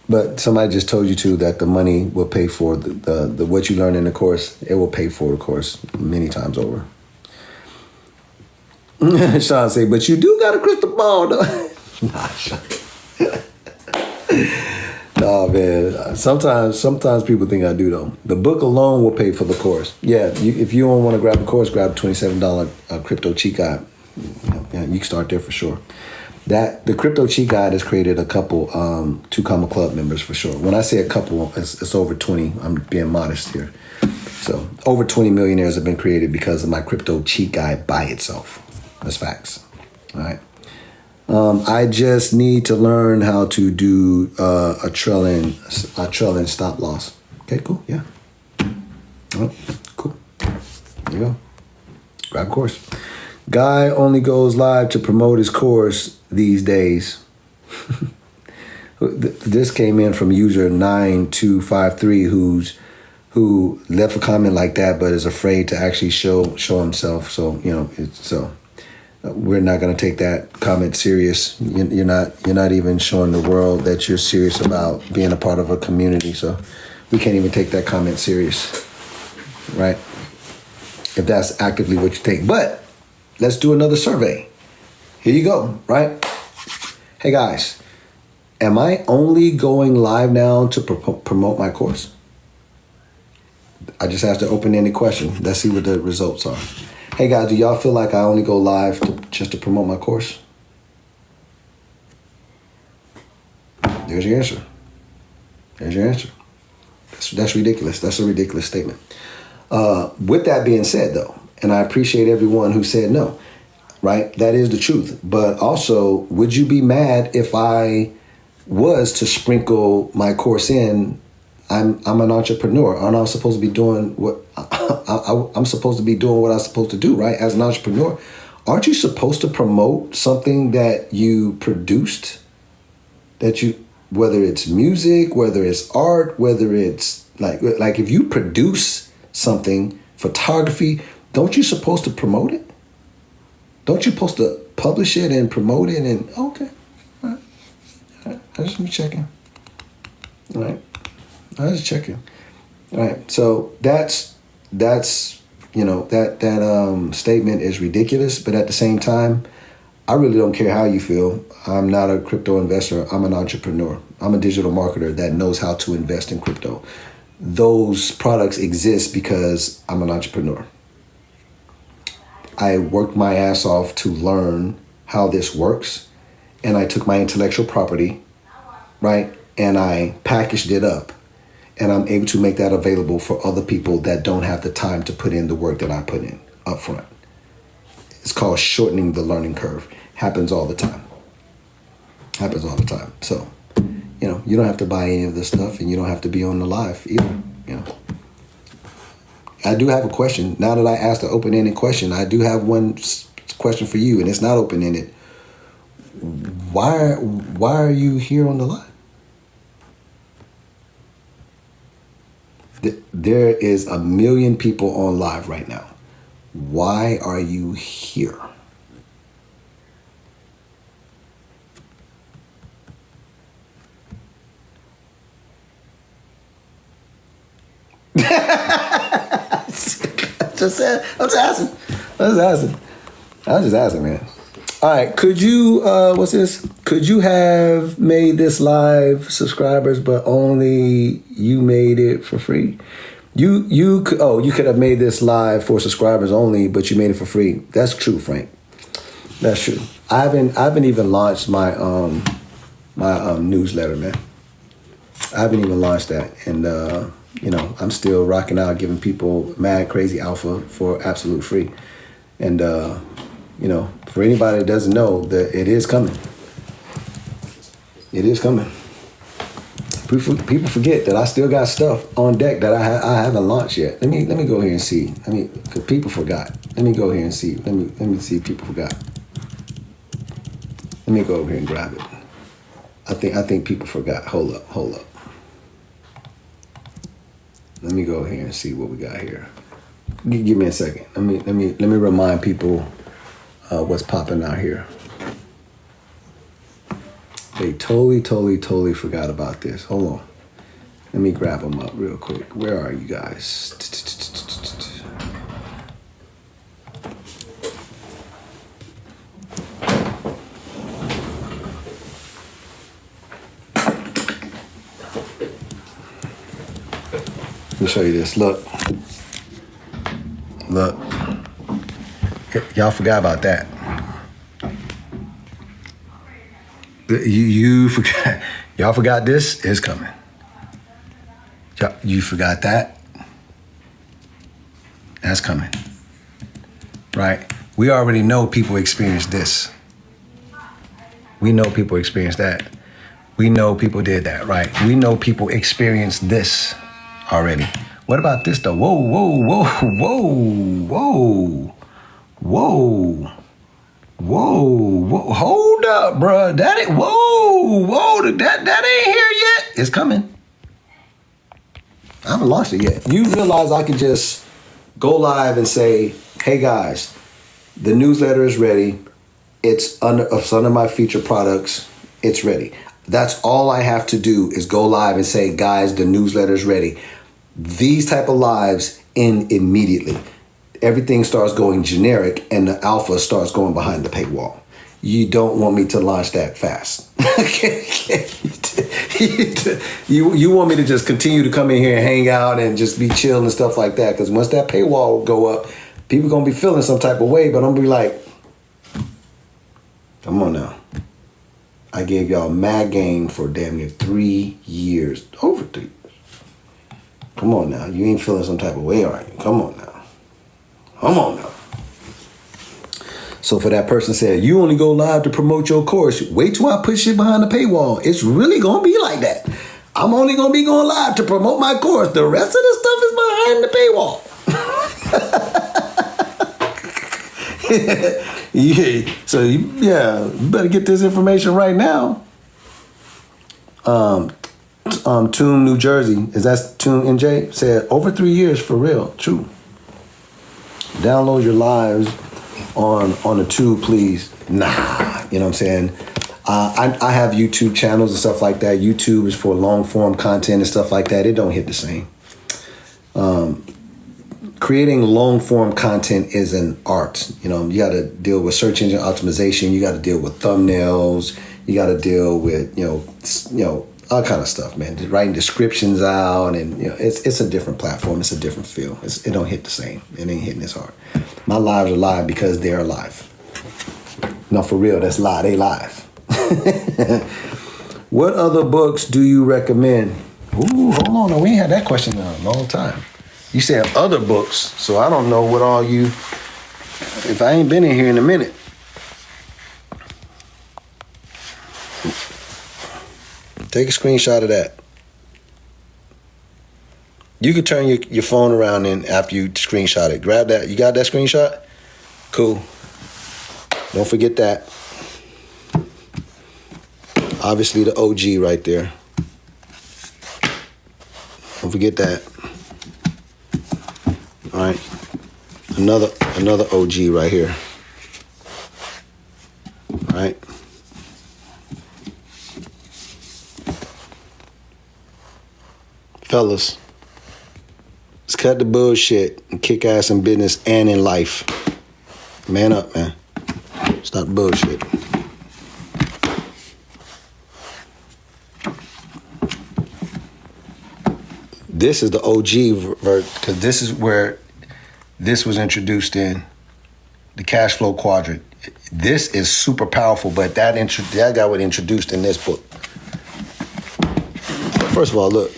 But somebody just told you, too, that the money will pay for the what you learn in the course. It will pay for the course many times over. Sean say, but you do got a crystal ball, though. Nah, Sean. No, man. Sometimes people think I do, though. The book alone will pay for the course. Yeah, if you don't want to grab the course, grab the $27 crypto cheat guide. Yeah, you can start there for sure. The crypto cheat guide has created a couple Two Comma Club members for sure. When I say a couple, it's over 20. I'm being modest here. So over 20 millionaires have been created because of my crypto cheat guide by itself. That's facts. All right. I just need to learn how to do a trailing stop loss. Okay, cool. Yeah. Oh, cool. There you go. Grab course. Guy only goes live to promote his course these days. This came in from user 9253 who left a comment like that, but is afraid to actually show himself. So we're not going to take that comment serious. You're not even showing the world that you're serious about being a part of a community. So we can't even take that comment serious, right? If that's actively what you think. But let's do another survey. Here you go, right? Hey guys, am I only going live now to promote my course? I just asked an open-ended question. Let's see what the results are. Hey guys, do y'all feel like I only go live just to promote my course? There's your answer. There's your answer. That's ridiculous. That's a ridiculous statement. With that being said, though, and I appreciate everyone who said no, right? That is the truth. But also, would you be mad if I was to sprinkle my course in? I'm an entrepreneur. Aren't I supposed to be doing what I'm supposed to be doing what I'm supposed to do, right? As an entrepreneur, aren't you supposed to promote something that you produced? Whether it's music, whether it's art, whether it's like if you produce something, photography, don't you supposed to promote it? Don't you supposed to publish it and promote it? And okay, all right. I just be checking. All right, I was just checking. All right, so that's that statement is ridiculous, but at the same time, I really don't care how you feel. I'm not a crypto investor. I'm an entrepreneur. I'm a digital marketer that knows how to invest in crypto. Those products exist because I'm an entrepreneur. I worked my ass off to learn how this works, and I took my intellectual property, right, and I packaged it up, and I'm able to make that available for other people that don't have the time to put in the work that I put in up front. It's called shortening the learning curve. Happens all the time. So, you don't have to buy any of this stuff, and you don't have to be on the live either. I do have a question. Now that I asked the open-ended question, I do have one question for you, and it's not open-ended. Why are you here on the live? There is 1 million people on live right now. Why are you here? I'm just asking, man. All right, could you, what's this? Could you have made this live subscribers, but only you made it for free? You could have made this live for subscribers only, but you made it for free. That's true, Frank. That's true. I haven't even launched my newsletter, man. I haven't even launched that, and I'm still rocking out, giving people mad crazy alpha for absolute free, and for anybody that doesn't know, that it is coming. It is coming. People forget that I still got stuff on deck that I haven't launched yet. Let me go here and see. Cause people forgot. Let me go here and see. Let me see if people forgot. Let me go over here and grab it. I think people forgot. Hold up. Let me go here and see what we got here. Give me a second. Let me remind people what's popping out here. They totally forgot about this. Hold on. Let me grab them up real quick. Where are you guys? Let me show you this. Look. Y'all forgot about that. You forgot. Y'all forgot this is coming. You forgot that. That's coming. Right? We already know people experience this. We know people experience that. We know people did that, right? We know people experienced this already. What about this though? Whoa. Hold up, bruh. That ain't here yet. It's coming. I haven't launched it yet. You realize I could just go live and say, hey guys, the newsletter is ready. It's under my feature products. It's ready. That's all I have to do is go live and say, guys, the newsletter is ready. These type of lives end immediately. Everything starts going generic and the alpha starts going behind the paywall. You don't want me to launch that fast. You want me to just continue to come in here and hang out and just be chill and stuff like that. Because once that paywall go up, people going to be feeling some type of way. But I'm going to be like, come on now. I gave y'all mad game for damn near 3 years. Over 3 years. Come on now. You ain't feeling some type of way, are you? Come on now. Come on now. So for that person said, you only go live to promote your course. Wait till I put shit behind the paywall. It's really going to be like that. I'm only going to be going live to promote my course. The rest of the stuff is behind the paywall. Yeah. So, yeah, you better get this information right now. Tune, New Jersey. Is that Tune NJ? Said, over 3 years for real. True. Download your lives on the tube, please. Nah. You know what I'm saying? I have YouTube channels and stuff like that. YouTube is for long form content and stuff like that. It don't hit the same. Creating long form content is an art. You know, you got to deal with search engine optimization. You got to deal with thumbnails. You got to deal with, you know, all kind of stuff, man. Writing descriptions out, and you know, it's a different platform. It's a different feel. It don't hit the same. It ain't hitting as hard. My lives are live because they're live. No, for real, that's live. They live. What other books do you recommend? Ooh, hold on. We ain't had that question in a long time. You said other books, so I don't know what all you... If I ain't been in here in a minute. Take a screenshot of that. You can turn your phone around and after you screenshot it. Grab that. You got that screenshot? Cool. Don't forget that. Obviously the OG right there. Don't forget that. All right. Another OG right here. All right. Fellas, let's cut the bullshit and kick ass in business and in life. Man up, man. Stop bullshit. This is the OG version, because this is where this was introduced in the cash flow quadrant. This is super powerful, but that guy was introduced in this book. First of all, look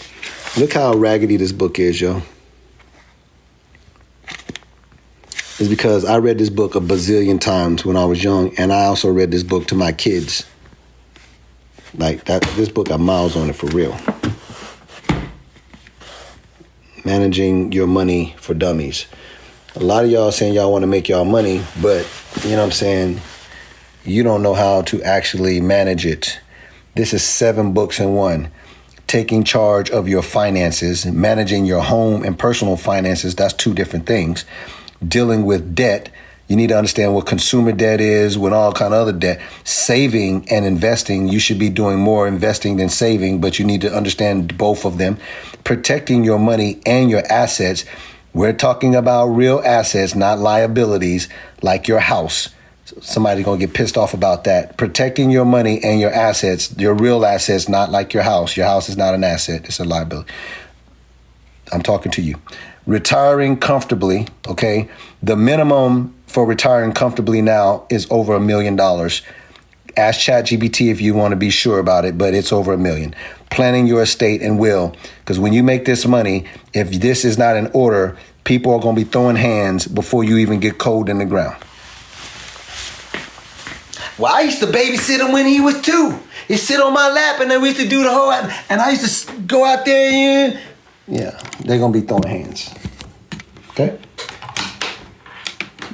how raggedy this book is, yo. It's because I read this book a bazillion times when I was young, and I also read this book to my kids. Like that, this book got miles on it for real. Managing Your Money for Dummies. A lot of y'all saying y'all want to make y'all money, but you know what I'm saying, you don't know how to actually manage it. This is 7 books in one. Taking charge of your finances, managing your home and personal finances, that's 2 different things. Dealing with debt, you need to understand what consumer debt is, what all kind of other debt. Saving and investing, you should be doing more investing than saving, but you need to understand both of them. Protecting your money and your assets. We're talking about real assets, not liabilities, like your house. Somebody's going to get pissed off about that. Protecting your money and your assets, your real assets, not like your house. Your house is not an asset. It's a liability. I'm talking to you. Retiring comfortably, okay? The minimum for retiring comfortably now is over $1 million. Ask ChatGPT if you want to be sure about it, but it's over $1 million. Planning your estate and will, because when you make this money, if this is not in order, people are going to be throwing hands before you even get cold in the ground. Well, I used to babysit him when he was 2. He'd sit on my lap, and then we used to do the whole, and I used to go out there and, yeah, they're going to be throwing hands. Okay?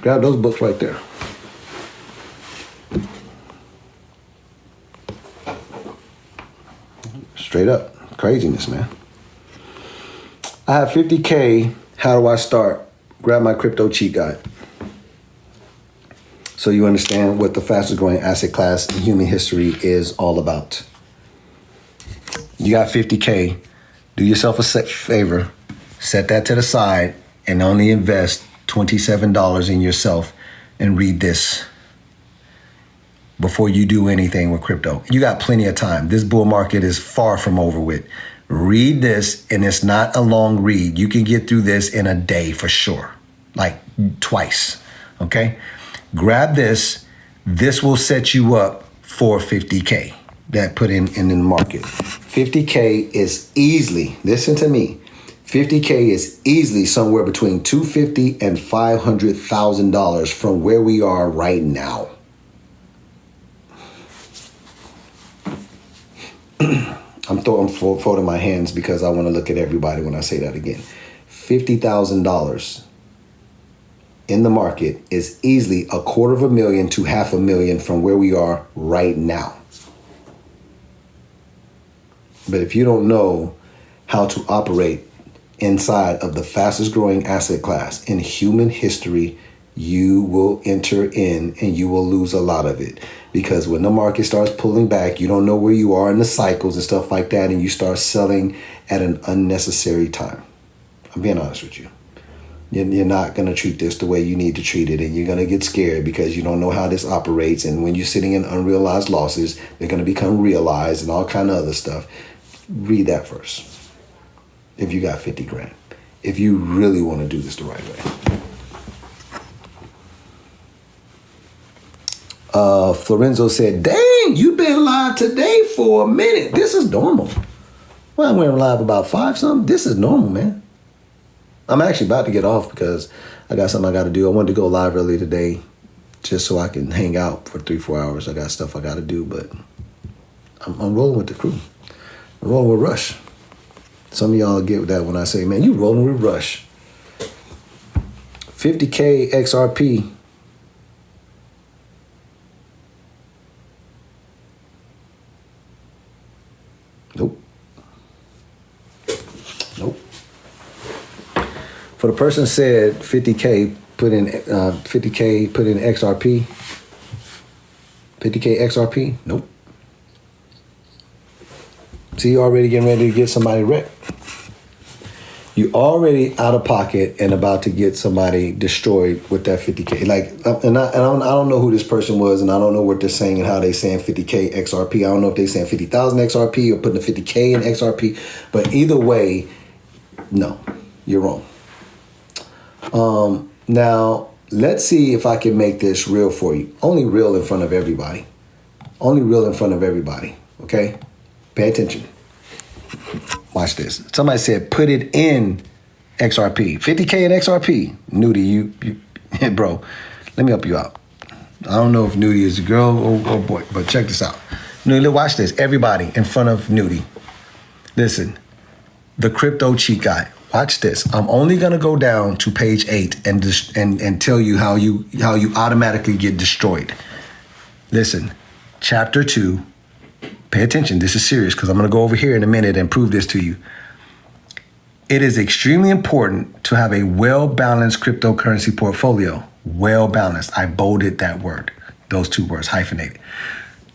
Grab those books right there. Straight up. Craziness, man. I have 50K. How do I start? Grab my crypto cheat guide. So you understand what the fastest growing asset class in human history is all about. You got 50K. Do yourself a favor. Set that to the side and only invest $27 in yourself and read this before you do anything with crypto. You got plenty of time. This bull market is far from over with. Read this, and it's not a long read. You can get through this in a day for sure, like twice, okay? Grab this. This will set you up for 50K. that put in the market. 50K is easily, listen to me, 50K is easily somewhere between $250,000 and $500,000 from where we are right now. I'm folding my hands because I want to look at everybody when I say that again. $50,000 in the market is easily $250,000 to $500,000 from where we are right now. But if you don't know how to operate inside of the fastest growing asset class in human history, you will enter in and you will lose a lot of it. Because when the market starts pulling back, you don't know where you are in the cycles and stuff like that, and you start selling at an unnecessary time. I'm being honest with you. You're not going to treat this the way you need to treat it, and you're going to get scared because you don't know how this operates. And when you're sitting in unrealized losses, they're going to become realized and all kind of other stuff. Read that first. If you got 50 grand, if you really want to do this the right way. Florenzo said, dang, you've been live today for a minute. This is normal. Well, I went live about 5 something. This is normal, man. I'm actually about to get off because I got something I got to do. I wanted to go live early today just so I can hang out for 3-4 hours. I got stuff I got to do, but I'm rolling with the crew. I'm rolling with Rush. Some of y'all get that when I say, man, you rolling with Rush. 50K XRP. Nope. For the person said 50K, put in 50K, put in XRP. 50K XRP? Nope. See, you already getting ready to get somebody wrecked. You already out of pocket and about to get somebody destroyed with that 50K. Like, and I don't know who this person was, and I don't know what they're saying and how they saying 50K XRP. I don't know if they're saying 50,000 XRP or putting the 50K in XRP. But either way, no, you're wrong. Now, let's see if I can make this real for you. Only real in front of everybody. Only real in front of everybody. Okay? Pay attention. Watch this. Somebody said, put it in XRP. 50K in XRP. Nudie, you bro, let me help you out. I don't know if Nudie is a girl or boy, but check this out. Nudie, watch this. Everybody in front of Nudie. Listen, the crypto cheat guy. Watch this. I'm only gonna go down to page 8 and tell you how you automatically get destroyed. Listen, chapter 2. Pay attention. This is serious because I'm going to go over here in a minute and prove this to you. It is extremely important to have a well-balanced cryptocurrency portfolio. Well-balanced. I bolded that word. Those 2 words, hyphenated.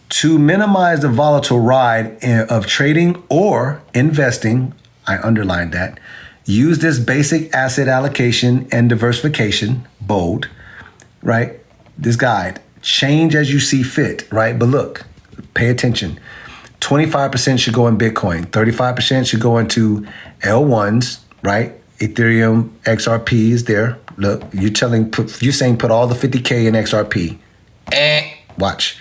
To minimize the volatile ride of trading or investing, I underlined that, use this basic asset allocation and diversification, bold, right? This guide. Change as you see fit, right? But look, pay attention. 25% should go in Bitcoin. 35% should go into L1s, right? Ethereum, XRP is there. Look, you're saying put all the 50K in XRP. Watch.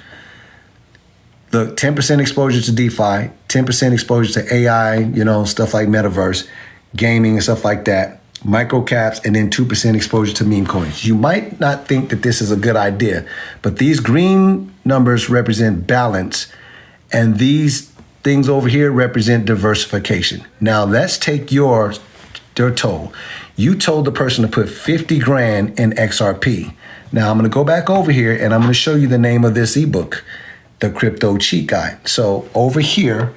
Look, 10% exposure to DeFi, 10% exposure to AI, stuff like metaverse, gaming and stuff like that, micro caps, and then 2% exposure to meme coins. You might not think that this is a good idea, but these green numbers represent balance. And these things over here represent diversification. Now let's take their toll. You told the person to put 50 grand in XRP. Now I'm going to go back over here and I'm going to show you the name of this ebook, The Crypto Cheat Guide. So over here,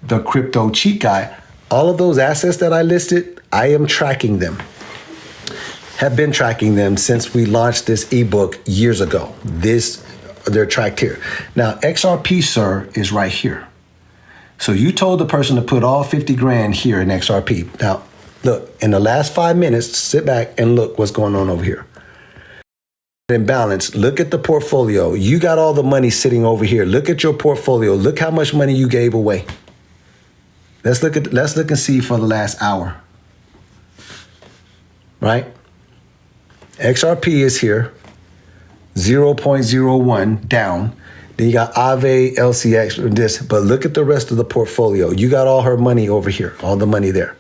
The Crypto Cheat Guide, all of those assets that I listed, I am tracking them. Have been tracking them since we launched this ebook years ago. They're tracked here. Now, XRP, sir, is right here. So you told the person to put all 50 grand here in XRP. Now, look, in the last 5 minutes, sit back and look what's going on over here. In balance, look at the portfolio. You got all the money sitting over here. Look at your portfolio. Look how much money you gave away. Let's look and see for the last hour. Right? XRP is here. 0.01 down. Then you got Aave, LCX, and this. But look at the rest of the portfolio. You got all her money over here, all the money there.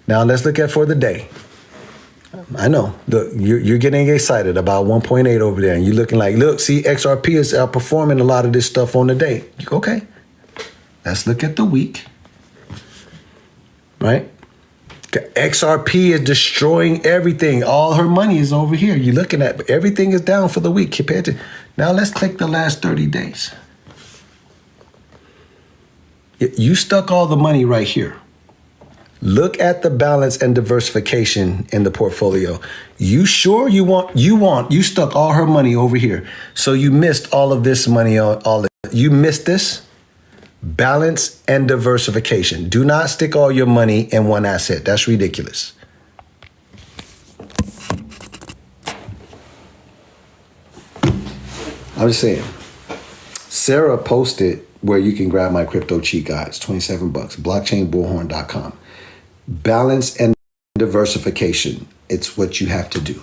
Now let's look at for the day. I know. Look, you're getting excited about 1.8 over there, and you're looking like, look, see, XRP is outperforming a lot of this stuff on the day. Okay. Let's look at the week. Right? XRP is destroying everything. All her money is over here. You're looking at everything is down for the week compared to. Now let's click the last 30 days. You stuck all the money right here. Look at the balance and diversification in the portfolio. You sure you stuck all her money over here. So you missed all of this money you missed this. Balance and diversification. Do not stick all your money in one asset. That's ridiculous. I'm just saying. Sarah posted where you can grab my crypto cheat guides, $27, blockchainbullhorn.com. Balance and diversification. It's what you have to do,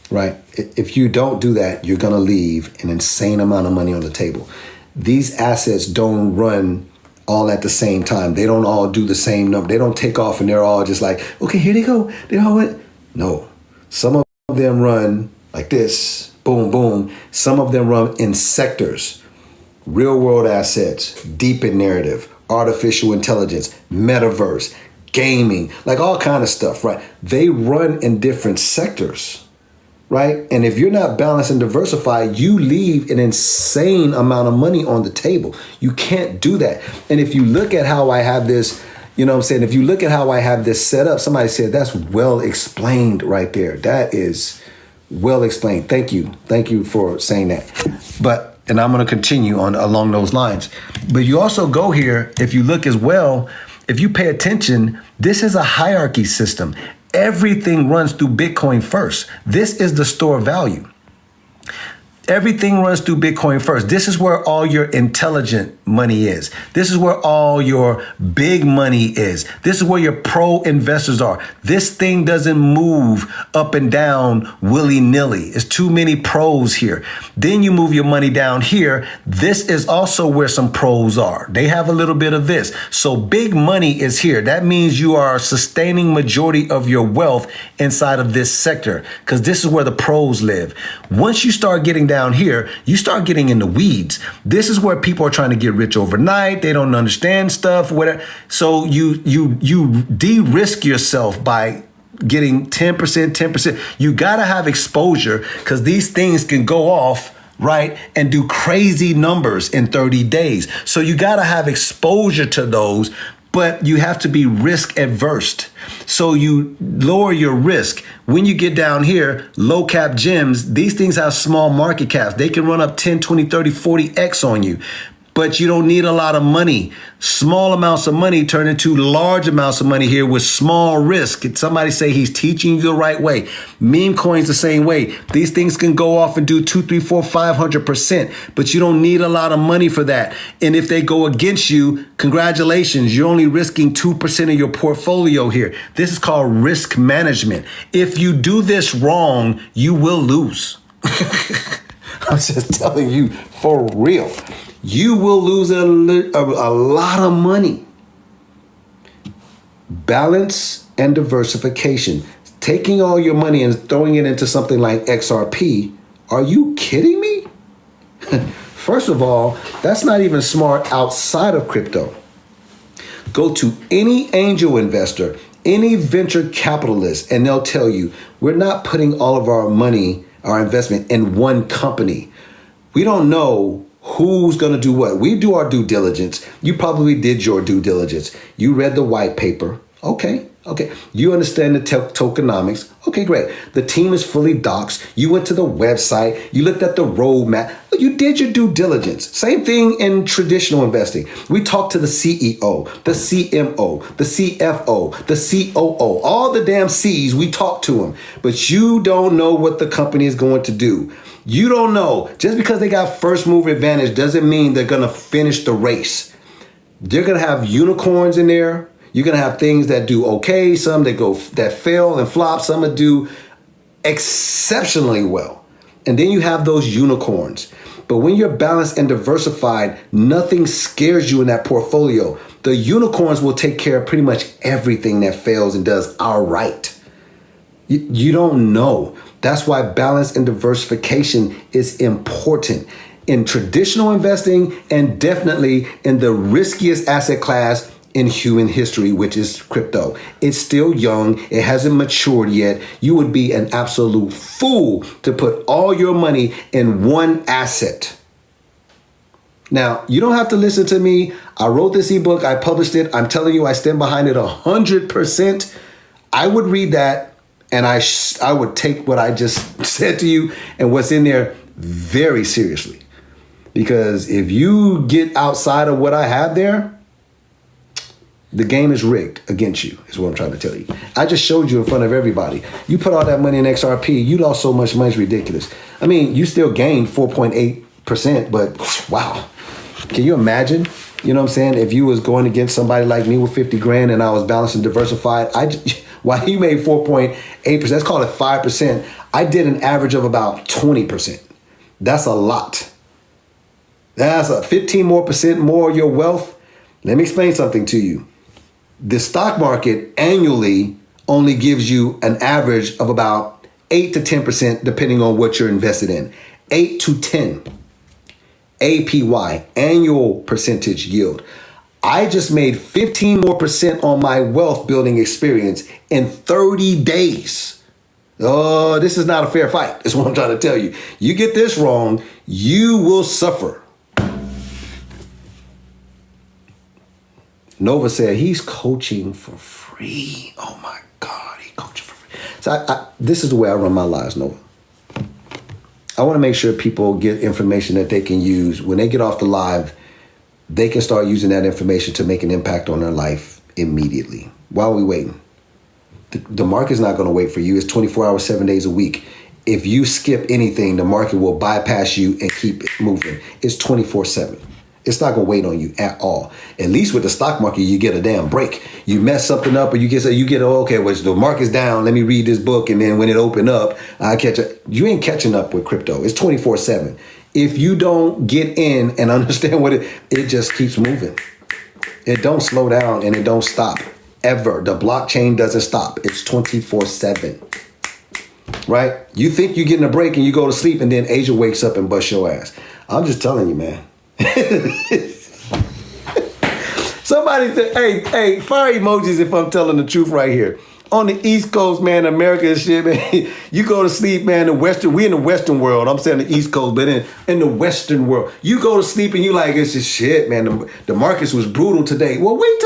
right? If you don't do that, you're going to leave an insane amount of money on the table. These assets don't run all at the same time. They don't all do the same number. They don't take off and they're all just like, okay, here they go. They all went. No, some of them run like this, boom, boom. Some of them run in sectors, real world assets, deep in narrative, artificial intelligence, metaverse, gaming, like all kind of stuff, right? They run in different sectors, right? And if you're not balanced and diversified, you leave an insane amount of money on the table. You can't do that. And if you look at how I have this, you know what I'm saying? If you look at how I have this set up, somebody said that's well explained right there. That is well explained. Thank you. Thank you for saying that. And I'm going to continue on along those lines. But you also go here, if you look as well, if you pay attention, this is a hierarchy system. Everything runs through Bitcoin first. This is the store of value. Everything runs through Bitcoin first. This is where all your intelligent money is. This is where all your big money is. This is where your pro investors are. This thing doesn't move up and down willy-nilly. It's too many pros here. Then you move your money down here. This is also where some pros are. They have a little bit of this. So big money is here. That means you are sustaining majority of your wealth inside of this sector because this is where the pros live. Once you start getting down here, you start getting in the weeds. This is where people are trying to get rich overnight. They don't understand stuff, whatever. So you de-risk yourself by getting 10%. You got to have exposure because these things can go off, right, and do crazy numbers in 30 days. So you got to have exposure to those, but you have to be risk adverse. So you lower your risk. When you get down here, low cap gems, these things have small market caps. They can run up 10, 20, 30, 40x on you. But you don't need a lot of money. Small amounts of money turn into large amounts of money here with small risk. Somebody say he's teaching you the right way. Meme coins the same way. These things can go off and do 2, 3, 4, 500%, but you don't need a lot of money for that. And if they go against you, congratulations, you're only risking 2% of your portfolio here. This is called risk management. If you do this wrong, you will lose. I'm just telling you for real. You will lose a lot of money. Balance and diversification. Taking all your money and throwing it into something like XRP. Are you kidding me? First of all, that's not even smart outside of crypto. Go to any angel investor, any venture capitalist, and they'll tell you, we're not putting all of our money, our investment in one company. We don't know who's going to do what. We do our due diligence. You probably did your due diligence. You read the white paper. Okay. You understand the tokenomics. Okay, great. The team is fully doxed. You went to the website. You looked at the roadmap. You did your due diligence. Same thing in traditional investing. We talked to the CEO, the CMO, the CFO, the COO, all the damn C's. We talked to them. But you don't know what the company is going to do. You don't know. Just because they got first mover advantage doesn't mean they're going to finish the race. They're going to have unicorns in there. You're going to have things that do okay, some that fail and flop, some that do exceptionally well. And then you have those unicorns. But when you're balanced and diversified, nothing scares you in that portfolio. The unicorns will take care of pretty much everything that fails and does all right. You don't know. That's why balance and diversification is important in traditional investing and definitely in the riskiest asset class in human history, which is crypto. It's still young. It hasn't matured yet. You would be an absolute fool to put all your money in one asset. Now, you don't have to listen to me. I wrote this ebook. I published it. I'm telling you, I stand behind it 100%. I would read that and I would take what I just said to you and what's in there very seriously. Because if you get outside of what I have there, the game is rigged against you, is what I'm trying to tell you. I just showed you in front of everybody. You put all that money in XRP, you lost so much money, it's ridiculous. I mean, you still gained 4.8%, but wow. Can you imagine? You know what I'm saying? If you was going against somebody like me with 50 grand and I was balanced and diversified, while he made 4.8%, let's call it 5%, I did an average of about 20%. That's a lot. That's a 15% more of your wealth. Let me explain something to you. The stock market annually only gives you an average of about 8 to 10%, depending on what you're invested in. 8 to 10 APY, annual percentage yield. I just made 15% more on my wealth building experience in 30 days. Oh, this is not a fair fight. That's what I'm trying to tell you. You get this wrong, you will suffer. Nova said he's coaching for free. Oh my God, he coaching for free. So this is the way I run my lives, Nova. I want to make sure people get information that they can use. When they get off the live, they can start using that information to make an impact on their life immediately. Why are we waiting? The market's not going to wait for you. It's 24 hours, 7 days a week. If you skip anything, the market will bypass you and keep it moving. It's 24/7. It's not going to wait on you at all. At least with the stock market, you get a damn break. You mess something up or you get, oh, okay, well, the market's down. Let me read this book. And then when it open up, I catch it. You ain't catching up with crypto. It's 24/7. If you don't get in and understand what it just keeps moving. It don't slow down and it don't stop ever. The blockchain doesn't stop. It's 24/7. Right? You think you're getting a break and you go to sleep and then Asia wakes up and busts your ass. I'm just telling you, man. Somebody said, hey, fire emojis if I'm telling the truth right here. On the East Coast, man, America and shit, man, you we in the Western world. I'm saying the East Coast, but in the Western world, you go to sleep and you like, it's just shit, man. The markets was brutal today. Well, wait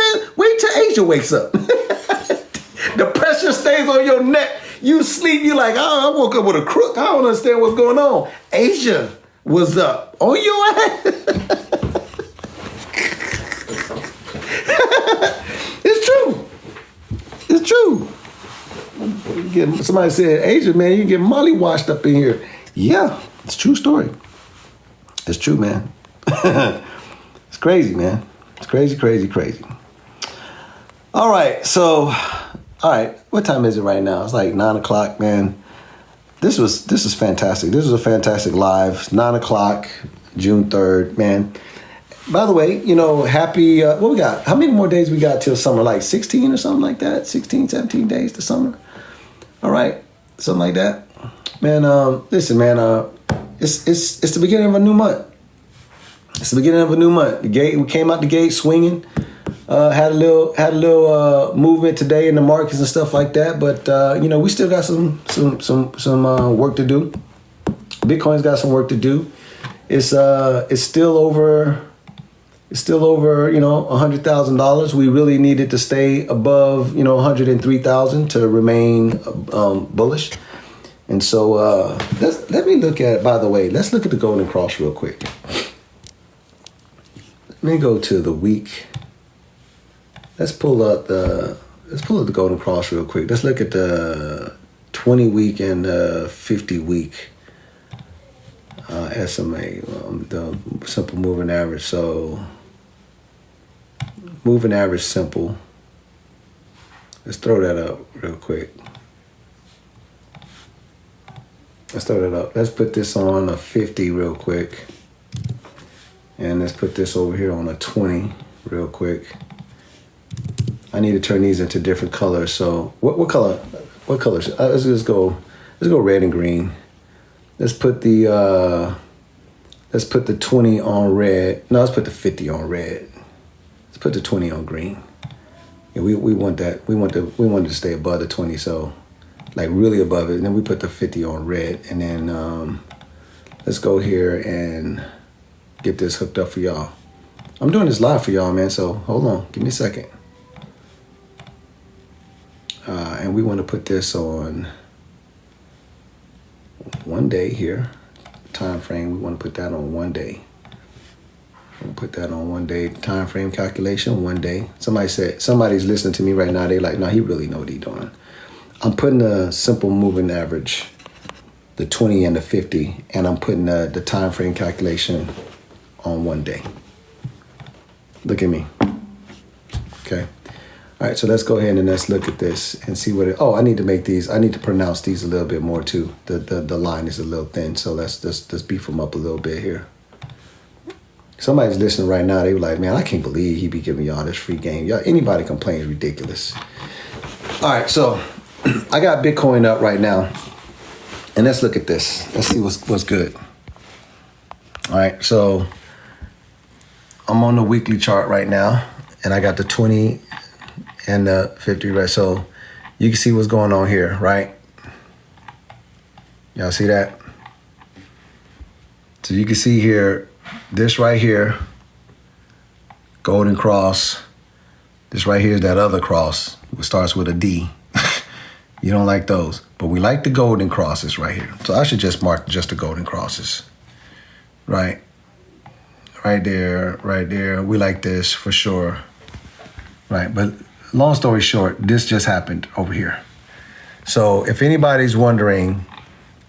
till Asia wakes up. The pressure stays on your neck. You sleep, you like, oh, I woke up with a crook. I don't understand what's going on. Asia was up on your ass. It's true. It's true. Somebody said, Asia, man, you get molly washed up in here. Yeah, it's a true story. It's true, man. It's crazy, man. It's crazy, crazy, crazy. All right, what time is it right now? It's like 9 o'clock, man. This is fantastic. This was a fantastic live. It's 9 o'clock, June 3rd, man. By the way, happy, what we got? How many more days we got till summer? Like 16 or something like that? 16, 17 days to summer? All right, something like that. Man, listen, man, it's the beginning of a new month. It's the beginning of a new month. We came out the gate swinging. Had a little movement today in the markets and stuff like that, but we still got some work to do. Bitcoin's got some work to do. It's still over $100,000. We really needed to stay above 103,000 to remain bullish. And so let's look at the Golden Cross real quick. Let me go to the week. Let's pull up the Golden Cross real quick. Let's look at the 20 week and 50 week SMA, the simple moving average. So moving average simple. Let's throw that up real quick. Let's start it up. Let's put this on a 50 real quick. And let's put this over here on a 20 real quick. I need to turn these into different colors. So what color? What colors? Let's just go. Let's go red and green. Let's put the 20 on red. No, let's put the 50 on red. Let's put the 20 on green. Yeah, we want that. We wanted to stay above the 20, so like really above it. And then we put the 50 on red, and then let's go here and get this hooked up for y'all. I'm doing this live for y'all, man. So hold on, give me a second. And we want to put this on 1 day here. Time frame. We want to put that on 1 day. We'll put that on 1 day time frame calculation. 1 day. Somebody's listening to me right now. They like, no, he really know what he's doing. I'm putting a simple moving average, the 20 and the 50, and I'm putting the time frame calculation on 1 day. Look at me. Okay. All right, so let's go ahead and let's look at this and see what it, I need to make these, I need to pronounce these a little bit more too. The line is a little thin, so let's beef them up a little bit here. Somebody's listening right now, they were like, man, I can't believe he be giving y'all this free game. Y'all, anybody complains is ridiculous. All right, so I got Bitcoin up right now, and let's look at this. Let's see what's good. All right, so I'm on the weekly chart right now, and I got the 20 and the 50 right. So you can see what's going on here, right? Y'all see that? So you can see here, this right here, golden cross. This right here is that other cross, which starts with a D. You don't like those, but we like the golden crosses right here. So I should just mark just the golden crosses, right? Right there, right there. We like this for sure, right? But long story short, this just happened over here. So if anybody's wondering,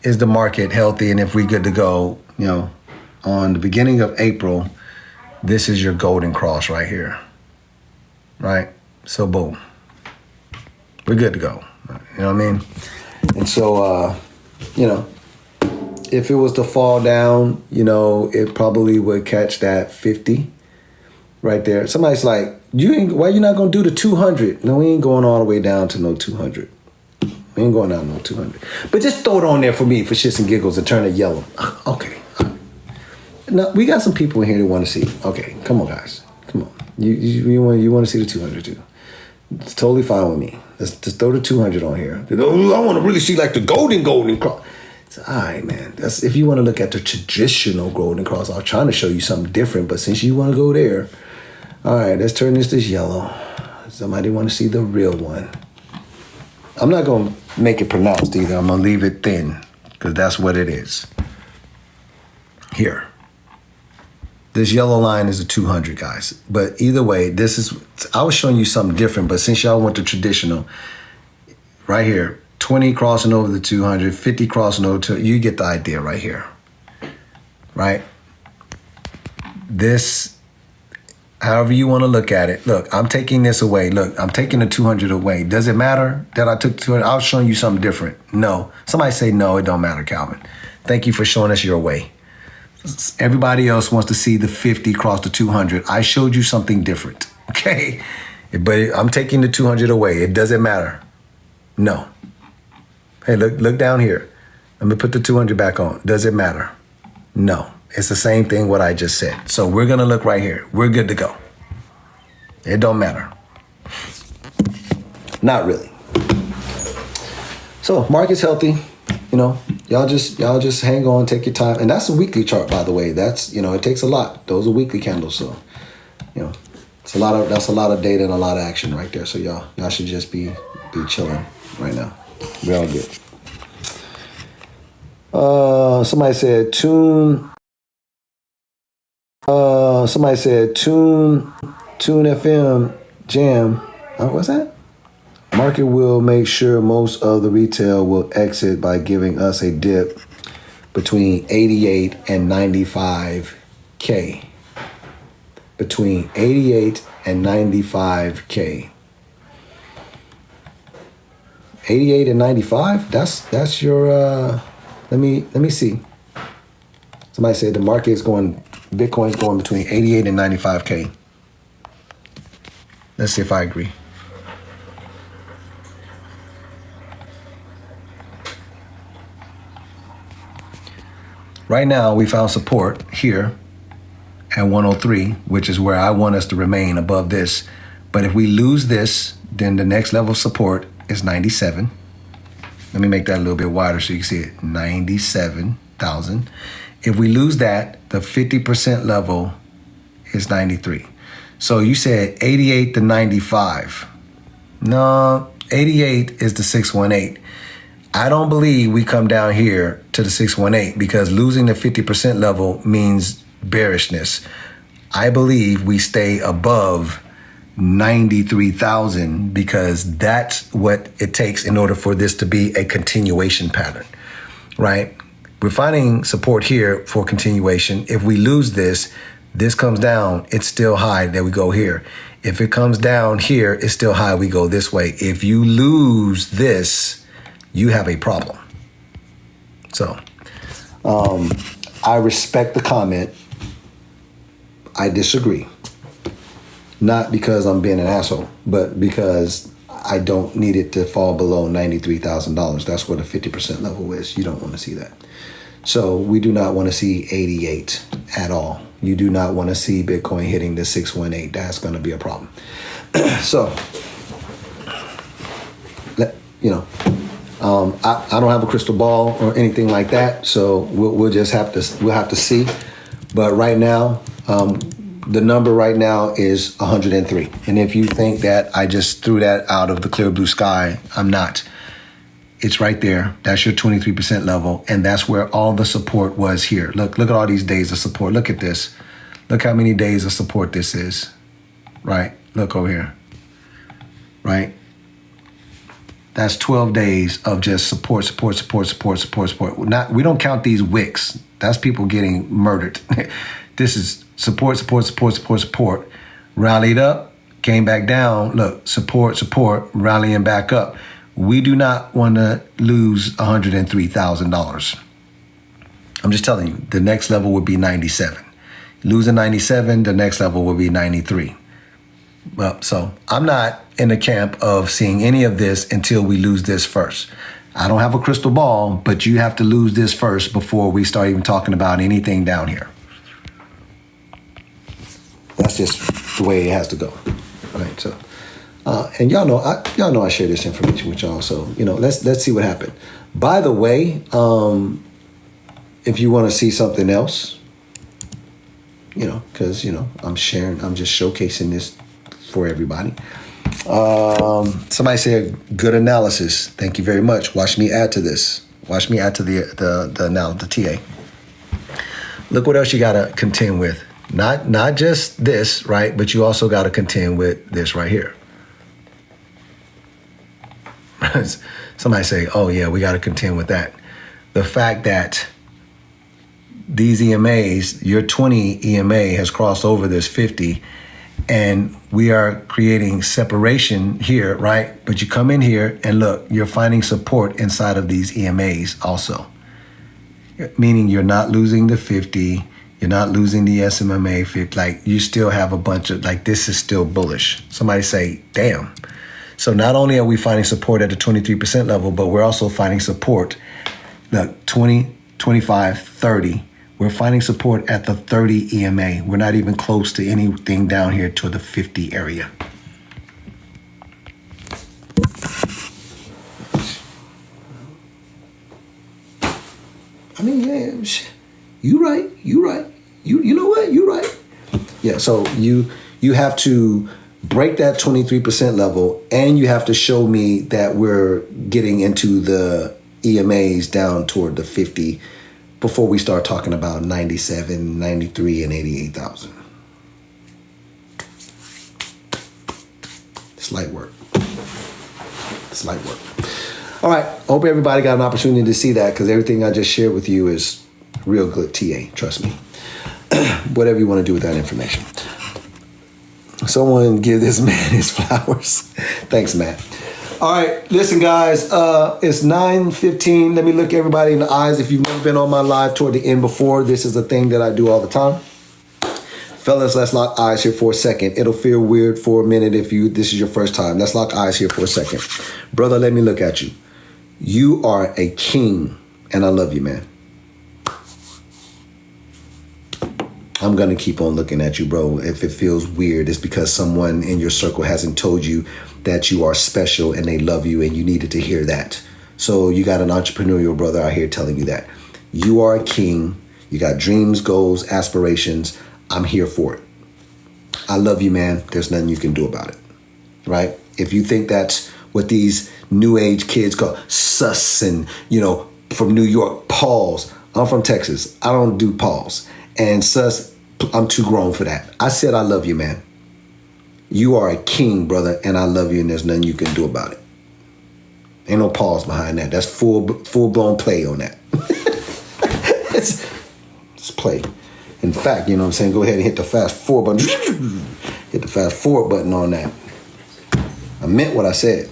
is the market healthy and if we good to go, you know, on the beginning of April, this is your golden cross right here, right? So boom, we're good to go. You know what I mean? And so, you know, if it was to fall down, you know, it probably would catch that 50 right there. Somebody's like, why you not gonna do the 200? No, we ain't going all the way down to no 200. We ain't going down no 200. But just throw it on there for me for shits and giggles and turn it yellow. Okay. Now we got some people in here that want to see. Okay, come on, guys. Come on. You want to see the 200 too. It's totally fine with me. Let's just throw the 200 on here. I want to really see like the golden cross. It's all right, man. That's if you want to look at the traditional golden cross. I was trying to show you something different, but since you want to go there, all right, let's turn this yellow. Somebody want to see the real one. I'm not going to make it pronounced either. I'm going to leave it thin because that's what it is. Here. This yellow line is a 200, guys. But either way, I was showing you something different, but since y'all went to traditional, right here, 20 crossing over the 200, 50 crossing over to, you get the idea right here, right? This, however you want to look at it. Look, I'm taking this away. Look, I'm taking the 200 away. Does it matter that I took 200? I was showing you something different. No. Somebody say no, it don't matter, Calvin. Thank you for showing us your way. Everybody else wants to see the 50 cross the 200. I showed you something different, okay? But I'm taking the 200 away. It doesn't matter. No. Hey, look down here. Let me put the 200 back on. Does it matter? No. It's the same thing what I just said. So we're going to look right here. We're good to go. It don't matter. Not really. So market's healthy. You know, y'all just hang on, take your time. And that's a weekly chart, by the way. That's, you know, it takes a lot. Those are weekly candles. So, you know, that's a lot of data and a lot of action right there. So y'all should just be chilling right now. We're all good. Somebody said tune FM jam. What's that? Market will make sure most of the retail will exit by giving us a dip between 88 and 95K. Between 88 and 95K. 88 and 95? That's your Let me see. Somebody said the market is going, Bitcoin's going between 88 and 95K. Let's see if I agree. Right now, we found support here at 103, which is where I want us to remain above this. But if we lose this, then the next level of support is 97. Let me make that a little bit wider so you can see it. 97,000. If we lose that, the 50% level is 93. So you said 88 to 95. No, 88 is the 618. I don't believe we come down here to the 618 because losing the 50% level means bearishness. I believe we stay above 93,000 because that's what it takes in order for this to be a continuation pattern, right? We're finding support here for continuation. If we lose this, this comes down, it's still high, then we go here. If it comes down here, it's still high, we go this way. If you lose this, you have a problem. So, I respect the comment. I disagree. Not because I'm being an asshole, but because I don't need it to fall below $93,000. That's what a 50% level is. You don't want to see that. So we do not want to see 88 at all. You do not want to see Bitcoin hitting the 618. That's going to be a problem. So, I don't have a crystal ball or anything like that. So we'll just have to see. But right now, the number right now is 103. And if you think that I just threw that out of the clear blue sky, I'm not. It's right there. That's your 23% level. And that's where all the support was here. Look at all these days of support. Look at this. Look how many days of support this is. Right? Look over here. Right? That's 12 days of just support. We don't count these wicks. That's people getting murdered. This is support. Rallied up, came back down. Look, support, rallying back up. We do not want to lose $103,000. I'm just telling you, the next level would be 97. Losing 97, the next level will be 93. Well, so I'm not in the camp of seeing any of this until we lose this first. I don't have a crystal ball, but you have to lose this first before we start even talking about anything down here. That's just the way it has to go, right? So, and y'all know I share this information with y'all. So let's see what happened. By the way, if you want to see something else, because I'm just showcasing this for everybody. Somebody said good analysis. Thank you very much. Watch me add to this. Watch me add to the TA. Look what else you got to contend with. Not just this, right? But you also got to contend with this right here. Somebody say, oh yeah, we got to contend with that. The fact that these EMAs, your 20 EMA has crossed over this 50, and we are creating separation here, right? But you come in here and look, you're finding support inside of these EMAs also. Meaning you're not losing the 50, you're not losing the SMMA 50, like you still have a bunch of, like this is still bullish. Somebody say, damn. So not only are we finding support at the 23% level, but we're also finding support, look, 20, 25, 30. We're finding support at the 30 EMA. We're not even close to anything down here to the 50 area. I mean, yeah, you right. You know what? You right. Yeah, so you have to break that 23% level, and you have to show me that we're getting into the EMAs down toward the 50 before we start talking about 97, 93, and 88,000. It's light work. All right. I hope everybody got an opportunity to see that, because everything I just shared with you is real good TA. Trust me. Whatever you want to do with that information. Someone give this man his flowers. Thanks, Matt. All right, listen, guys. It's 9:15. Let me look everybody in the eyes. If you've never been on my live toward the end before, this is a thing that I do all the time. Fellas, let's lock eyes here for a second. It'll feel weird for a minute if this is your first time. Let's lock eyes here for a second. Brother, let me look at you. You are a king, and I love you, man. I'm going to keep on looking at you, bro. If it feels weird, it's because someone in your circle hasn't told you that you are special and they love you and you needed to hear that. So you got an entrepreneurial brother out here telling you that. You are a king. You got dreams, goals, aspirations. I'm here for it. I love you, man. There's nothing you can do about it, right? If you think that's what these new age kids call sus and, from New York, pause. I'm from Texas. I don't do pause. And sus, I'm too grown for that. I said I love you, man. You are a king, brother, and I love you, and there's nothing you can do about it. Ain't no pause behind that. That's full-blown play on that. it's play. In fact, you know what I'm saying? Go ahead and hit the fast forward button. Hit the fast forward button on that. I meant what I said.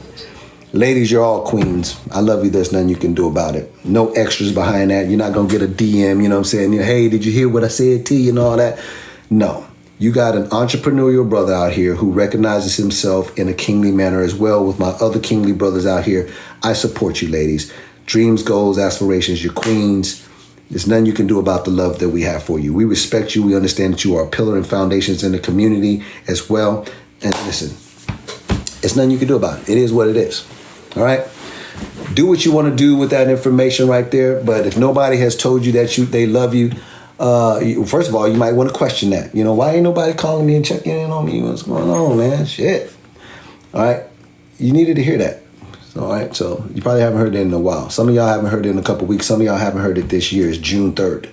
Ladies, you're all queens. I love you. There's nothing you can do about it. No extras behind that. You're not going to get a DM, you know what I'm saying? Hey, did you hear what I said to you and all that? No. You got an entrepreneurial brother out here who recognizes himself in a kingly manner as well with my other kingly brothers out here. I support you, ladies. Dreams, goals, aspirations, you're queens. There's nothing you can do about the love that we have for you. We respect you. We understand that you are a pillar and foundations in the community as well. And listen, it's nothing you can do about it. It is what it is. All right. Do what you want to do with that information right there. But if nobody has told you that they love you, first of all, you might want to question that. Why ain't nobody calling me and checking in on me? What's going on, man? Shit. All right. You needed to hear that. All right. So you probably haven't heard it in a while. Some of y'all haven't heard it in a couple weeks. Some of y'all haven't heard it this year. It's June 3rd.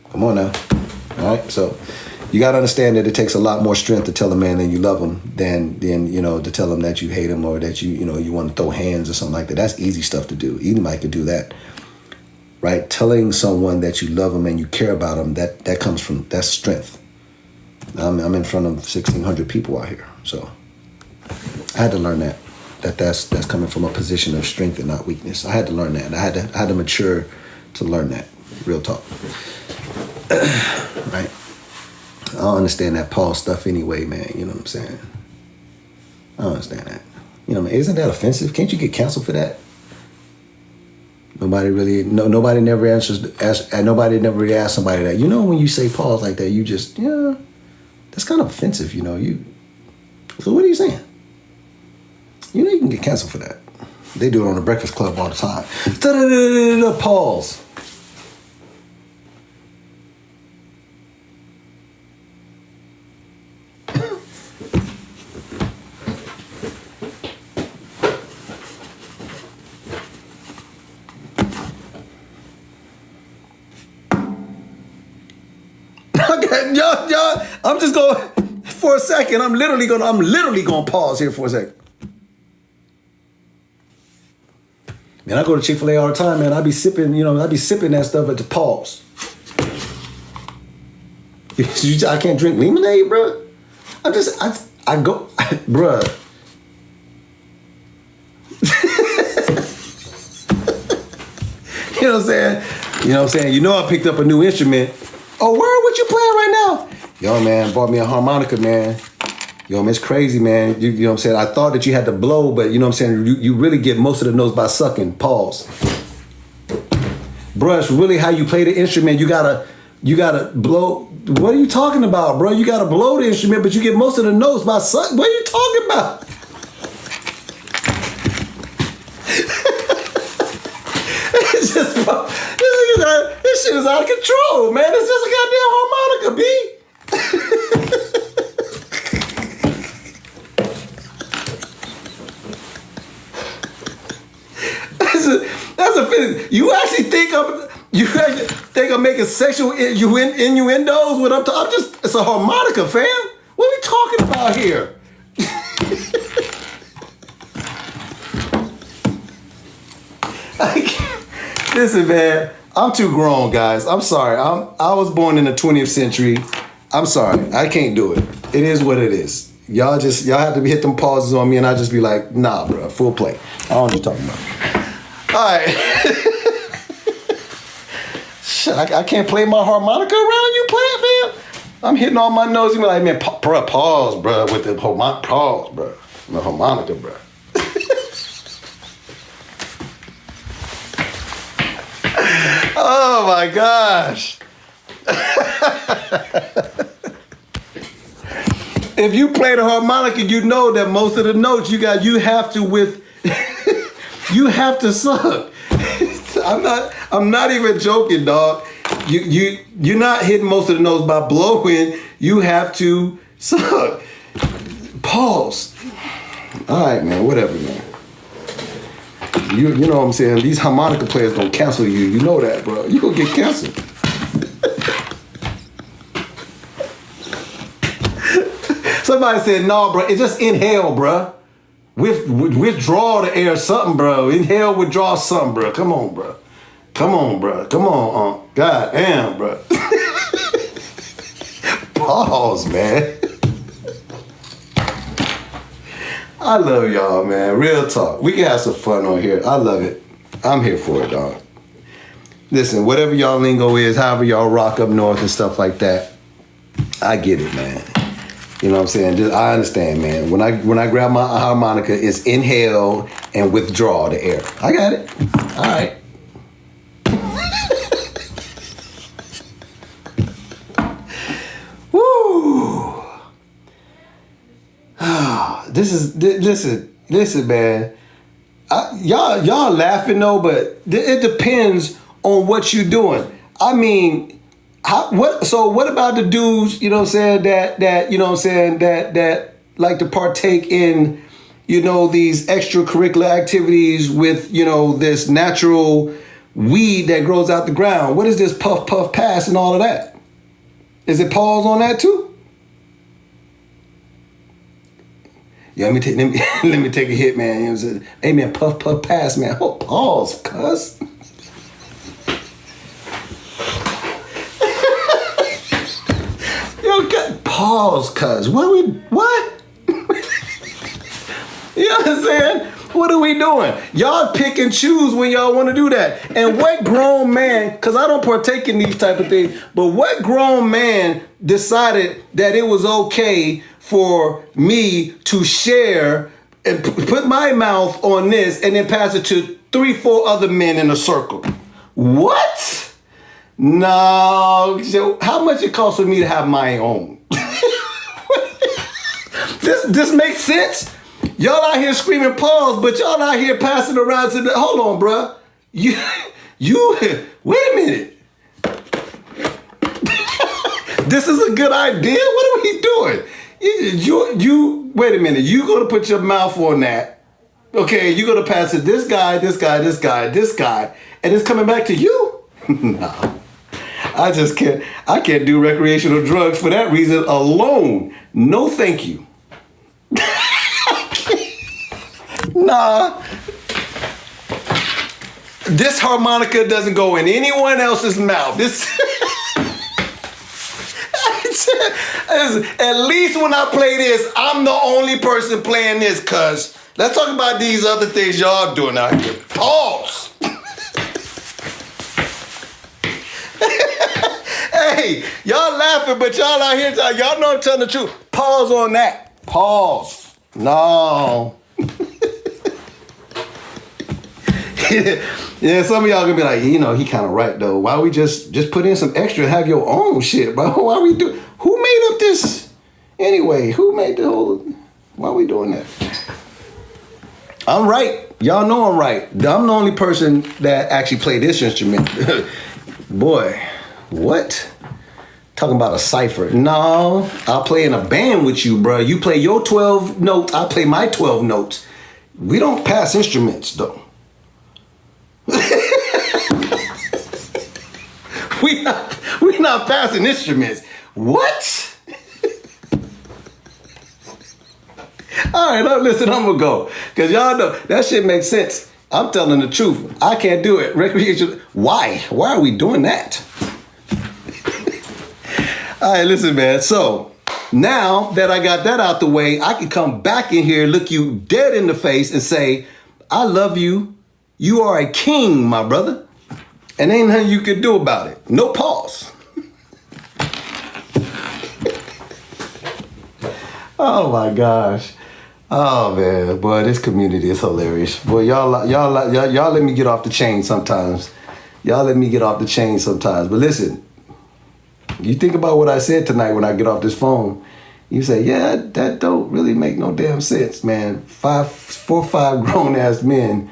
Come on now. All right. So you got to understand that it takes a lot more strength to tell a man that you love him than to tell him that you hate him or that you want to throw hands or something like that. That's easy stuff to do. Anybody could do that, right? Telling someone that you love him and you care about him, that comes from, that's strength. I'm in front of 1,600 people out here, so I had to learn that's coming from a position of strength and not weakness. I had to learn that. I had to mature to learn that. Real talk, right? I don't understand that Paul stuff anyway, man. You know what I'm saying? I don't understand that. Man, isn't that offensive? Can't you get canceled for that? Nobody never nobody never really asked somebody that. When you say pause like that, you just, that's kind of offensive, So what are you saying? You can get canceled for that. They do it on the Breakfast Club all the time. Pause. Y'all, I'm just going for a second. I'm literally going to pause here for a second. Man, I go to Chick-fil-A all the time, man. I be sipping that stuff at the pause. I can't drink lemonade, bro. I go, bruh. You know what I'm saying? I picked up a new instrument. Oh, word, what you playing right now? Yo, man, bought me a harmonica, man. Yo, man, it's crazy, man. You know what I'm saying? I thought that you had to blow, but you know what I'm saying? You really get most of the notes by sucking. Pause. Bruh, it's really how you play the instrument. You gotta blow. What are you talking about, bro? You gotta blow the instrument, but you get most of the notes by sucking. What are you talking about? It's just, this shit is out of control, man. It's just a goddamn harmonica, B. That's a finish. You actually think I'm making sexual innuendos when I'm talking? It's a harmonica, fam. What are we talking about here? Listen, man, I'm too grown, guys. I'm sorry. I was born in the 20th century. I'm sorry. I can't do it. It is what it is. Y'all have to hit them pauses on me, and I just be like, nah, bro, full play. I don't know what you're talking about. All right. Shit, I can't play my harmonica around you playing, man. I'm hitting all my notes. You be like, man, pause, bro, with the pause, bro. The harmonica, bro. Oh my gosh. If you play the harmonica, you know that most of the notes you have to suck. I'm not even joking, dog. You're not hitting most of the notes by blowing. You have to suck. Pause. All right, man. Whatever, man. You know what I'm saying? These harmonica players gonna cancel you. You know that, bro. You gonna get canceled. Somebody said, no, bro. It's just inhale, bro. Withdraw the air, something, bro. Inhale, withdraw something, bro. Come on, bro. Come on, bro. Come on, God damn, bro. Pause, man. I love y'all, man. Real talk. We can have some fun on here. I love it. I'm here for it, dog. Listen, whatever y'all lingo is, however y'all rock up north and stuff like that, I get it, man. You know what I'm saying? I understand, man. When I grab my harmonica, it's inhale and withdraw the air. I got it. All right. Woo. Listen, man. Y'all laughing though, but it depends on what you're doing. I mean, what about the dudes, you know what I'm saying, that like to partake in, you know, these extracurricular activities with, you know, this natural weed that grows out the ground? What is this puff, puff, pass and all of that? Is it pause on that too? Yeah, let me take a hit, man. You know what I'm saying? Hey, man, puff, puff, pass, man. Oh, pause, cuz. Pause, cuz. What? You know what I'm saying? What are we doing? Y'all pick and choose when y'all want to do that. And what grown man, because I don't partake in these type of things, but what grown man decided that it was okay for me to share and put my mouth on this and then pass it to 3-4 other men in a circle? What? No. So how much it costs for me to have my own? This makes sense. Y'all out here screaming pause, but y'all out here passing around to the. Hold on, bruh. You. Wait a minute. This is a good idea. What are we doing? You. Wait a minute. You gonna put your mouth on that? Okay. You gonna pass it. This guy, and it's coming back to you? No. I just can't. I can't do recreational drugs for that reason alone. No, thank you. Nah. This harmonica doesn't go in anyone else's mouth. At least when I play this, I'm the only person playing this, cuz. Let's talk about these other things y'all doing out here. Pause. Hey, y'all laughing, but y'all out here, y'all know I'm telling the truth. Pause on that. Pause. No. Yeah, some of y'all gonna be like, you know, he kind of right though. Why we just put in some extra and have your own shit, bro? Why we do? Who made up this? Anyway, who made the whole? Why we doing that? I'm right. Y'all know I'm right. I'm the only person that actually play this instrument. Boy, what? Talking about a cipher. No, I'll play in a band with you, bro. You play your 12 notes, I play my 12 notes. We don't pass instruments, though. we not passing instruments. What? All right, listen, I'm gonna go. Because y'all know, that shit makes sense. I'm telling the truth. I can't do it. Recreation. Why? Why are we doing that? All All right, listen, man. So now that I got that out the way, I can come back in here, look you dead in the face, and say, I love you. You are a king, my brother. And ain't nothing you can do about it. No pause. Oh my gosh. Oh man, boy, this community is hilarious. Boy, y'all let me get off the chain sometimes. Y'all let me get off the chain sometimes. But listen, you think about what I said tonight when I get off this phone. You say, yeah, that don't really make no damn sense, man. 4 or 5 grown ass men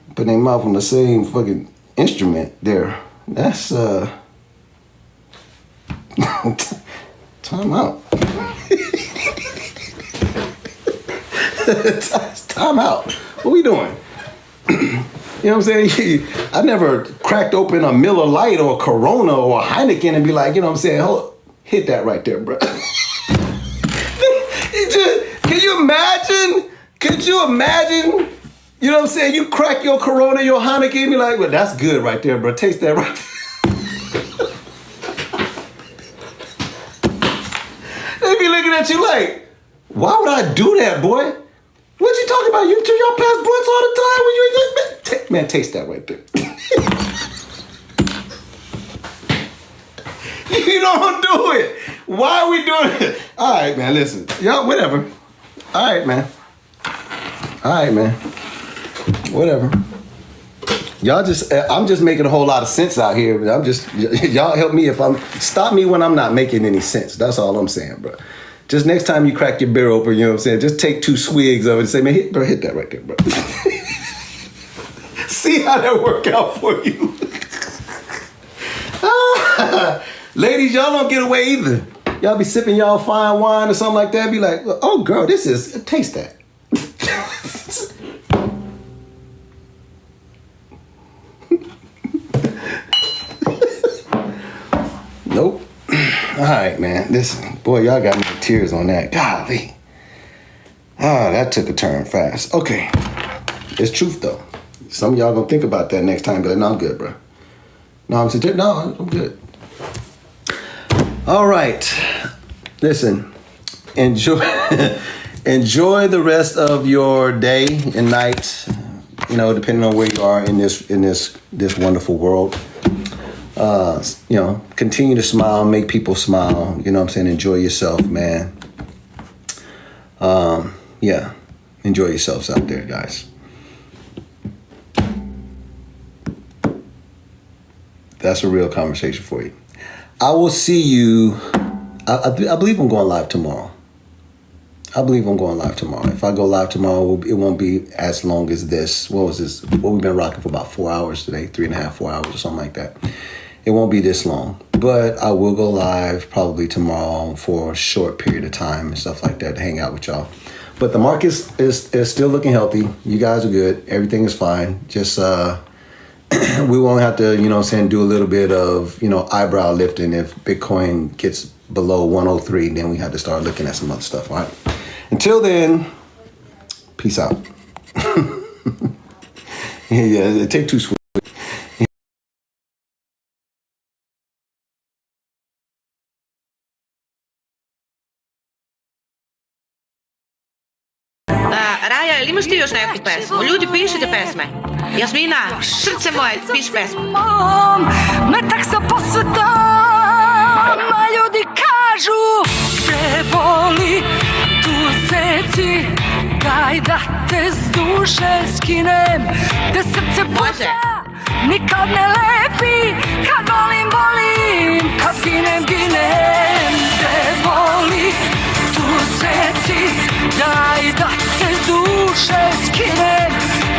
putting their mouth on the same fucking instrument there. That's time out. Time out. What we doing? You know what I'm saying? I never cracked open a Miller Lite or a Corona or a Heineken and be like, you know what I'm saying? Hold, hit that right there, bro. Can you imagine? Could you imagine? You know what I'm saying? You crack your Corona, your Heineken, and be like, well, that's good right there, bro. Taste that right there. They be looking at you like, why would I do that, boy? What you talking about? Y'all pass blunts all the time when you ain't man, taste that right there. You don't do it. Why are we doing it? All right, man, listen. Y'all, whatever. All right, man. Whatever. I'm just making a whole lot of sense out here. Y'all help me stop me when I'm not making any sense. That's all I'm saying, bro. Just next time you crack your beer open, you know what I'm saying? Just take 2 swigs of it and say, man, hit that right there, bro. See how that work out for you. Ladies, y'all don't get away either. Y'all be sipping y'all fine wine or something like that. Be like, oh, girl, taste that. Nope. All right, man. Listen, boy, y'all got me with tears on that. Golly. That took a turn fast. Okay. It's truth, though. Some of y'all gonna think about that next time, but no, I'm good, bro. No, I'm good. All right. Listen, enjoy the rest of your day and night, you know, depending on where you are in this wonderful world. You know, continue to smile, make people smile. You know what I'm saying? Enjoy yourself, man. Yeah, enjoy yourselves out there, guys. That's a real conversation for you. I will see you. I believe I'm going live tomorrow. If I go live tomorrow, it won't be as long as this. What was this? Well, we've been rocking for about 4 hours today, 3.5, 4 hours or something like that. It won't be this long, but I will go live probably tomorrow for a short period of time and stuff like that to hang out with y'all. But the market is still looking healthy. You guys are good. Everything is fine. Just we won't have to, you know what I'm saying, do a little bit of, you know, eyebrow lifting. If Bitcoin gets below 103, then we have to start looking at some other stuff, all right? Until then, peace out. Yeah, take 2 swigs. Raja, jel imaš ti još neku pesmu? Ljudi, pišite pesme. Jasmina, srce moje, piši pesmu. Metak sa posvetom, a ljudi kažu te boli tu seci, daj da te s duše skinem, te srce puca, nikad ne lepi, kad volim, kad ginem, te boli tu seci, daj da te s duše skinem,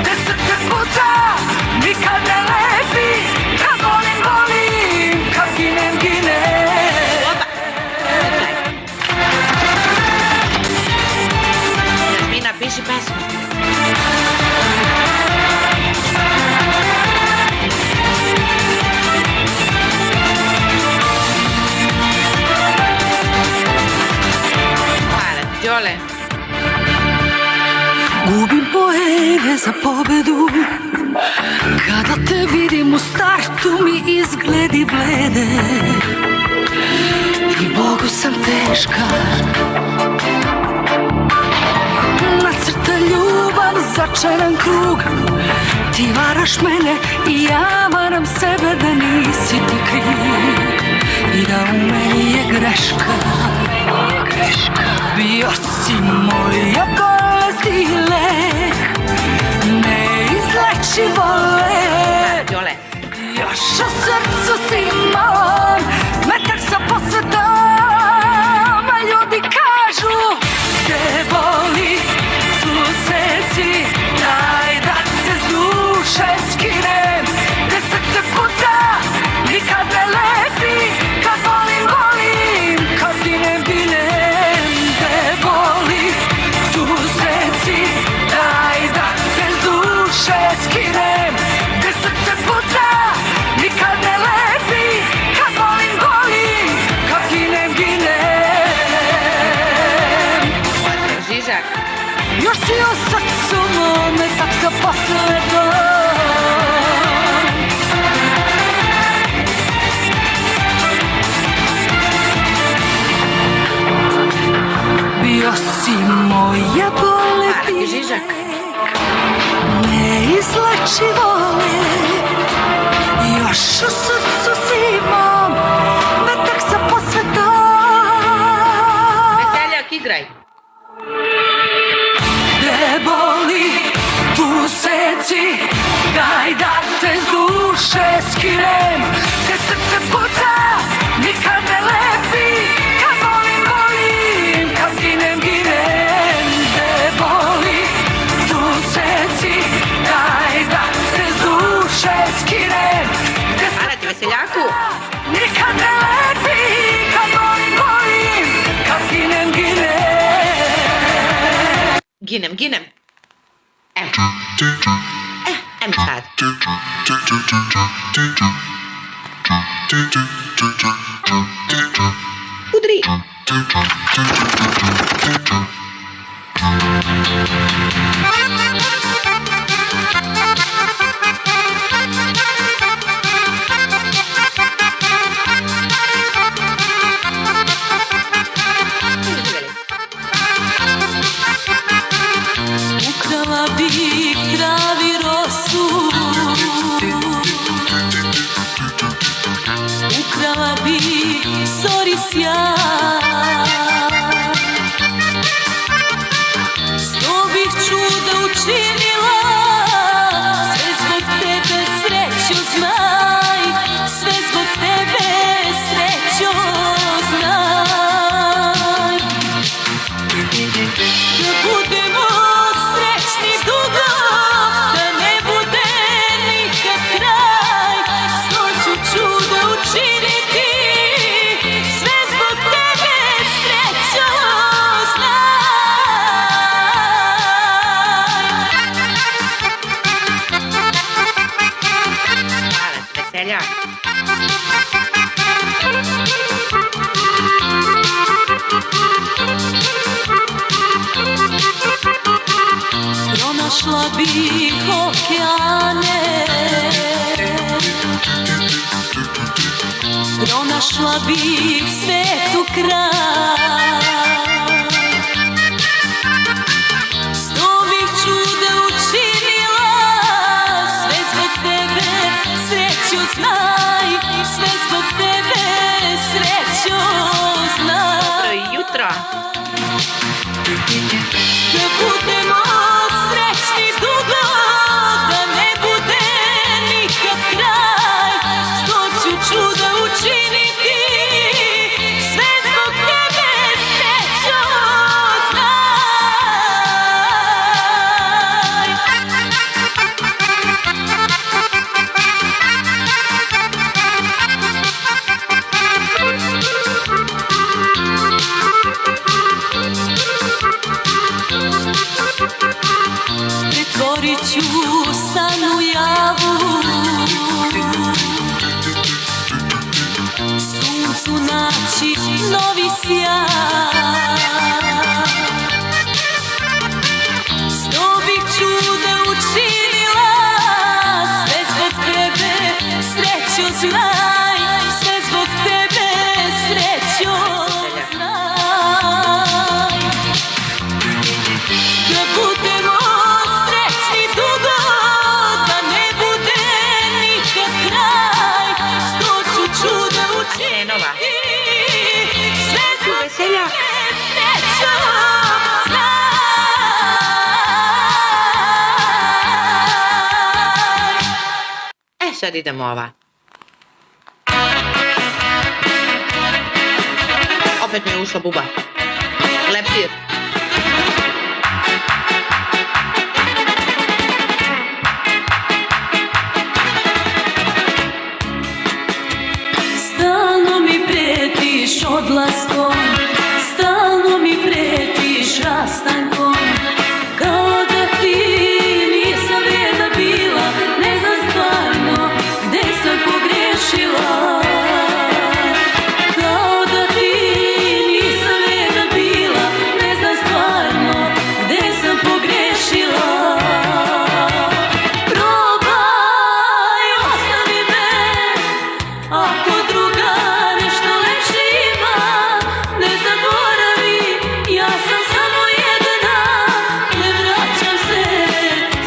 te srce puca, nikad ne lepi, kad volim, kad ginem. Jasmina, piši pesmu. Đole. Gubim poene za pobedu, kada te vidim u startu mi izgledi blede. i Bogu sam teška. Nacrta ljubav, začaran krug. Ti varaš mene i ja varam sebe da nisi ti kriv i da u meni je greška. Bio si moja bolest i lek, neizlečivo lek. Đole. Još u srcu si mom, metak sa posvetama. Ljudi kažu, te boli, tu seci, daj da te s duše skinem. Gde srce puca, nikad ne lepi, kad volim, volim, kad ginem, ginem. Te boli, tu seci, daj da te s duše skinem. Gde srce puca, nikad ne lepi, kad volim, volim, kad ginem, ginem. Žižak. Još si u srcu mome, tak za posledom. Bio si moja bolest Mara ti i Žižak. neizlečivo lek. Još u srcu si mom, metak sa posvetom. Veseljak, igraj. Te boli, tu seci, daj da te s duše skinem. Te srce puca, nikad ne lepi, kad volim, volim, kad ginem, ginem. Te boli, tu seci, daj da te s duše skinem. Te Mara ti Veseljaku. nikad ne lepi, kad volim, volim, kad ginem, ginem. Ginem, ginem. Evo. Evo sad. Udri. Ukrala bi travi rosu, ukrala bi zori sjaj. Sto bih čuda učinila, sve zbog tebe srećo znaj, sve zbog tebe srećo znaj. Da budemo srećni dugo, da ne bude nikad kraj, sto ću čuda učiniti, sve zbog tebe srećo znaj. Mara ti Veseljak. Pronašla bih okeane, pronašla bih svetu kraj. Sto bih čuda učinila, sve zbog tebe srećo znaj, sve zbog tebe srećo znaj. Dobro jutro. Da budemo srećni dugo, da ne bude nikad kraj, sto ću čuda učiniti, sve zbog tebe srećo znaj. Pretvorit ću san u javu, suncu naći novi sjaj. Sto bih čuda učinila, sve zbog tebe srećo znaj, sve zbog tebe srećo sad idemo ova. Opet mi je ušla buba. Leptir. Stalno mi pretiš odlaskom, stalno mi pretiš rastankom, kao da ti nisam vrijedna bila, ne znam stvarno gde sam pogrešila. Kao da ti nisam vrijedna bila, ne znam stvarno gde sam pogrešila. Probaj, ostavi me, ako druga nešto lepše ima, ne zaboravi, ja sam samo jedna, ne vraćam se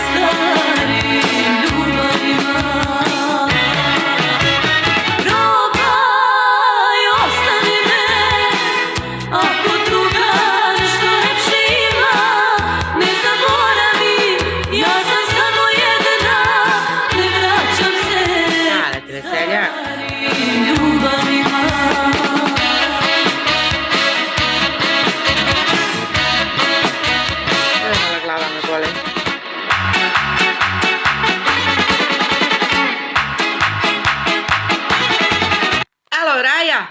starim ljubavima. Probaj, ostavi me, ako druga nešto lepše ima, ne zaboravi, ja sam samo jedna, ne vraćam se Dale ti veseljak. starim ljubavima. Moja glava me boli. Alo, Raja.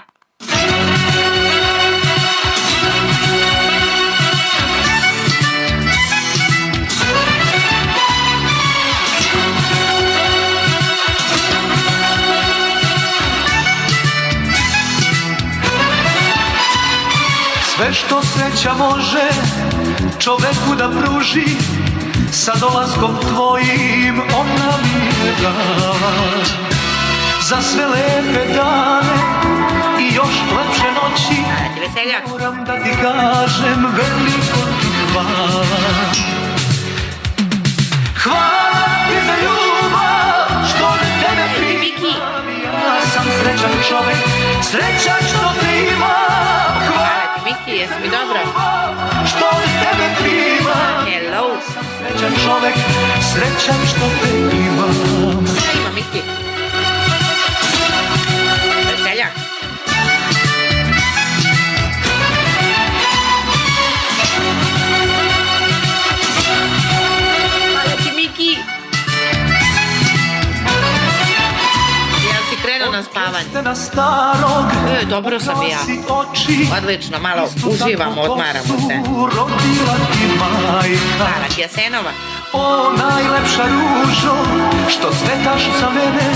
Sve što sreća može čoveku da pruži, sa dolaskom tvojim ona mi je dala. Za sve lepe dane i još lepše noći, Dale ti veseljak. moram da ti kažem veliko ti hvala. Hvala ti za ljubav što od tebe primam, ja sam srećan čovek, srećan što te imam. Dale ti Miki, jesi mi dobro? Što od tebe primam, Hello. srećan čovek, srećan što te imam. Šta ima Miki? Veseljak. Hvala ti Miki. Jel si krenuo na spavanje? Na starog, Dobro sam i ja. nosi oči, Odlično, malo uživamo, odmaramo se. rodila ti majka. Hvala ti Jasenova. O najlepša ružo, što cvetaš za mene,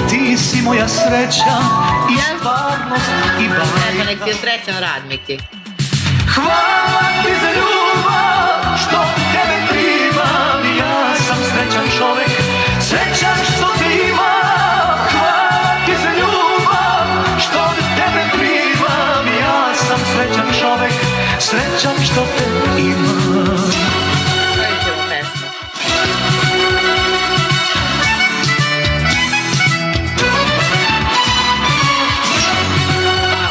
ti si moja sreća i stvarnost i Eto, bajka. nek ti je srećan rad, Miki. Hvala ti za ljubav, što tebe primam, ja sam srećan čovek, srećan što te imam. Hvala ti za ljubav, što tebe primam, ja sam srećan čovek, srećan što te imam. Kojim ćemo pesmu?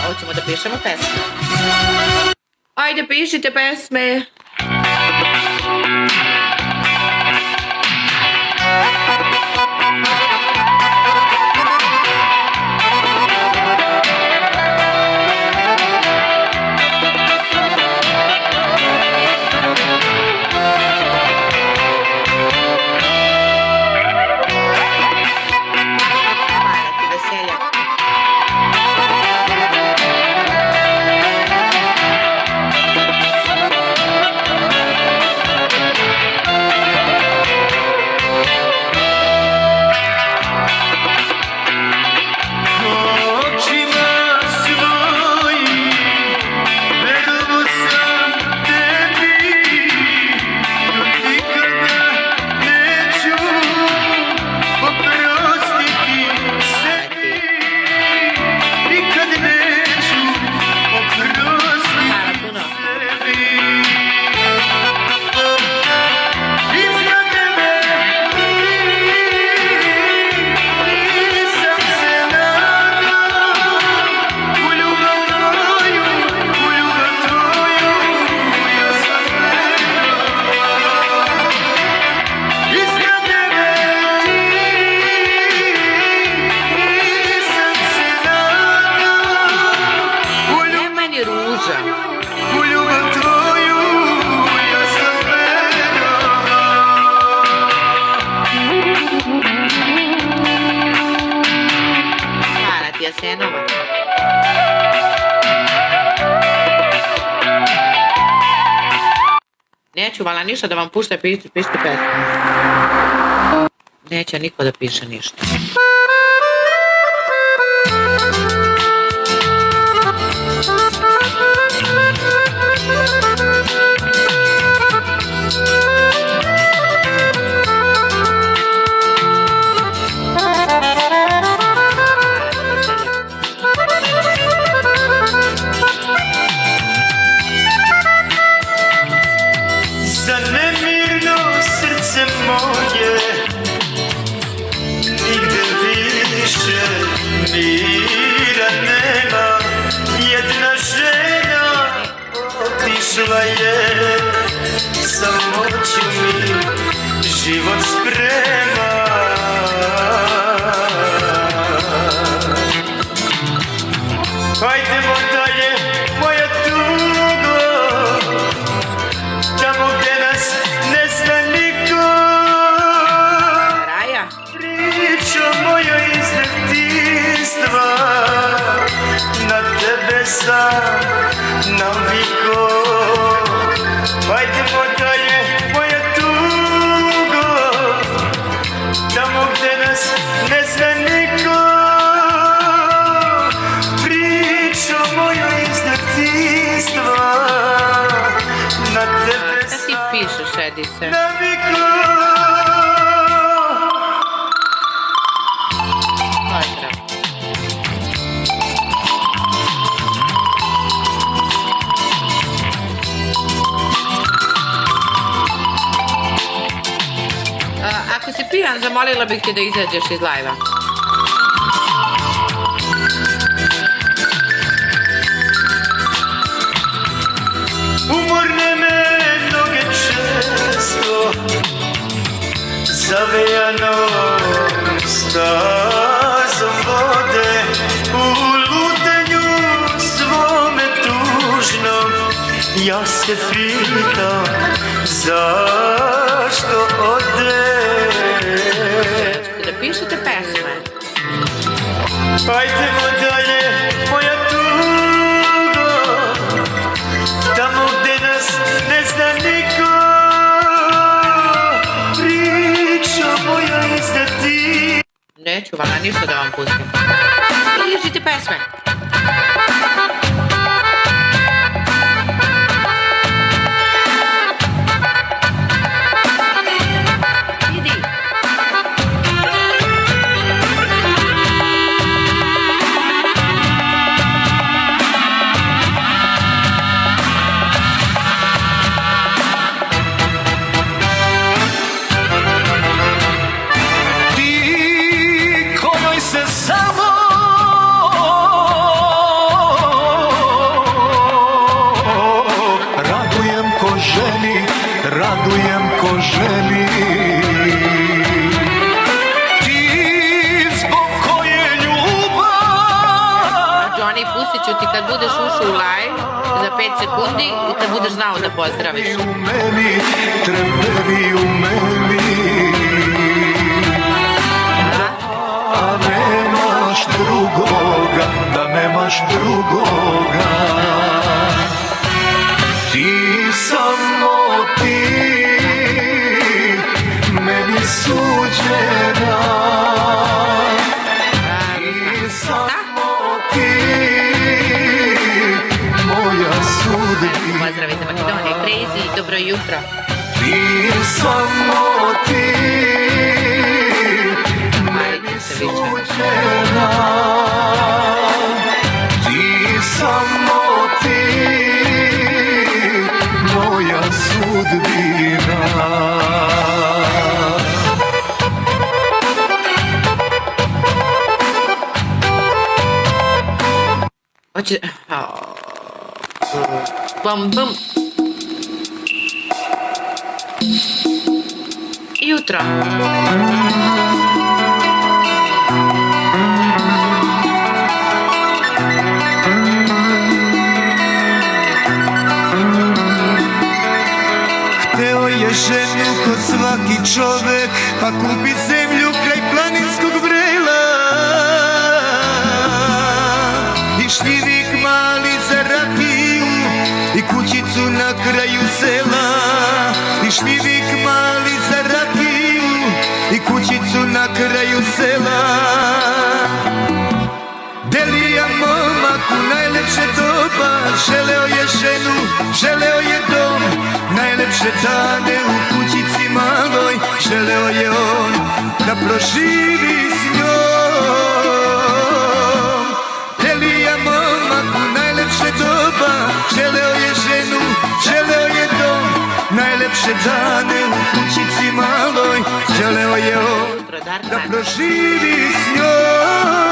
Hoćemo da pišemo pesme. Ajde, pišite pesme. Hvala ti veseljak. Jasenova. Neću vala ništa da vam pušte, pišite pesmu. Neće niko da piše ništa. Za nemirno srce moje nigde više mira nema. Jedna žena otišla je, samoću mi život sprema. Hajdemo dalje, moja tugo, tamo gdje nas ne zna niko. Raja? Priča moja iz detinjstva, na tebe sam naviko. Hajdemo dalje, moja tugo, tamo gdje nas ne zna niko. Priča moja iz detinjstva, na tebe Šta ti pišeš, Edise? naviko. Pozdrav. Ako si pijan, zamolila bih te da izađeš iz live-a. Umorne me noge često, zavejanom stazom vode, u lutanju svome tužnom. Ja se pitam zašto ode. Da pišete pesme. Hajdemo dalje, moja tugo, tamo gdje nas ne zna niko. Priča moja iz detinjstva. Neću vala ništa da vam pustim. Pišite pesme. Idi. Ti kojoj se samo radujem ko želi, radujem ko želi. Ti zbog koje ljubav Johnny, pustit ću ti kad budeš ušao u live za 5 sekundi i kad budeš znao da pozdraviš. u meni, trebevi u meni. A nemaš drugoga, da nemaš drugoga. Ti samo ti, meni suđena. Ti samo ti, moja sudbina. Pozdrav iz Makedonije, Crazy, dobro jutro. Ti samo ti, Marite se više. suđena. Ti samo ti, moja sudbina. Hoće... Bum, bum. Jutro. Hteo je ženu ko svaki čovek, pa kupi zemlju kraj planinskog vrela. šljivik mali za rakiju i kućicu na kraju sela. I šljivik mali za rakiju i kućicu na kraju sela. Delija momak u najlepše doba, želeo je ženu, želeo je dom, najlepše dane u kućici maloj, želeo je on da proživi s njom. Delija momak u najlepše doba, želeo je ženu, želeo je dom, najlepše dane u kućici maloj, želeo je on da proživi s njom.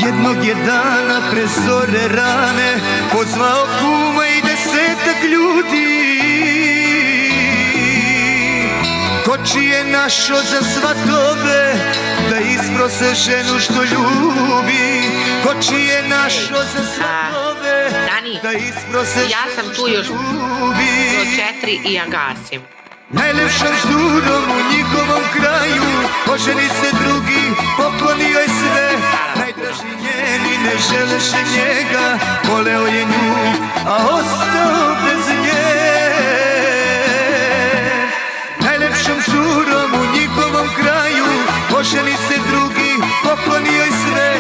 Jednog je dana pre zore rane pozvao kuma i 10 ljudi. Kočije našo za svatove da isprose ženu što ljubi. Kočije našo za svatove da isprose ženu što ljubi. Ja sam tu još do 4 i ja gasim. Najlepšom žurom u njihovom kraju oženi se drugi, pokloni joj sve. Najdraži njeni ne želeše njega, voleo je nju, a ostao bez nje. Najlepšom žurom u njihovom kraju oženi se drugi, pokloni joj sve.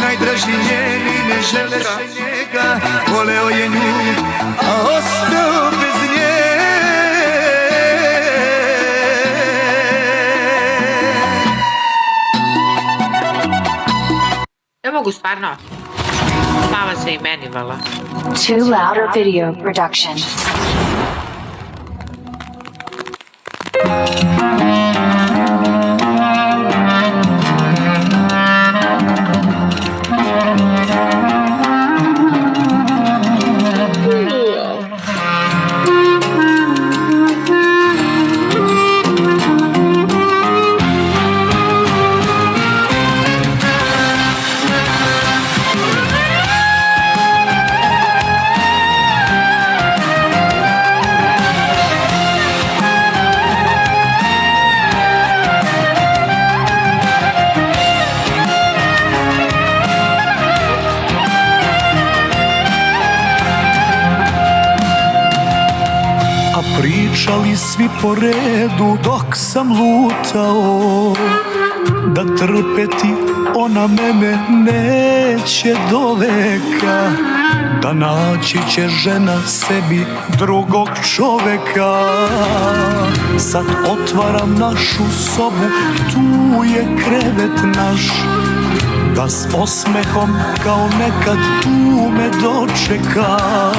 Najdraži njeni ne želeše njega, voleo je nju, a ostao bez nje. Ne mogu stvarno. Spava se i meni, vala. Too Louder Video Production. Pričali svi po redu dok sam lutao, da trpeti ona mene neće do veka, da naći će žena sebi drugog čoveka. Sad otvaram našu sobu, tu je krevet naš, da s osmehom kao nekad tu me dočekaš.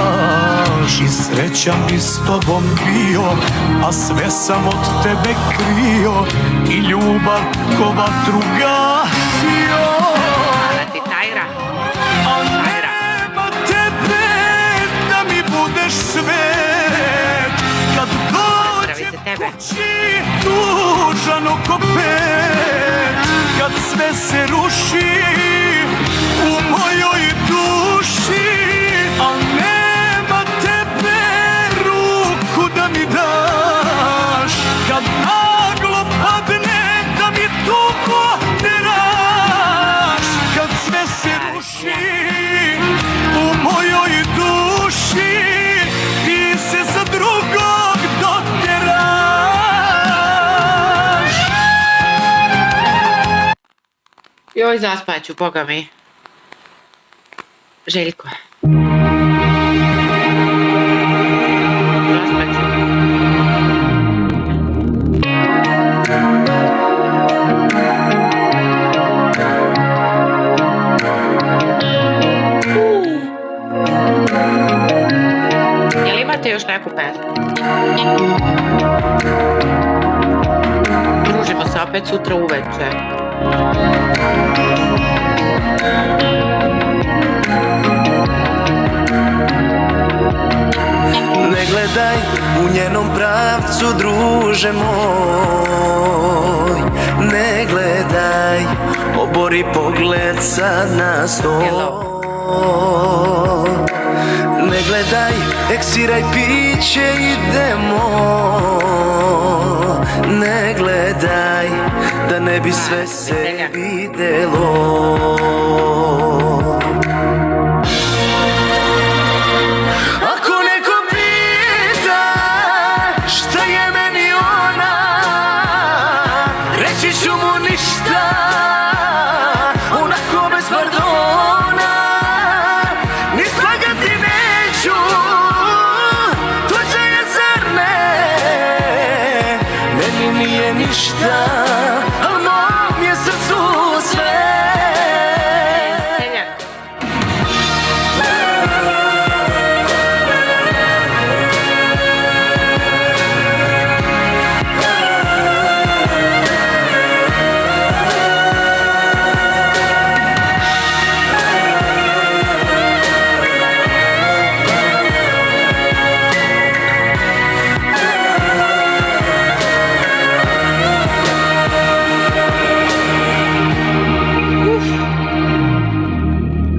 I srećan bi s tobom bio, a sve sam od tebe krio, i ljubav ko vatru gasio. Hvala ti, Tajra. A nema tebe da mi budeš svet, kad dođem kući tužan oko pet, kad sve se ruši u mojoj duši. A nema tebe ruku da mi daš, kad naglo padne da mi tuko teraš. Kad sve se ruši u mojoj duši, ti se za drugog doteraš. Joj, zaspaću, boga mi. Željko. Zaspaću. Jel imate još neku pesmu? Družimo se opet sutra uveče. Ne gledaj u njenom pravcu, druže moj. Ne gledaj, obori pogled sad na sto. Ne gledaj, eksiraj piće, idemo. Ne gledaj, da ne bi sve se videlo. Ako neko pita šta je meni ona, reći ću mu ništa, onako bez pardona. Ni slagati neću, tuđe je zar ne, meni nije ništa, al mom je srcu sve.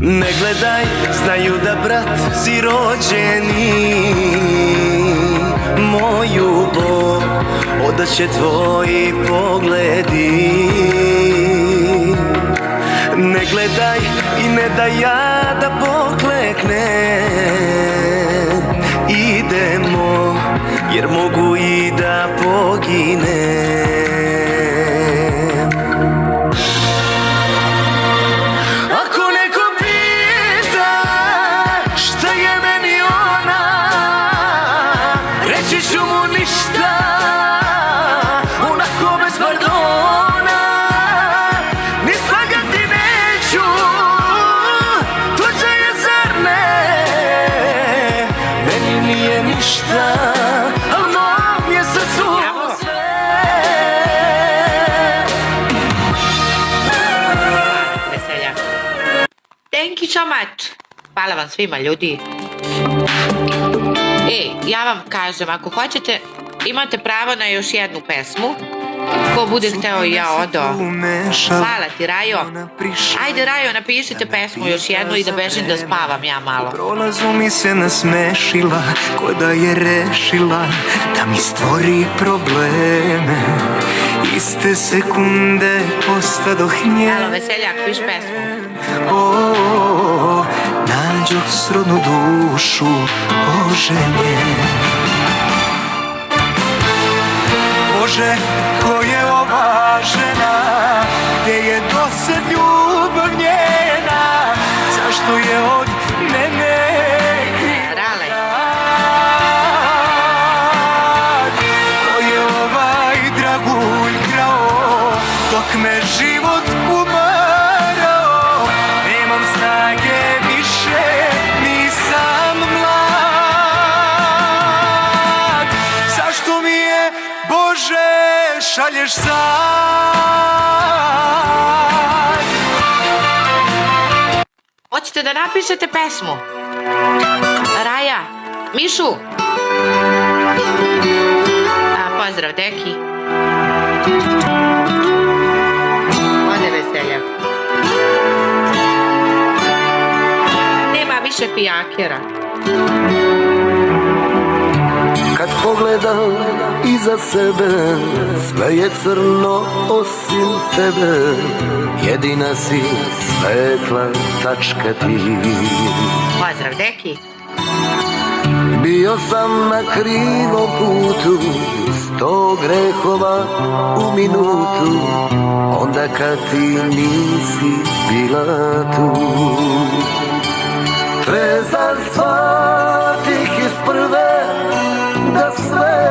Ne gledaj, znaju da brat si rođeni, moju bol odaće tvoji pogledi. Ne gledaj i ne daj ja da pokleknem, idemo jer mogu i da poginem. Ništa, onako bez pardona, ni slagati neću, tuđe je zar ne, meni nije ništa, al mom je srcu sve. Veselja. Thank you so much. Hvala vam svima, ljudi. Ja vam kažem, ako hoćete, imate pravo na još jednu pesmu. Ko bude hteo, ja odo. Hvala ti, Rajo. Ajde, Rajo, napišite pesmu još jednu i da bežim da spavam ja malo. Prolazu mi se nasmešila, ko da je rešila da mi stvori probleme. Iste sekunde ostadoh nje. Halo, Veseljak, piš pesmu. Nađoh srodnu dušu oženje. Bože, ko je ova žena, gde je dosad ljubav njena, zašto je od mene Rale. Ko je ovaj dragulj krao, dok me život umarao, nemam snage više, nisam mlad. Zašto mi je, Bože, šalješ sad? Hoćete da napišete pesmu? Raja, Mišu. Pozdrav, deki. Ode, Veseljak. Nema više pijakera. Kad pogledam iza sebe, sve je crno osim tebe, jedina si svetla tačka ti. Pozdrav, deki. Bio sam na krivom putu, 100 grehova u minutu, onda kad ti nisi bila tu. Trezar shvatih iz prve, da sve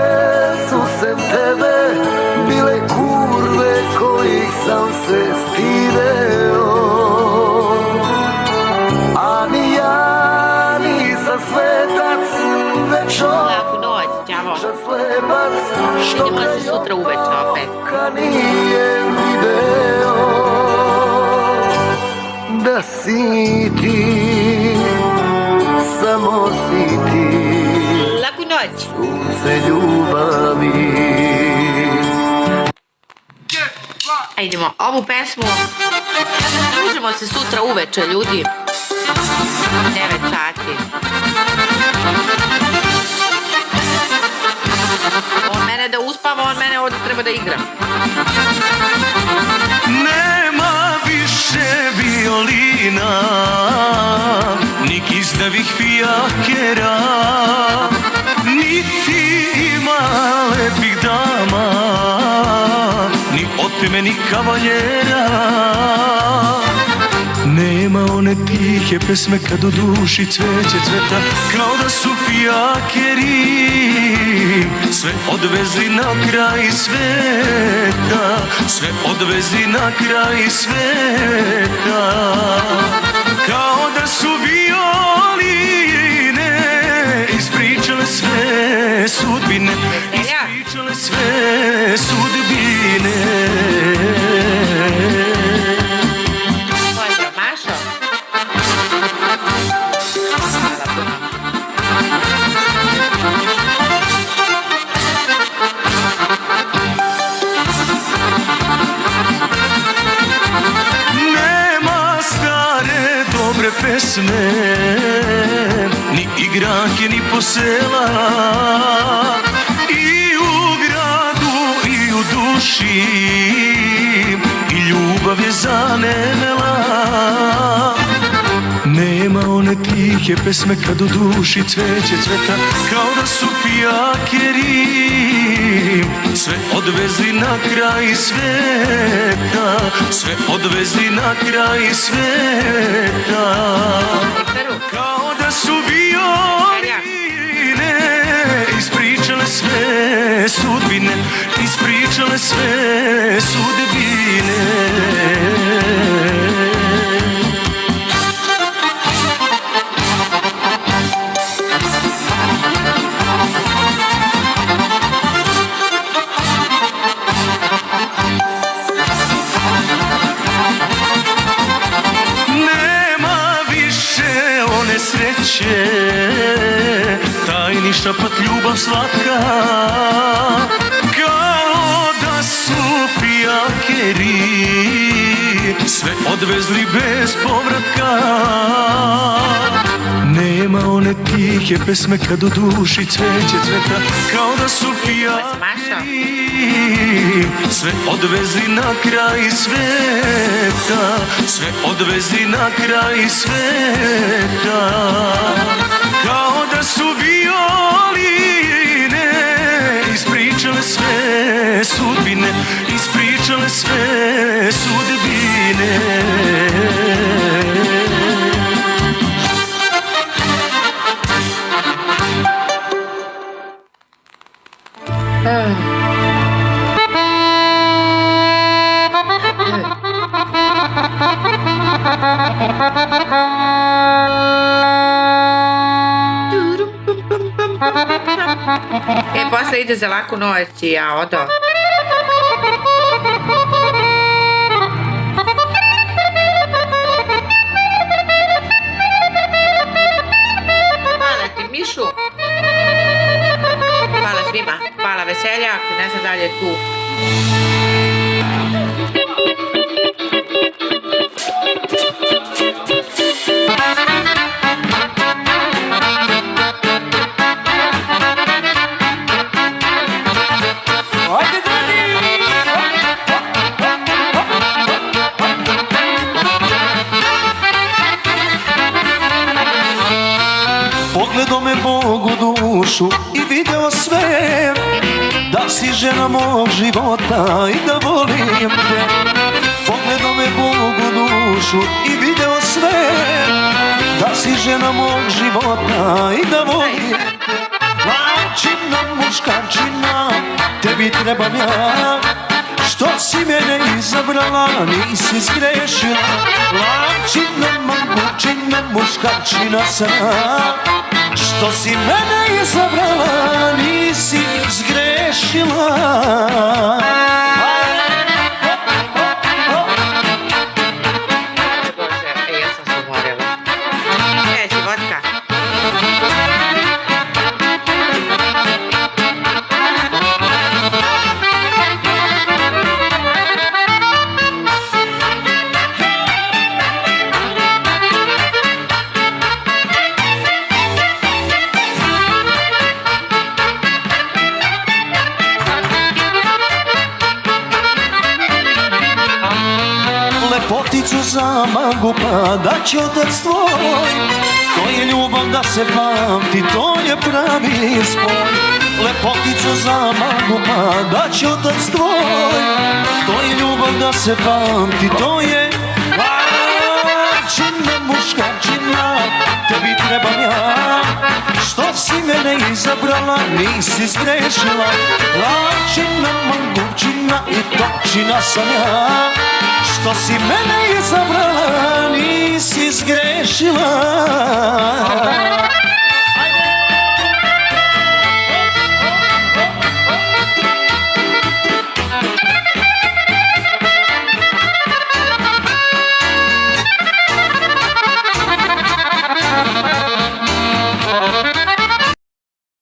su sem tebe bile kurve kojih sam se stideo. A ni ja nisam svetac, već Laku noć, đavo. slepac, što Vidimo se sutra uveče opet. nije video da si ti, samo si ti. Laku noć. noć. Sunce ljubavi. A idemo ovu pesmu. Družimo se sutra uveče, ljudi. 9 sati. On mene da uspava, on mene ovdje treba da igra. Nema više violina, ni kizdavih fijakera, niti ima lepih dama, ni otmenih kavaljera. Nema one tihe pesme kad u duši cveće cveta, kao da su fijakeri sve odvezli na kraj sveta, sve odvezli na kraj sveta. Kao da su violine ispričale sve sudbine, ispričale sve sudbine. Pozdrav, Mašo. Hvala puno. Nema stare dobre pesme, ni igrake, ni posela, i u gradu i u duši, i ljubav je zanemela. Nema one tihe pesme kad u duši cveće cveta, kao da su fijakeri sve odvezli na kraj sveta, sve odvezli na kraj sveta. Kao da su violine ispričale sve sudbine, ispričale sve sudbine. Sreće, tajni šapat, ljubav slatka, kao da su fijakeri sve odvezli bez povratka. Nema one tihe pesme kad u duši cveće cveta, kao da su fijakeri sve odvezli na kraj sveta, sve odvezli na kraj sveta. Kao da su violine ispričale sve sudbine, ispričale sve sudbine. Posle ide za laku noć i ja odo. Hvala ti, Mišu. Hvala svima. Hvala Veseljak. Ne znam da li je tu. Pogledao me Bog u dušu i video sve, da si žena mog života i da volim te. Pogledao me Bog u dušu i video sve, da si žena mog života i da volim te. Lačina, muškarčina, tebi trebam ja, što si mene izabrala, nisi zgrešila. Lačina, mangučina, muškarčina sam, što si mene izabrala, nisi zgrešila. Bože, ja sam se umorila. Vodka. za mangupa da će otac tvoj. To je ljubav da se pamti, to je pravi spoj. Lepotico za mangupa da će otac tvoj. To je ljubav da se pamti, to je Lačina, muškarčina, tebi trebam ja. Što si mene izabrala, nisi zgrešila. Lačina, mangupčina i topčina sam ja. Što si mene izabrala, nisi zgrešila.